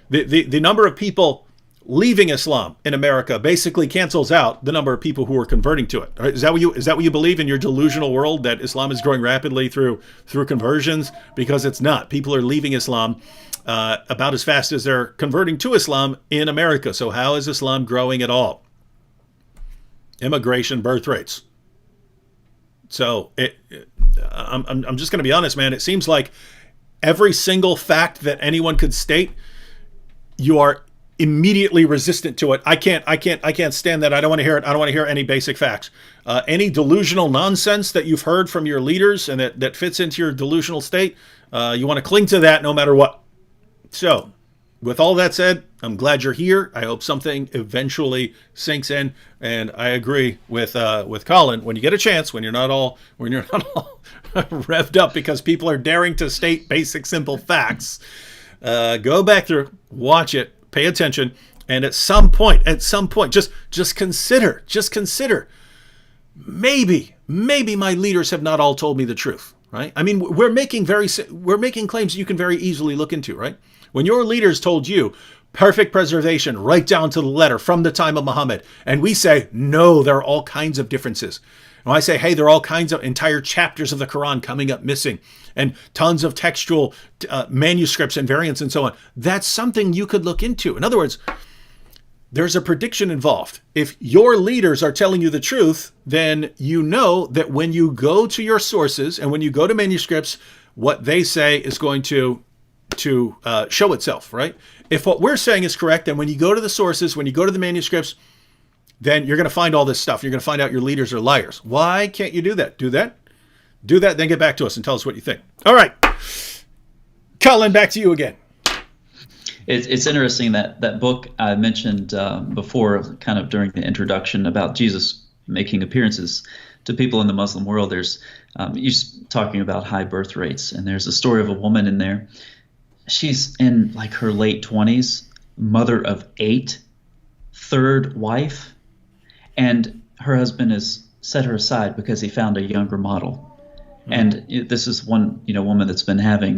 The number of people leaving Islam in America basically cancels out the number of people who are converting to it. Right? Is that what you believe in your delusional world, that Islam is growing rapidly through conversions? Because it's not. People are leaving Islam about as fast as they're converting to Islam in America. So how is Islam growing at immigration, birth rates. So I'm just going to be honest, man. It seems like every single fact that anyone could state, you are immediately resistant to it. I can't stand that. I don't want to hear it. I don't want to hear any basic facts. Any delusional nonsense that you've heard from your leaders and that fits into your delusional state, you want to cling to that no matter what. So, with all that said, I'm glad you're here. I hope something eventually sinks in, and I agree with Colin. When you get a chance, when you're not all revved up because people are daring to state basic, simple facts, go back through, watch it, pay attention, and at some point, just consider. Maybe my leaders have not all told me the truth, right? I mean, we're making claims you can very easily look into, right? When your leaders told you perfect preservation right down to the letter from the time of Muhammad, and we say, no, there are all kinds of differences. And I say, hey, there are all kinds of entire chapters of the Quran coming up missing, and tons of textual manuscripts and variants and so on. That's something you could look into. In other words, there's a prediction involved. If your leaders are telling you the truth, then you know that when you go to your sources and when you go to manuscripts, what they say is going to show itself, right? If what we're saying is correct, then when you go to the sources, when you go to the manuscripts, then you're going to find all this stuff. You're going to find out your leaders are liars. Why can't you do that? Do that, then get back to us and tell us what you think. All right. Colin, back to you again. It's interesting that book I mentioned before, kind of during the introduction, about Jesus making appearances to people in the Muslim world. There's you're talking about high birth rates, and there's a story of a woman in there. She's in like her late 20s, mother of 8, third wife, and her husband has set her aside because he found a younger model. Mm-hmm. And this is one woman that's been having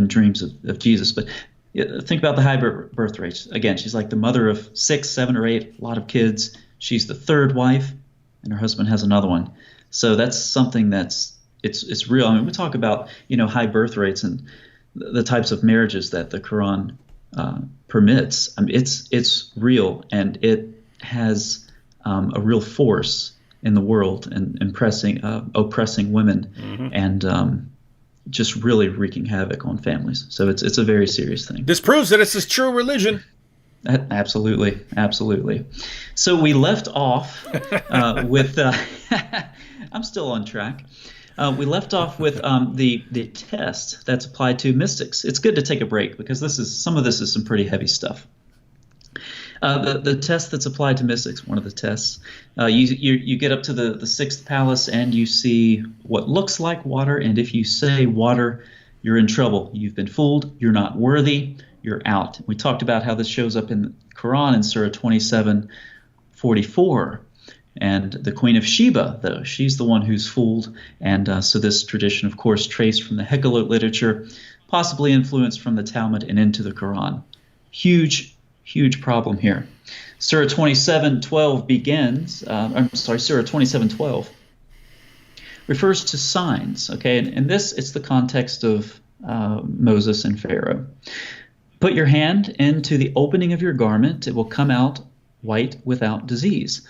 dreams of Jesus. But think about the high birth rates. Again, she's like the mother of 6, 7, or 8, a lot of kids. She's the third wife, and her husband has another one. So that's something it's real. I mean, we talk about high birth rates and the types of marriages that the Quran permits. I mean, it's real, and it has a real force in the world and oppressing women, mm-hmm. and just really wreaking havoc on families. So it's a very serious thing. This proves that it's a true religion. Absolutely. So we left off with I'm still on track. We left off with the test that's applied to mystics. It's good to take a break because some of this is some pretty heavy stuff. The test that's applied to mystics, one of the tests, you get up to the sixth palace and you see what looks like water, and if you say water, you're in trouble. You've been fooled. You're not worthy. You're out. We talked about how this shows up in the Quran in Surah 27:44. And the Queen of Sheba, though, she's the one who's fooled. And so this tradition, of course, traced from the Hekkelite literature, possibly influenced from the Talmud and into the Quran. Huge problem here. Surah 27:12 begins, Surah 27:12 refers to signs, okay? And this, it's the context of Moses and Pharaoh. Put your hand into the opening of your garment. It will come out white without disease.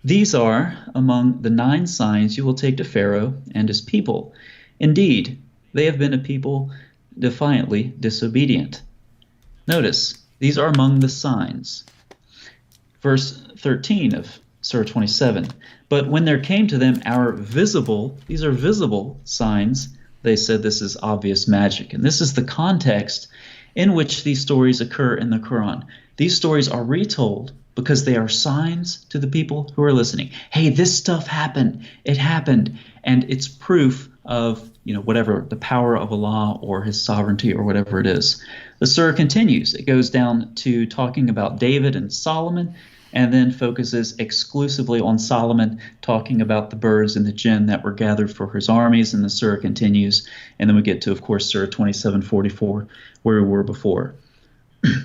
These are among the 9 signs you will take to Pharaoh and his people. Indeed, they have been a people defiantly disobedient. Notice, these are among the signs. Verse 13 of Surah 27. But when there came to them these are visible signs, they said this is obvious magic. And this is the context in which these stories occur in the Quran. These stories are retold because they are signs to the people who are listening. Hey, this stuff happened. It happened. And it's proof of, whatever the power of Allah or his sovereignty or whatever it is. The surah continues. It goes down to talking about David and Solomon, and then focuses exclusively on Solomon, talking about the birds and the jinn that were gathered for his armies, and the surah continues. And then we get to, of course, Surah 27:44, where we were before.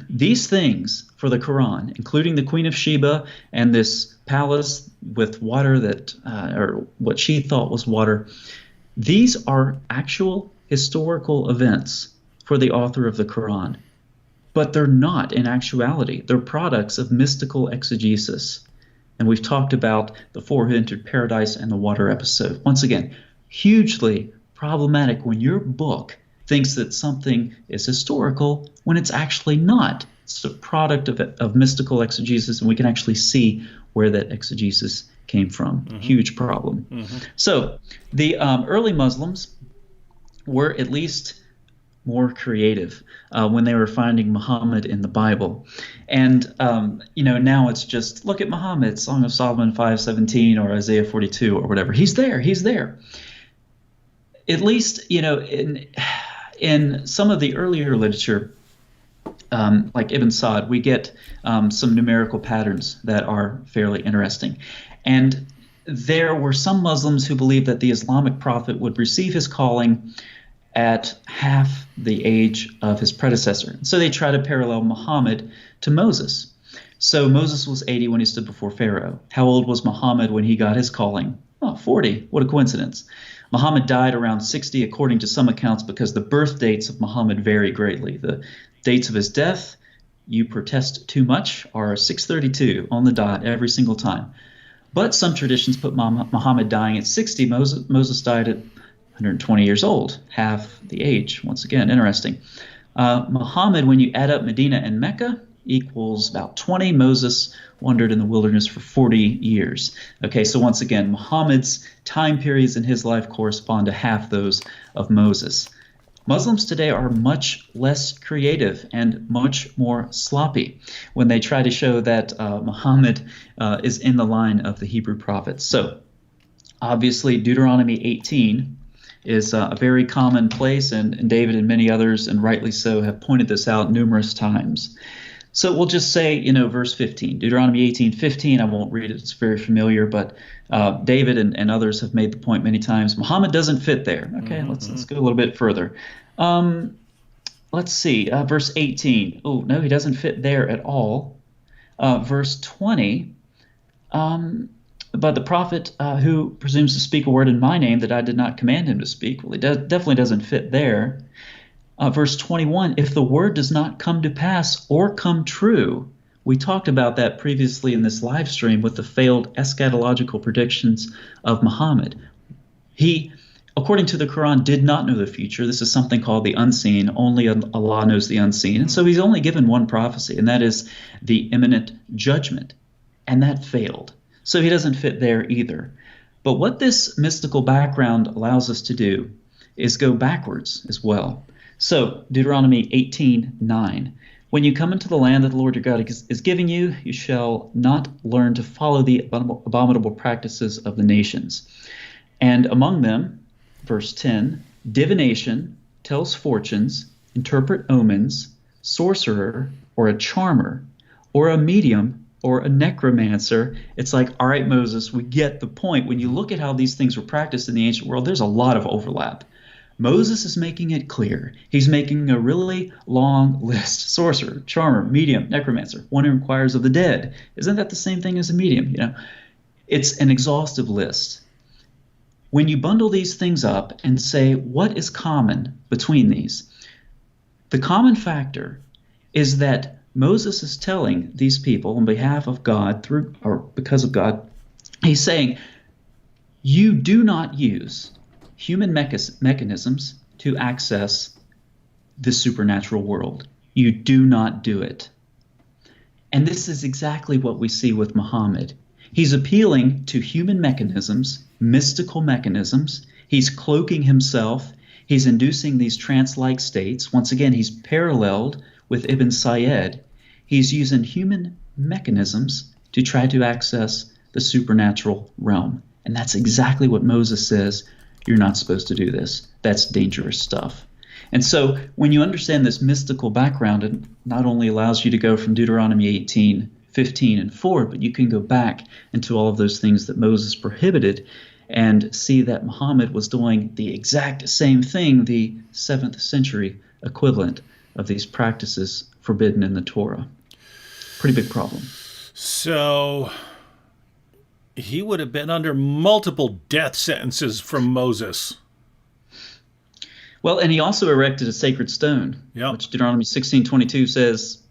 These things for the Quran, including the Queen of Sheba and this palace with water that, or what she thought was water, these are actual historical events for the author of the Quran. But they're not in actuality. They're products of mystical exegesis. And we've talked about the four who entered paradise and the water episode. Once again, hugely problematic when your book thinks that something is historical when it's actually not. It's a product of mystical exegesis, and we can actually see where that exegesis came from. Mm-hmm. Huge problem. Mm-hmm. So the early Muslims were at least more creative when they were finding Muhammad in the Bible. And, now it's just, look at Muhammad, Song of Solomon 5:17 or Isaiah 42 or whatever. He's there. At least, in some of the earlier literature, like Ibn Sa'd, we get some numerical patterns that are fairly interesting. And there were some Muslims who believed that the Islamic prophet would receive his calling at half the age of his predecessor. So they try to parallel Muhammad to Moses. So Moses was 80 when he stood before Pharaoh. How old was Muhammad when he got his calling? Oh, 40. What a coincidence. Muhammad died around 60 according to some accounts because the birth dates of Muhammad vary greatly. The dates of his death, you protest too much, are 632 on the dot every single time. But some traditions put Muhammad dying at 60. Moses died at 120 years old, half the age. Once again, interesting. Muhammad, when you add up Medina and Mecca, equals about 20. Moses wandered in the wilderness for 40 years. Okay, so once again, Muhammad's time periods in his life correspond to half those of Moses. Muslims today are much less creative and much more sloppy when they try to show that Muhammad is in the line of the Hebrew prophets. So obviously Deuteronomy 18 is a very common place, and David and many others, and rightly so, have pointed this out numerous times. So we'll just say, verse 15, Deuteronomy 18:15. I won't read it. It's very familiar, but David and others have made the point many times. Muhammad doesn't fit there. Okay, let's go a little bit further. Let's see, verse 18. Oh, no, he doesn't fit there at all. Verse 20, but the prophet who presumes to speak a word in my name that I did not command him to speak, well, he definitely doesn't fit there. Verse 21, if the word does not come to pass or come true, we talked about that previously in this live stream with the failed eschatological predictions of Muhammad. He, according to the Quran, did not know the future. This is something called the unseen. Only Allah knows the unseen. And so he's only given one prophecy, and that is the imminent judgment. And that failed. So he doesn't fit there either. But what this mystical background allows us to do is go backwards as well. So Deuteronomy 18:9. When you come into the land that the Lord your God is giving you, you shall not learn to follow the abominable practices of the nations. And among them, verse 10, divination, tells fortunes, interpret omens, sorcerer, or a charmer, or a medium, or a necromancer. It's like, all right, Moses, we get the point. When you look at how these things were practiced in the ancient world, there's a lot of overlap. Moses is making it clear. He's making a really long list. Sorcerer, charmer, medium, necromancer, one who inquires of the dead. Isn't that the same thing as a medium? It's an exhaustive list. When you bundle these things up and say, what is common between these? The common factor is that Moses is telling these people on behalf of God, through or because of God, he's saying, you do not use human mechanisms to access the supernatural world. You do not do it. And this is exactly what we see with Muhammad. He's appealing to human mechanisms, mystical mechanisms. He's cloaking himself. He's inducing these trance-like states. Once again, he's paralleled with Ibn Sayyid. He's using human mechanisms to try to access the supernatural realm. And that's exactly what Moses says. You're not supposed to do this. That's dangerous stuff. And so when you understand this mystical background, it not only allows you to go from Deuteronomy 18, 15, and 4, but you can go back into all of those things that Moses prohibited and see that Muhammad was doing the exact same thing, the 7th century equivalent of these practices forbidden in the Torah. Pretty big problem. So he would have been under multiple death sentences from Moses. Well, and he also erected a sacred stone, which Deuteronomy 16:22 says,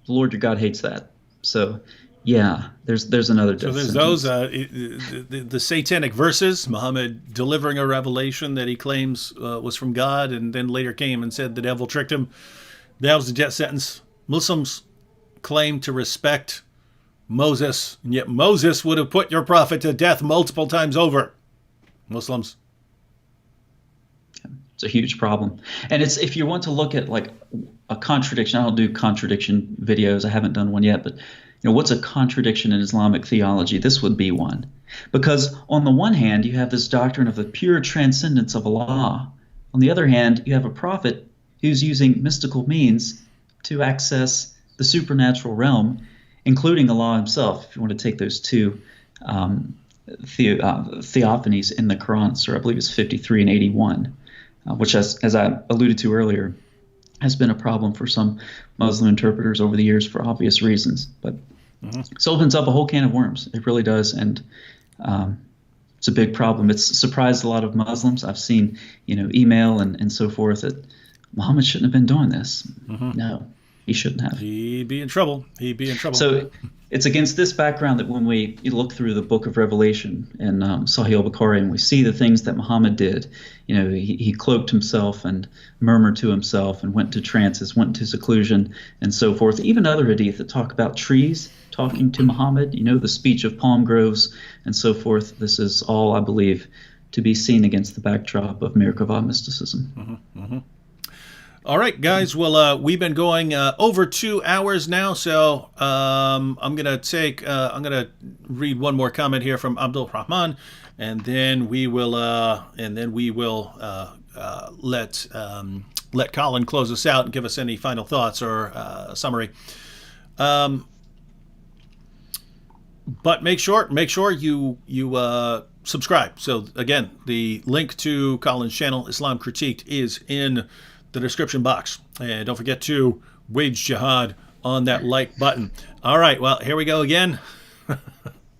the Lord your God hates that. So, yeah, there's another death sentence. So there's those, the satanic verses, Muhammad delivering a revelation that he claims was from God and then later came and said the devil tricked him. That was the death sentence. Muslims claim to respect Moses, and yet Moses would have put your prophet to death multiple times over. Muslims. It's a huge problem. And it's, if you want to look at like a contradiction, I don't do contradiction videos. I haven't done one yet, but what's a contradiction in Islamic theology? This would be one. Because on the one hand, you have this doctrine of the pure transcendence of Allah. On the other hand, you have a prophet who's using mystical means to access the supernatural realm, including Allah himself, if you want to take those two theophanies in the Quran, so I believe it's 53 and 81, which, as I alluded to earlier, has been a problem for some Muslim interpreters over the years for obvious reasons. But this opens up a whole can of worms. It really does, and it's a big problem. It's surprised a lot of Muslims. I've seen, email and so forth that Muhammad shouldn't have been doing this. No. He shouldn't have. He'd be in trouble. So it's against this background that when we look through the book of Revelation and Sahih al-Bukhari, and we see the things that Muhammad did, he cloaked himself and murmured to himself and went to trances, went to seclusion and so forth. Even other hadith that talk about trees talking to Muhammad, the speech of palm groves and so forth. This is all, I believe, to be seen against the backdrop of Merkabah mysticism. All right, guys. Well, we've been going over 2 hours now, so I'm gonna read one more comment here from Abdul Rahman, and then we will let Colin close us out and give us any final thoughts or summary. But make sure you subscribe. So again, the link to Colin's channel, Islam Critiqued, is in the description box, and don't forget to wage jihad on that like button. All right, well, here we go again.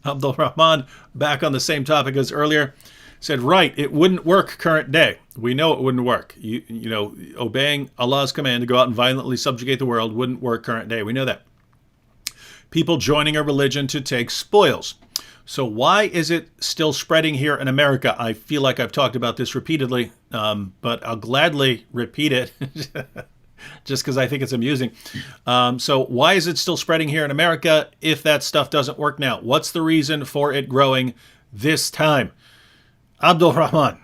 Abdul Rahman, back on the same topic as earlier, said, right, it wouldn't work current day. We know it wouldn't work. Obeying Allah's command to go out and violently subjugate the world wouldn't work current day. We know that. People joining a religion to take spoils. So why is it still spreading here in America? I feel like I've talked about this repeatedly, but I'll gladly repeat it just because I think it's amusing. So why is it still spreading here in America if that stuff doesn't work now? What's the reason for it growing this time? Abdul Rahman,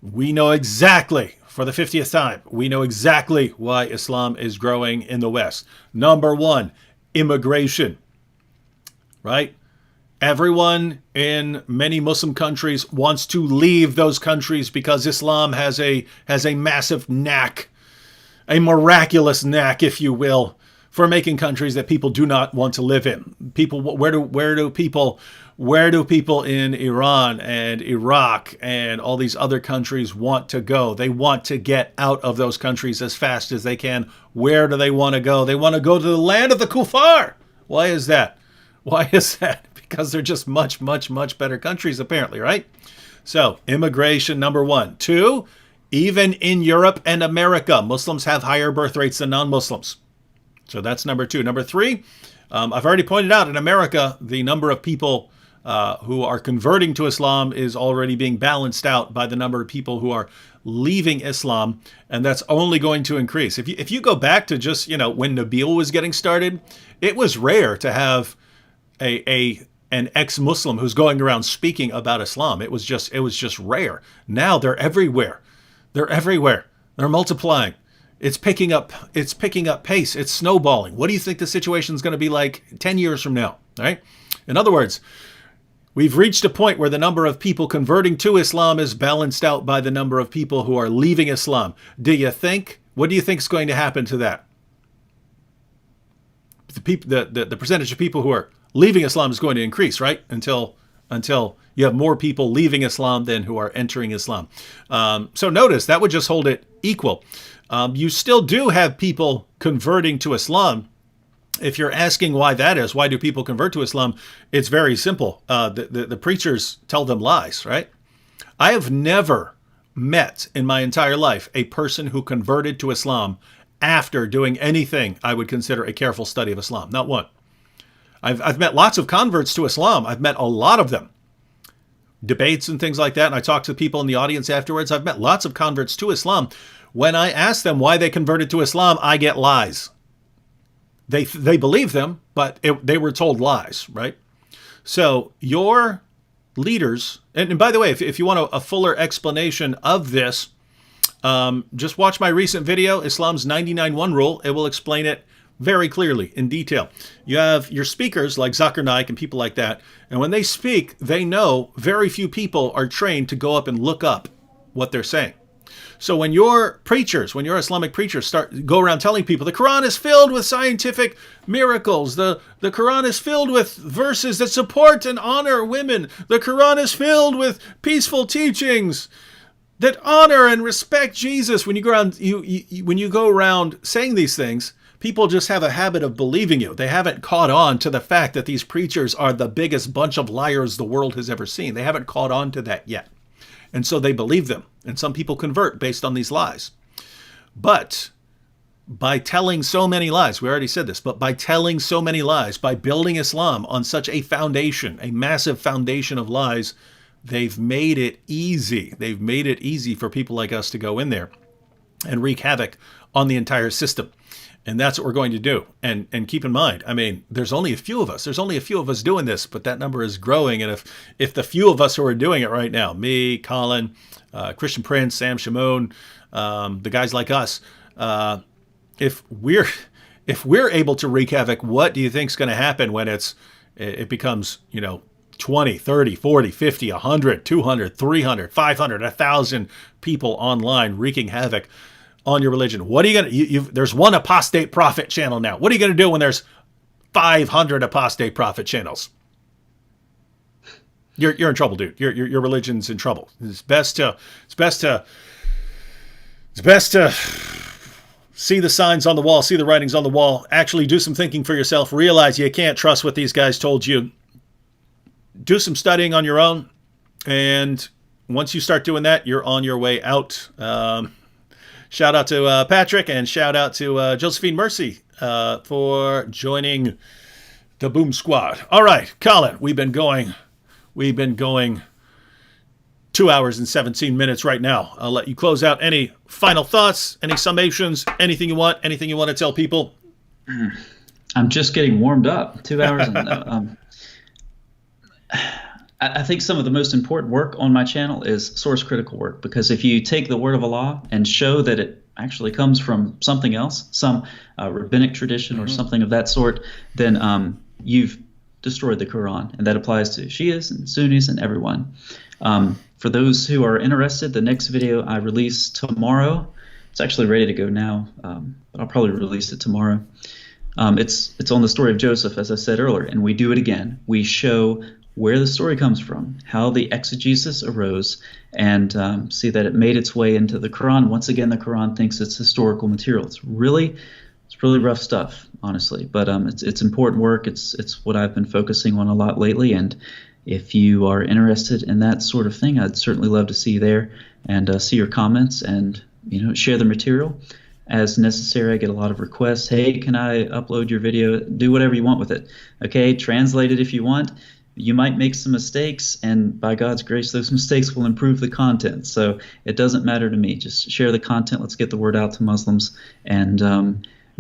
we know exactly, for the 50th time, we know exactly why Islam is growing in the West. Number one, immigration, right? Everyone in many Muslim countries wants to leave those countries because Islam has a massive knack, a miraculous knack, if you will, for making countries that people do not want to live in. Where do people in Iran and Iraq and all these other countries want to go? They want to get out of those countries as fast as they can. Where do they want to go? They want to go to the land of the kuffar. Why is that? Because they're just much, much, much better countries, apparently, right? So, immigration, number one. Two, even in Europe and America, Muslims have higher birth rates than non-Muslims. So that's number two. Number three, I've already pointed out in America, the number of people who are converting to Islam is already being balanced out by the number of people who are leaving Islam, and that's only going to increase. If you go back to just, when Nabil was getting started, it was rare to have an ex-Muslim who's going around speaking about Islam. It was just rare. Now they're everywhere. They're multiplying. It's picking up pace. It's snowballing. What do you think the situation is going to be like 10 years from now? Right? In other words, we've reached a point where the number of people converting to Islam is balanced out by the number of people who are leaving Islam. What do you think is going to happen to that? The percentage of people who are leaving Islam is going to increase, right? Until you have more people leaving Islam than who are entering Islam. So notice that would just hold it equal. You still do have people converting to Islam. If you're asking why that is, why do people convert to Islam? It's very simple. The preachers tell them lies, right? I have never met in my entire life a person who converted to Islam after doing anything I would consider a careful study of Islam. Not one. I've met lots of converts to Islam. I've met a lot of them. Debates and things like that. And I talked to people in the audience afterwards. I've met lots of converts to Islam. When I ask them why they converted to Islam, I get lies. They believe them, but they were told lies, right? So your leaders, and by the way, if you want a fuller explanation of this, just watch my recent video, Islam's 99-1 rule. It will explain it very clearly in detail. You have your speakers like Zakir Naik and people like that. And when they speak, they know very few people are trained to go up and look up what they're saying. So when your Islamic preachers go around telling people the Quran is filled with scientific miracles, the Quran is filled with verses that support and honor women, the Quran is filled with peaceful teachings that honor and respect Jesus. When you go around, when you go around saying these things, people just have a habit of believing you. They haven't caught on to the fact that these preachers are the biggest bunch of liars the world has ever seen. They haven't caught on to that yet. And so they believe them. And some people convert based on these lies. But by telling so many lies, we already said this, but by telling so many lies, by building Islam on such a foundation, a massive foundation of lies, they've made it easy. They've made it easy for people like us to go in there and wreak havoc on the entire system. And that's what we're going to do. And keep in mind, I mean, there's only a few of us. There's only a few of us doing this, but that number is growing. And if the few of us who are doing it right now, me, Colin, Christian Prince, Sam Shamoun, the guys like us, if we're able to wreak havoc, what do you think is going to happen when it becomes, 20, 30, 40, 50, 100, 200, 300, 500, 1,000 people online wreaking havoc on your religion? What are you going to, there's one apostate prophet channel now. What are you going to do when there's 500 apostate prophet channels? You're in trouble, dude. Your religion's in trouble. It's best to see the signs on the wall, see the writings on the wall, actually do some thinking for yourself, realize you can't trust what these guys told you. Do some studying on your own, and once you start doing that, you're on your way out. Shout out to Patrick, and shout out to Josephine Mercy for joining the Boom Squad. All right, Colin, we've been going 2 hours and 17 minutes right now. I'll let you close out. Any final thoughts, any summations, anything you want to tell people? I'm just getting warmed up. 2 hours. And, I think some of the most important work on my channel is source critical work, because if you take the word of Allah and show that it actually comes from something else, some rabbinic tradition or something of that sort, then you've destroyed the Quran. And that applies to Shias and Sunnis and everyone. For those who are interested, the next video I release tomorrow, it's actually ready to go now, but I'll probably release it tomorrow. It's on the story of Joseph, as I said earlier, and we do it again. We show where the story comes from, how the exegesis arose, and see that it made its way into the Quran. Once again, the Quran thinks it's historical material. It's really rough stuff, honestly, but it's important work. It's what I've been focusing on a lot lately, and if you are interested in that sort of thing, I'd certainly love to see you there and see your comments and share the material as necessary. I get a lot of requests. Hey, can I upload your video? Do whatever you want with it. Okay, translate it if you want. You might make some mistakes, and by God's grace, those mistakes will improve the content. So it doesn't matter to me. Just share the content. Let's get the word out to Muslims, and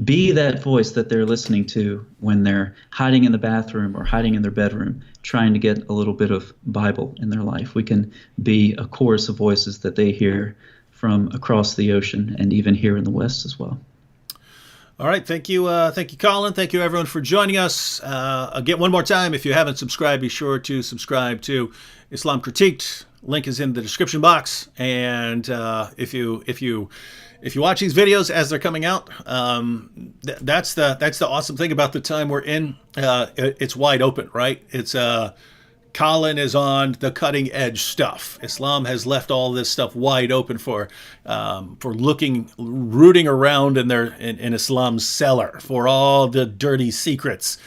be that voice that they're listening to when they're hiding in the bathroom or hiding in their bedroom, trying to get a little bit of Bible in their life. We can be a chorus of voices that they hear from across the ocean and even here in the West as well. All right. Thank you, Colin. Thank you, everyone, for joining us. Again, one more time, if you haven't subscribed, be sure to subscribe to Islam Critiqued. Link is in the description box. And if you watch these videos as they're coming out, that's the awesome thing about the time we're in. It's wide open, right? It's Colin is on the cutting edge stuff. Islam has left all this stuff wide open for rooting around in Islam's cellar for all the dirty secrets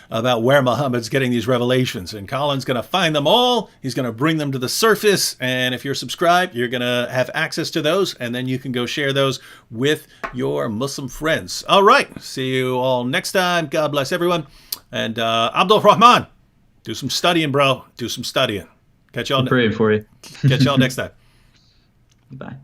about where Muhammad's getting these revelations. And Colin's going to find them all. He's going to bring them to the surface. And if you're subscribed, you're going to have access to those. And then you can go share those with your Muslim friends. All right. See you all next time. God bless everyone. And Abdul Rahman. Do some studying, bro. Do some studying. Catch y'all. I'm praying for you. Catch y'all next time. Bye.